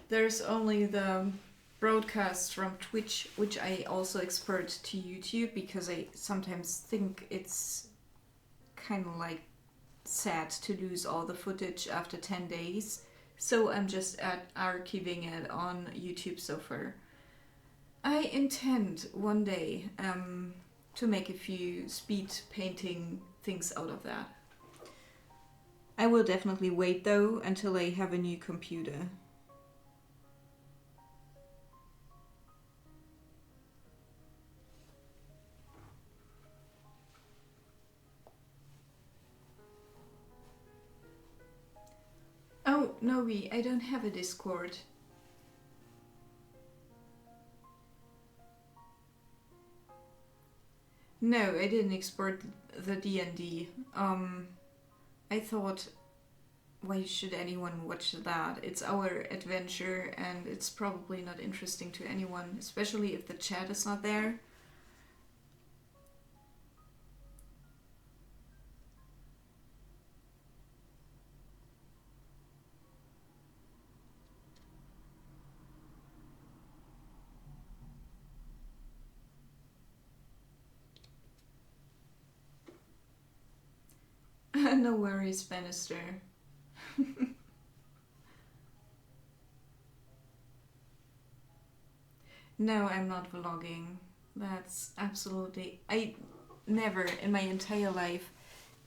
There's only the broadcast from Twitch, which I also export to YouTube because I sometimes think it's kind of like sad to lose all the footage after 10 days. So I'm just archiving it on YouTube so far. I intend one day to make a few speed painting things out of that. I will definitely wait though until I have a new computer. Oh, Novi, I don't have a Discord. No, I didn't export the D&D. I thought, why should anyone watch that? It's our adventure and it's probably not interesting to anyone, especially if the chat is not there. No worries, Bannister. No, I'm not vlogging. That's absolutely... I never in my entire life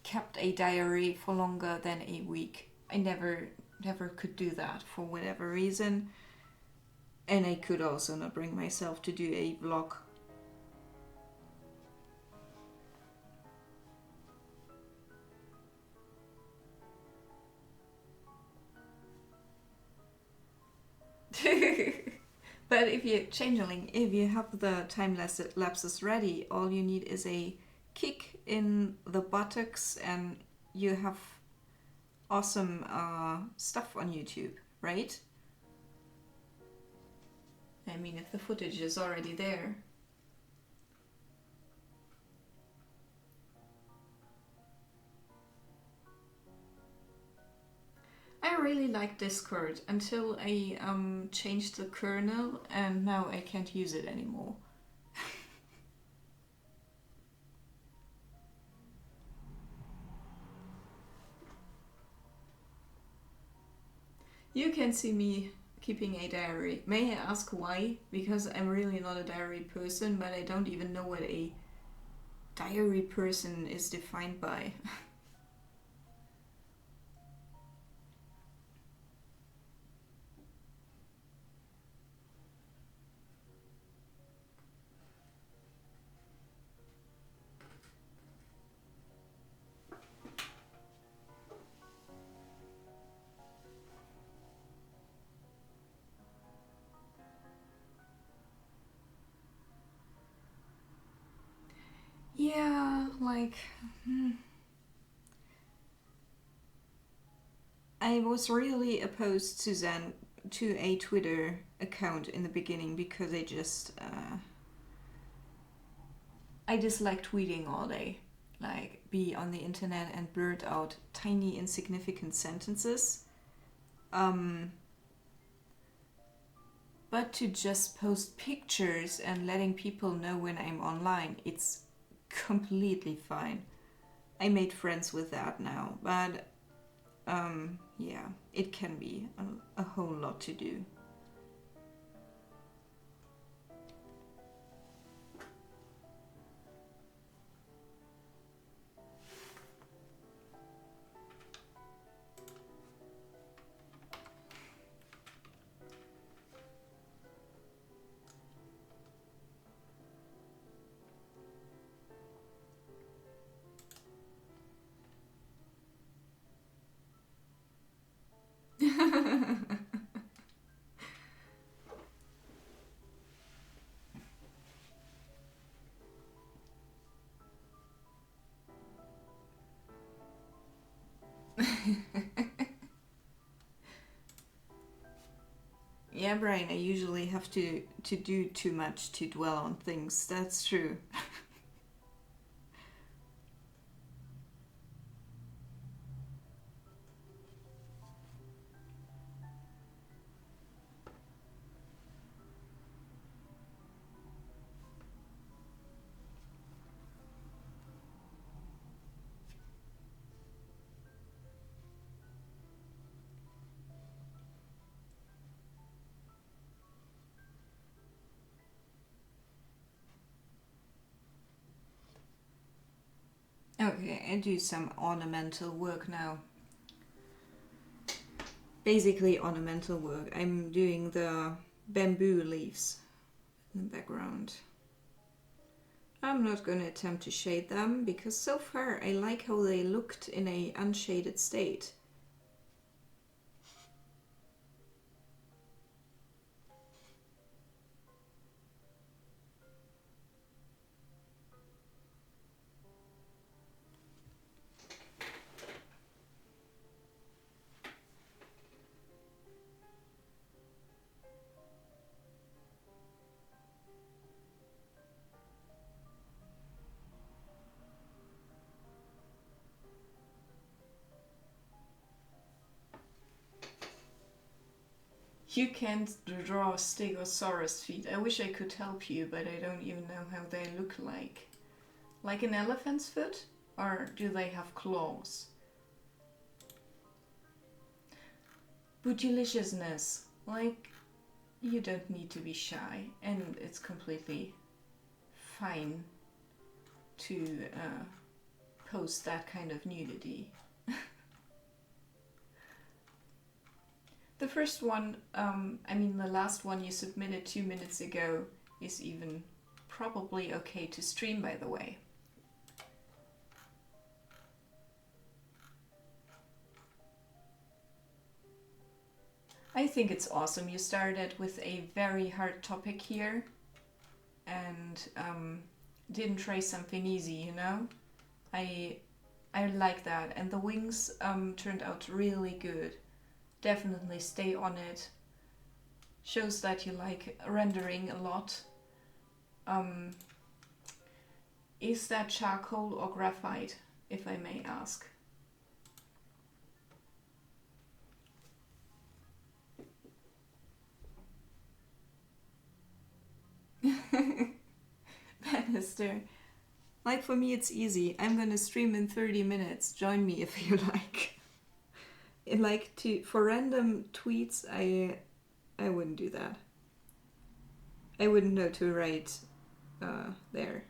kept a diary for longer than a week. I never could do that for whatever reason. And I could also not bring myself to do a vlog. But if you have the time lapses ready, all you need is a kick in the buttocks and you have awesome stuff on YouTube, right? I mean, if the footage is already there. I really like Discord until I changed the kernel and now I can't use it anymore. You can see me keeping a diary. May I ask why? Because I'm really not a diary person, but I don't even know what a diary person is defined by. Yeah, like... I was really opposed, Suzanne, to a Twitter account in the beginning because I just like tweeting all day. Like, be on the internet and blurt out tiny, insignificant sentences. But to just post pictures and letting people know when I'm online, it's completely fine. I made friends with that now, but yeah, it can be a whole lot to do. Yeah, Brian, I usually have to do too much to dwell on things. That's true. Okay, I do some ornamental work now. Basically ornamental work. I'm doing the bamboo leaves in the background. I'm not going to attempt to shade them because so far I like how they looked in a unshaded state. You can't draw stegosaurus feet. I wish I could help you, but I don't even know how they look like. Like an elephant's foot? Or do they have claws? Bootylicious. Like, you don't need to be shy, and it's completely fine to post that kind of nudity. The first one, the last one you submitted 2 minutes ago is even probably okay to stream, by the way. I think it's awesome. You started with a very hard topic here and didn't try something easy, you know? I like that. And the wings turned out really good. Definitely stay on it. Shows that you like rendering a lot. Is that charcoal or graphite, if I may ask? Bannister. Like, for me it's easy. I'm gonna stream in 30 minutes. Join me if you like. For random tweets, I wouldn't do that. I wouldn't know to write there.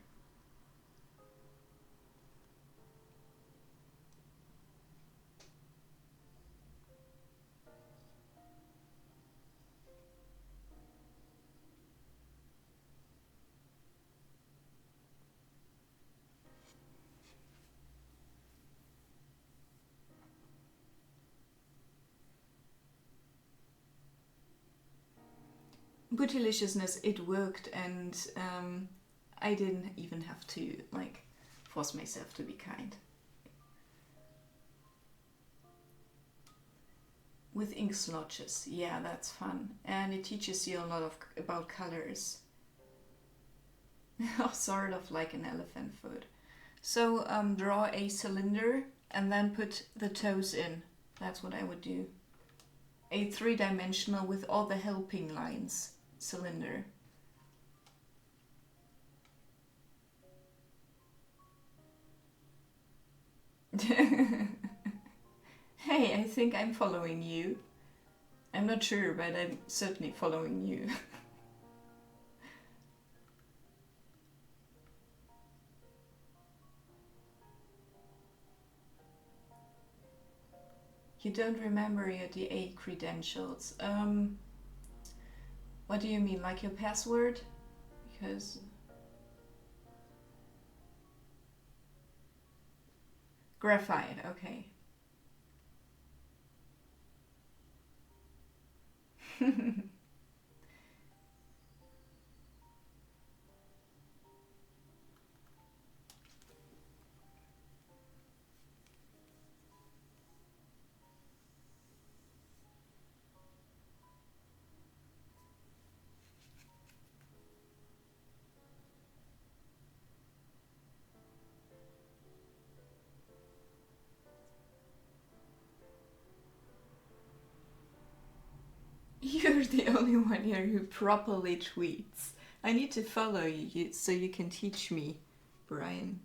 Bootylicious, it worked, and I didn't even have to force myself to be kind. with ink splotches. Yeah, that's fun. And it teaches you a lot about colors. Sort of like an elephant foot. So draw a cylinder and then put the toes in. That's what I would do. A three-dimensional with all the helping lines cylinder. Hey, I think I'm following you. I'm not sure, but I'm certainly following you. You don't remember your DA credentials. What do you mean, like your password? Because... Graphite, okay. You're the only one here who properly tweets. I need to follow you so you can teach me, Brian.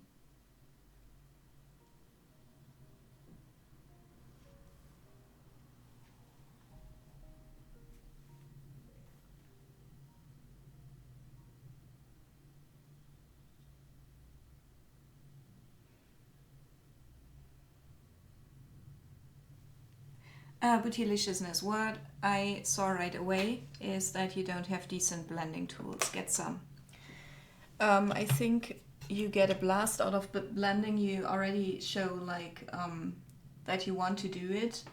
Bootylicious, what I saw right away is that you don't have decent blending tools. Get some. I think you get a blast out of blending. You already show like that you want to do it.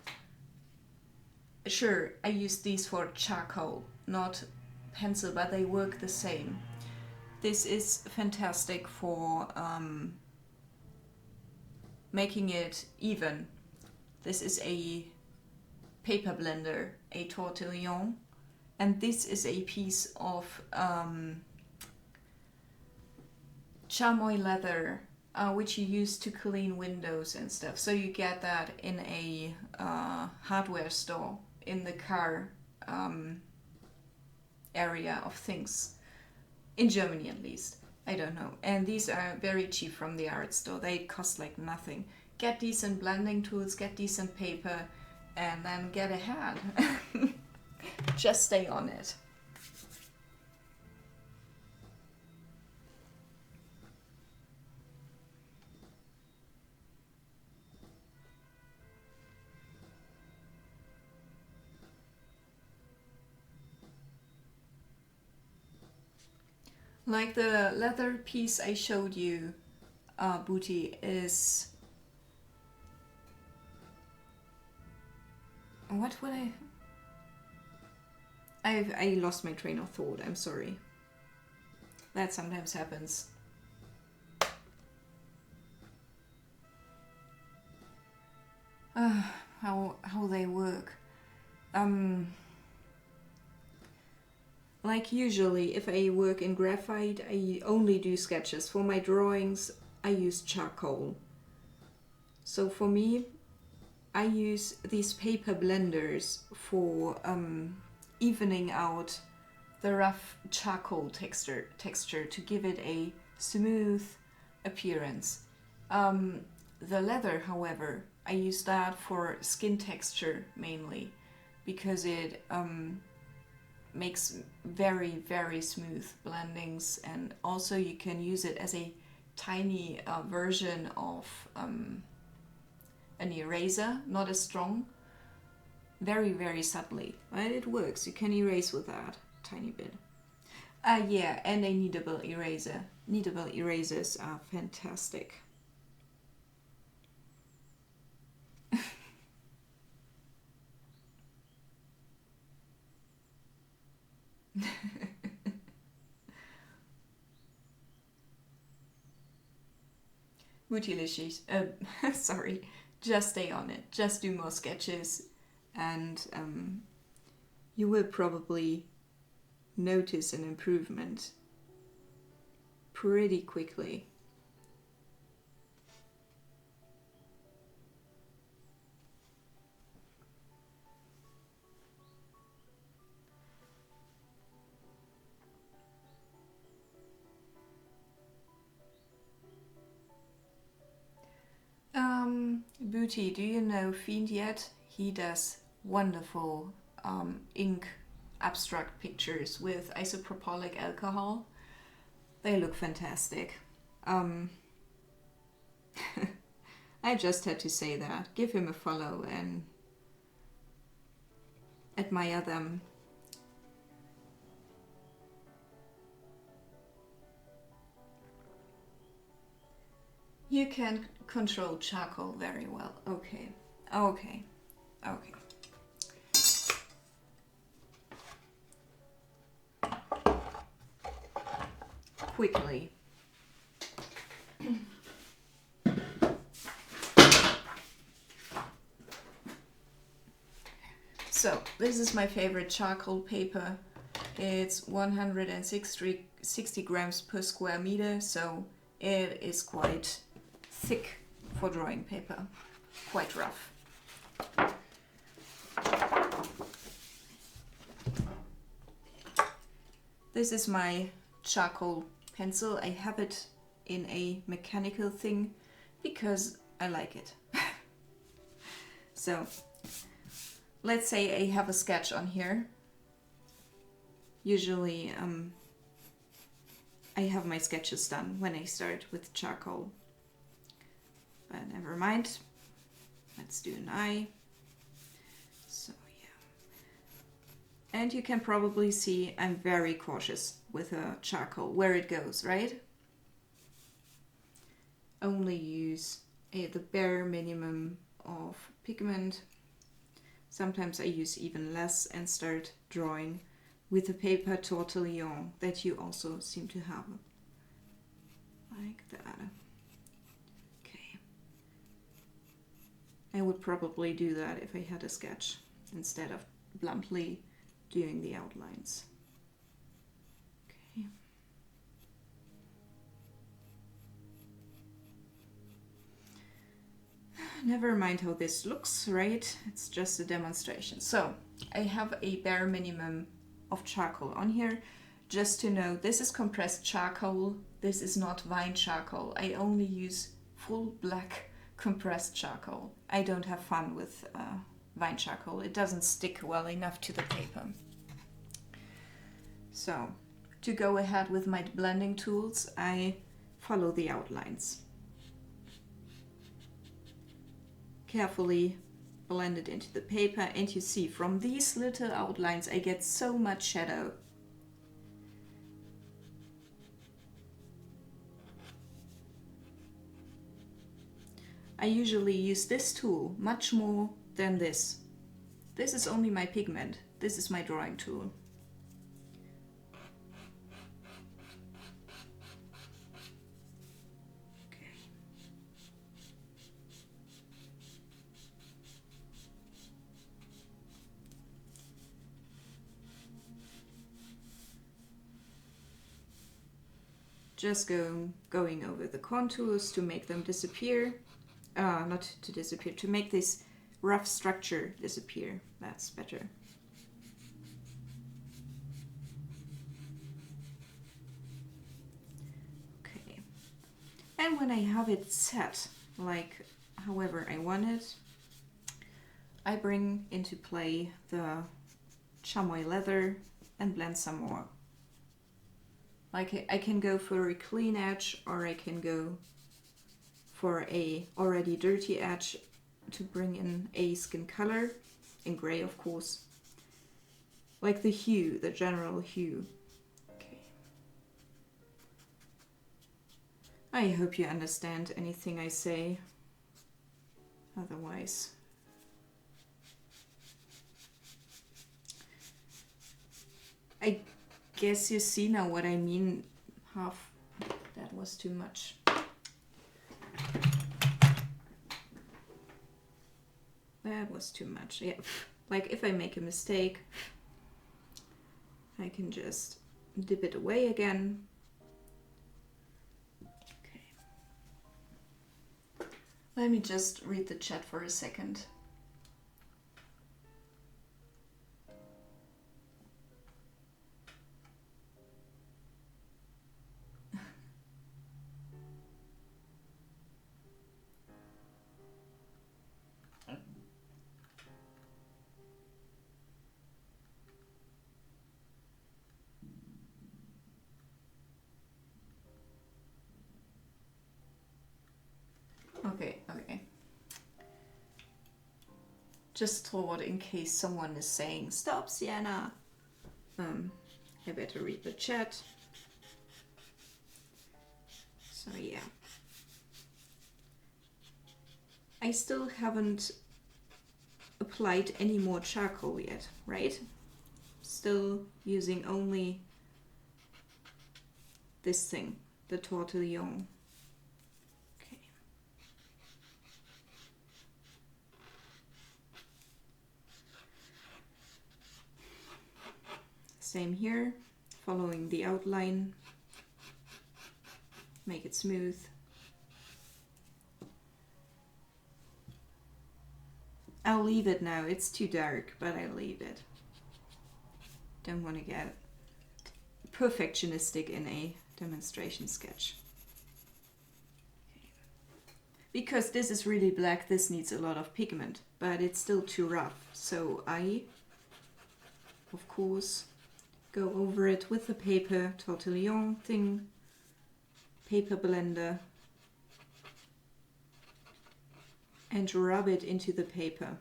Sure, I use these for charcoal, not pencil, but they work the same. This is fantastic for making it even. This is a paper blender, a tortillon, and this is a piece of chamois leather, which you use to clean windows and stuff. So you get that in a hardware store in the car area of things, in Germany at least. I don't know. And these are very cheap from the art store. They cost like nothing. Get decent blending tools, get decent paper, and then get ahead. Just stay on it. Like the leather piece I showed you, Booty, is... What would I lost my train of thought, I'm sorry. That sometimes happens. How they work. Like usually, if I work in graphite, I only do sketches. For my drawings, I use charcoal. So for me, I use these paper blenders for evening out the rough charcoal texture to give it a smooth appearance. The leather, however, I use that for skin texture mainly because it makes very, very smooth blendings, and also you can use it as a tiny version of an eraser, not as strong, very, very subtly, but it works. You can erase with that tiny bit. Yeah, and a kneadable eraser. Kneadable erasers are fantastic. Bootylicious. Sorry. Just stay on it. Just do more sketches. and you will probably notice an improvement pretty quickly. Booty, do you know Fiend yet? He does wonderful ink abstract pictures with isopropylic alcohol. They look fantastic. I just had to say that. Give him a follow and admire them. You can control charcoal very well. Okay, okay, okay. Quickly. So, this is my favorite charcoal paper. It's 160 grams per square meter, so it is quite thick for drawing paper, quite rough. This is my charcoal pencil. I have it in a mechanical thing because I like it. So let's say I have a sketch on here. Usually I have my sketches done when I start with charcoal. But never mind. Let's do an eye. So yeah. And you can probably see I'm very cautious with a charcoal where it goes, right? Only use the bare minimum of pigment. Sometimes I use even less and start drawing with a paper tortillon that you also seem to have. Like that. Okay. I would probably do that if I had a sketch instead of bluntly doing the outlines. Okay. Never mind how this looks, right? It's just a demonstration. So I have a bare minimum of charcoal on here. Just to know, this is compressed charcoal. This is not vine charcoal. I only use full black compressed charcoal. I don't have fun with vine charcoal. It doesn't stick well enough to the paper. So to go ahead with my blending tools, I follow the outlines. Carefully blend it into the paper, and you see from these little outlines I get so much shadow. I usually use this tool much more than this. This is only my pigment. This is my drawing tool. Just going over the contours to make them disappear. Not to disappear, to make this rough structure disappear. That's better. Okay. And when I have it set, like however I want it, I bring into play the chamois leather and blend some more. Like I can go for a clean edge, or I can go for a already dirty edge to bring in a skin color, in gray of course. Like the hue, the general hue. Okay. I hope you understand anything I say. Otherwise. I guess you see now what I mean. That was too much. That was too much. Yeah, Like if I make a mistake, I can just dip it away again. Okay. Let me just read the chat for a second. Okay. Just thought in case someone is saying, "Stop, Sienna." I better read the chat. So yeah. I still haven't applied any more charcoal yet, right? Still using only this thing, the tortillon. Okay. Same here, following the outline. Make it smooth. I'll leave it now. It's too dark, but I'll leave it. Don't want to get perfectionistic in a demonstration sketch. Okay. Because this is really black, this needs a lot of pigment, but it's still too rough. So I, of course, go over it with the paper tortillon thing, paper blender, and rub it into the paper.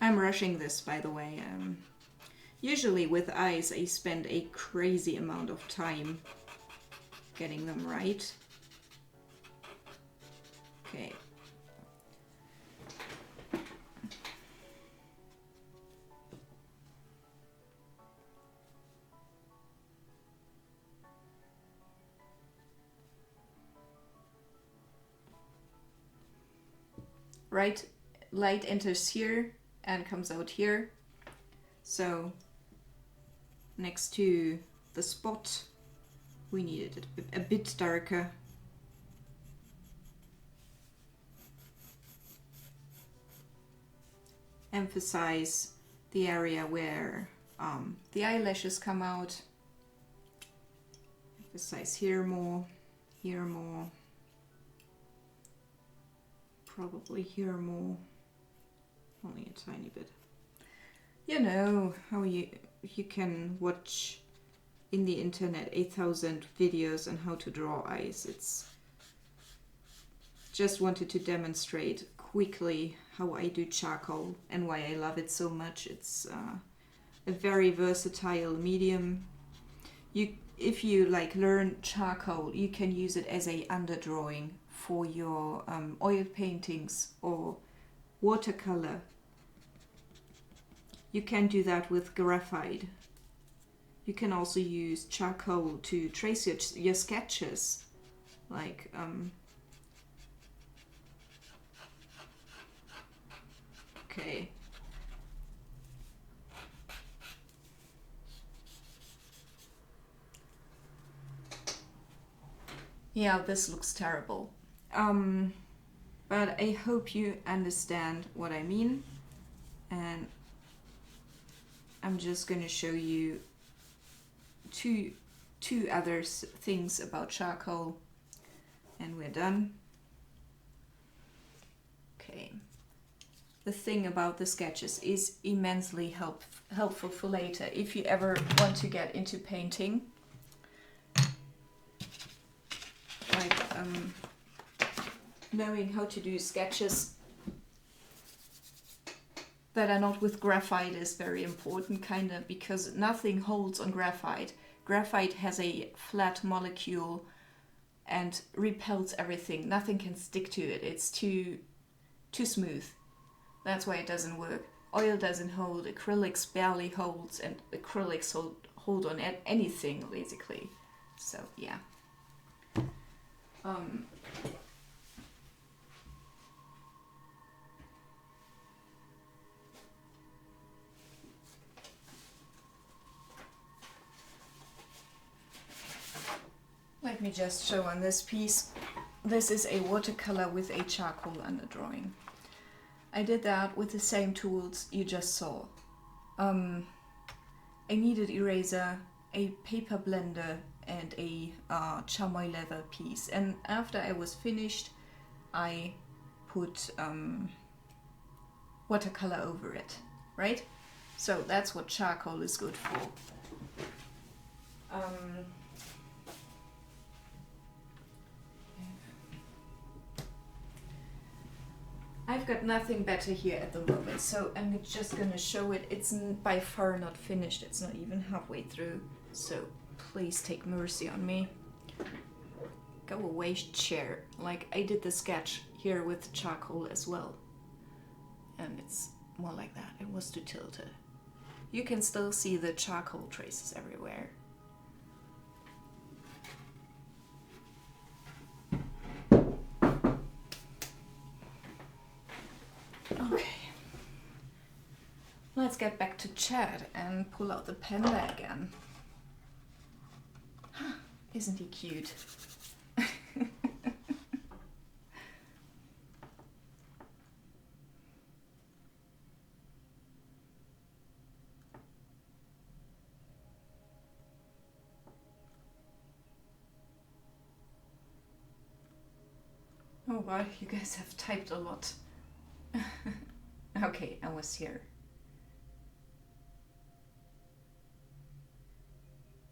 I'm rushing this, by the way. Usually with eyes I spend a crazy amount of time getting them right. Okay. Right, light enters here and comes out here. So next to the spot, we need it a bit darker. Emphasize the area where the eyelashes come out. Emphasize here more, probably here more, only a tiny bit. You know how you can watch in the internet 8,000 videos on how to draw eyes. It's just wanted to demonstrate quickly how I do charcoal and why I love it so much. It's a very versatile medium. If you like learn charcoal, you can use it as a underdrawing for your oil paintings or watercolor. You can do that with graphite. You can also use charcoal to trace your sketches, like okay. Yeah, this looks terrible. But I hope you understand what I mean, and I'm just going to show you two other things about charcoal, and we're done. Okay. The thing about the sketches is immensely helpful for later if you ever want to get into painting. Like knowing how to do sketches that are not with graphite is very important, kind of, because nothing holds on graphite. Graphite has a flat molecule and repels everything. Nothing can stick to it. It's too smooth. That's why it doesn't work. Oil doesn't hold, acrylics barely holds, and acrylics hold on anything, basically. So, yeah. Let me just show on this piece. This is a watercolor with a charcoal underdrawing. I did that with the same tools you just saw. A kneaded eraser, a paper blender, and a chamois leather piece. And after I was finished, I put watercolor over it, right? So that's what charcoal is good for. I've got nothing better here at the moment, so I'm just gonna show it. It's by far not finished, it's not even halfway through, so please take mercy on me. Go away, chair. Like, I did the sketch here with charcoal as well, and it's more like that. It was too tilted. You can still see the charcoal traces everywhere. Okay, let's get back to Chad and pull out the panda again. Isn't he cute? Oh wow, you guys have typed a lot. Okay, I was here.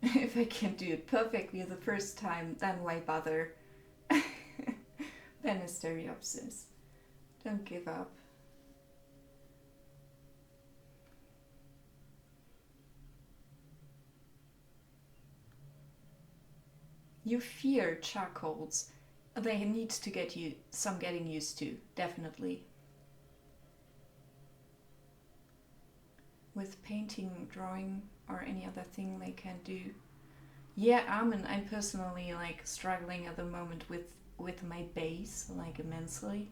If I can do it perfectly the first time, then why bother? Ben is stereopsis. Don't give up. You fear charcoals. They need to get you some getting used to, definitely. With painting, drawing, or any other thing they can do. Yeah, I'm personally like struggling at the moment with my bass, like immensely.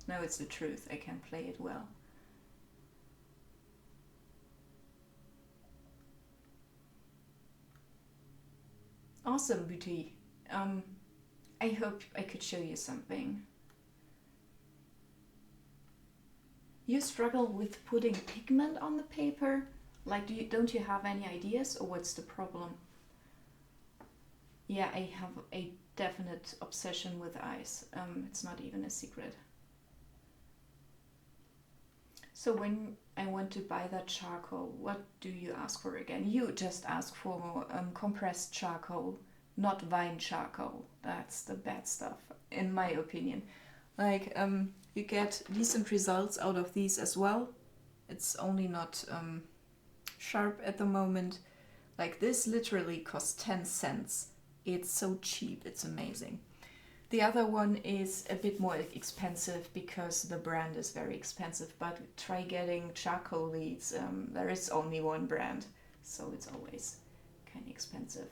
No, it's the truth. I can play it well. Awesome, Booty. I hope I could show you something. You struggle with putting pigment on the paper? Like, don't you have any ideas, or what's the problem? Yeah, I have a definite obsession with eyes. It's not even a secret. So when I want to buy that charcoal, what do you ask for again? You just ask for compressed charcoal, not vine charcoal. That's the bad stuff, in my opinion. Like, you get decent results out of these as well. It's only not sharp at the moment. Like, this literally costs 10 cents. It's so cheap, it's amazing. The other one is a bit more expensive because the brand is very expensive, but try getting charcoal leads. There is only one brand, so it's always kind of expensive.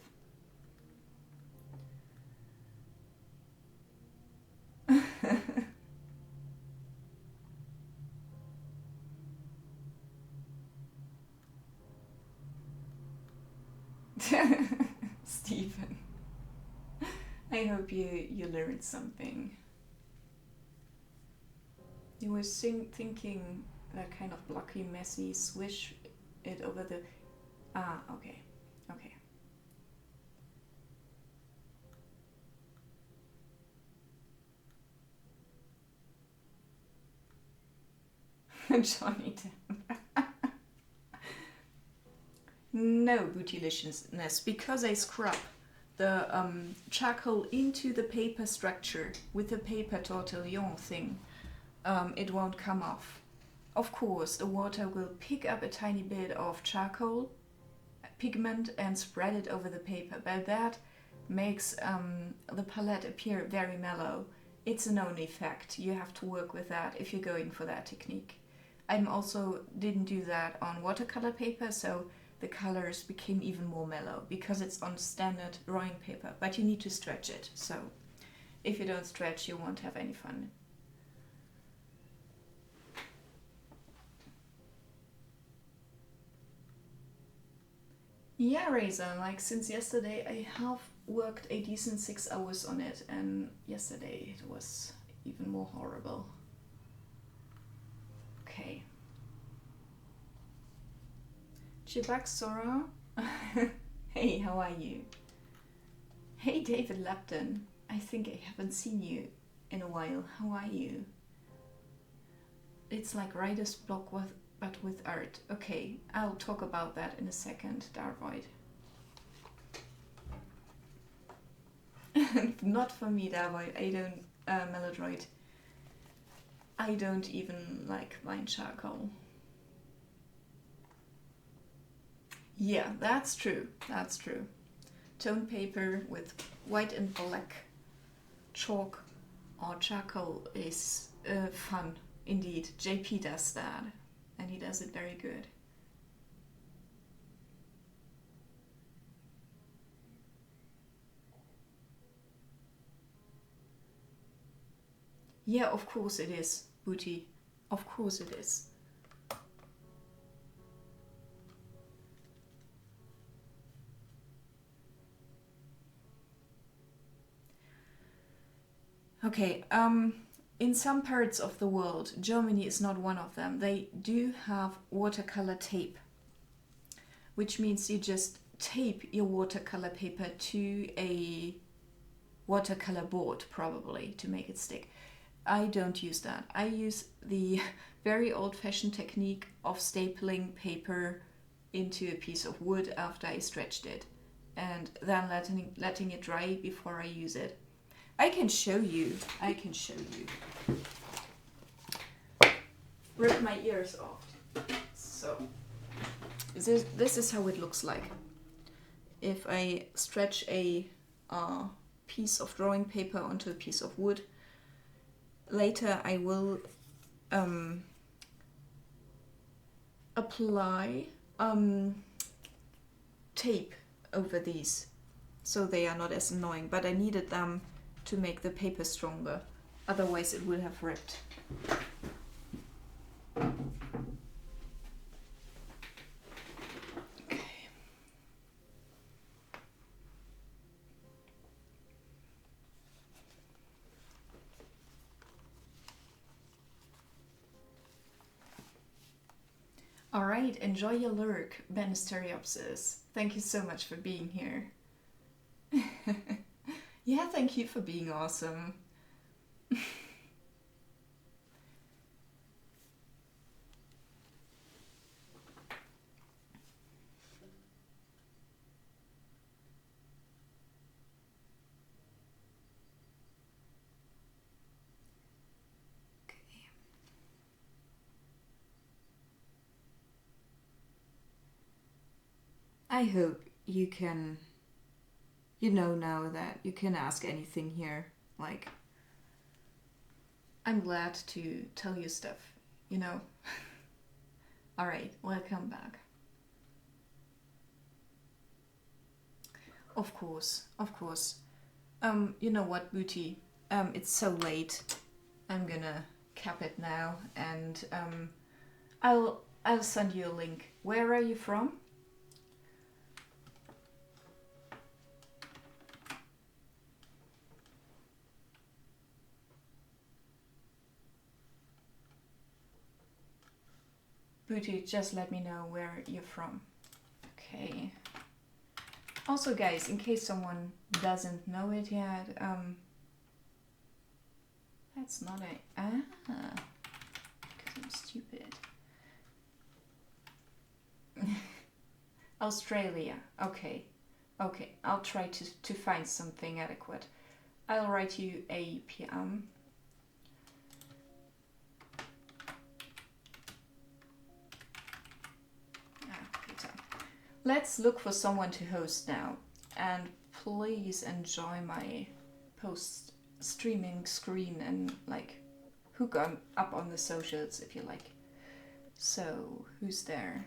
Stephen, I hope you learned something. You were thinking that kind of blocky, messy, swish it over the... Ah, okay, okay. Johnny Depp. No, Bootyliciousness, because I scrub the charcoal into the paper structure with the paper tortillon thing, it won't come off. Of course, the water will pick up a tiny bit of charcoal pigment and spread it over the paper, but that makes the palette appear very mellow. It's a known effect. You have to work with that if you're going for that technique. I also didn't do that on watercolor paper, so the colors became even more mellow because it's on standard drawing paper, but you need to stretch it. So if you don't stretch, you won't have any fun. Yeah, Razor, like since yesterday I have worked a decent 6 hours on it, and yesterday it was even more horrible. Okay. Chibak Sora. Hey, how are you? Hey, David Lapton. I think I haven't seen you in a while. How are you? It's like writer's block but with art. Okay, I'll talk about that in a second, Darvoid. Not for me, Darvoid. I don't, Melodroid. I don't even like line charcoal. Yeah, that's true. That's true. Tone paper with white and black chalk or charcoal is fun indeed. JP does that, and he does it very good. Yeah, of course it is, Booty. Of course it is. Okay, in some parts of the world, Germany is not one of them, they do have watercolor tape, which means you just tape your watercolor paper to a watercolor board, probably, to make it stick. I don't use that. I use the very old-fashioned technique of stapling paper into a piece of wood after I stretched it, and then letting it dry before I use it. I can show you. Rip my ears off. So, this is how it looks like. If I stretch a piece of drawing paper onto a piece of wood, later I will apply tape over these so they are not as annoying, but I needed them to make the paper stronger, otherwise it would have ripped. Okay. All right, enjoy your lurk, Benisteriopsis. Thank you so much for being here. Yeah, thank you for being awesome. I hope you can, you know now that you can ask anything here. Like, I'm glad to tell you stuff, you know. Alright, welcome back. Of course, of course. You know what, Booty? It's so late. I'm gonna cap it now, and I'll send you a link. Where are you from? Booty, just let me know where you're from. Okay. Also, guys, in case someone doesn't know it yet, that's not because I'm stupid. Australia. Okay. Okay, I'll try to find something adequate. I'll write you a PM. Let's look for someone to host now. And please enjoy my post streaming screen and like hook on up on the socials if you like. So, who's there?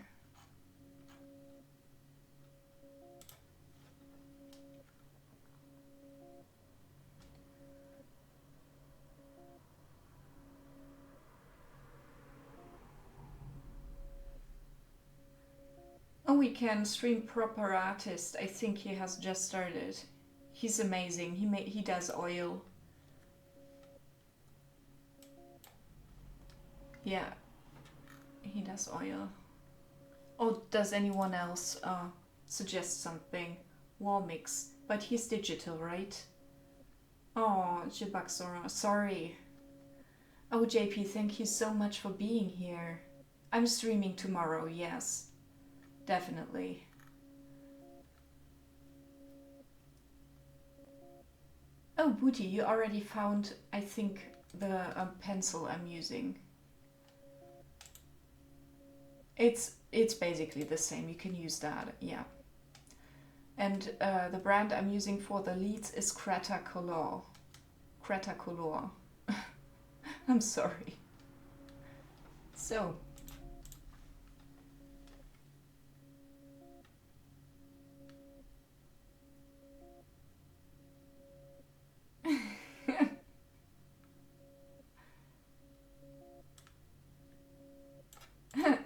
Oh, we can stream Proper Artist. I think he has just started. He's amazing. He does oil. Yeah, he does oil. Oh, does anyone else suggest something? Wall mix, but he's digital, right? Oh, Jibaksora, sorry. Oh, JP, thank you so much for being here. I'm streaming tomorrow, yes, definitely. Oh, Booty, you already found, I think, the pencil I'm using. It's basically the same. You can use that, yeah. And the brand I'm using for the leads is Cretacolor. Cretacolor. I'm sorry. So.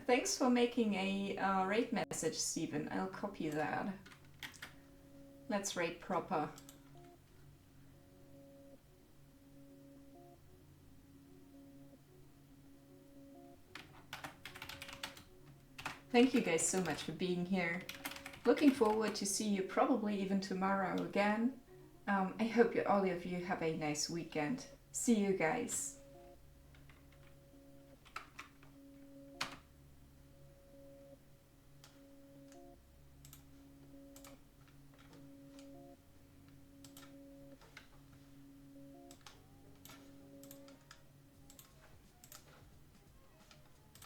Thanks for making a rate message, Steven. I'll copy that. Let's rate proper. Thank you guys so much for being here. Looking forward to see you probably even tomorrow again. I hope all of you have a nice weekend. See you guys.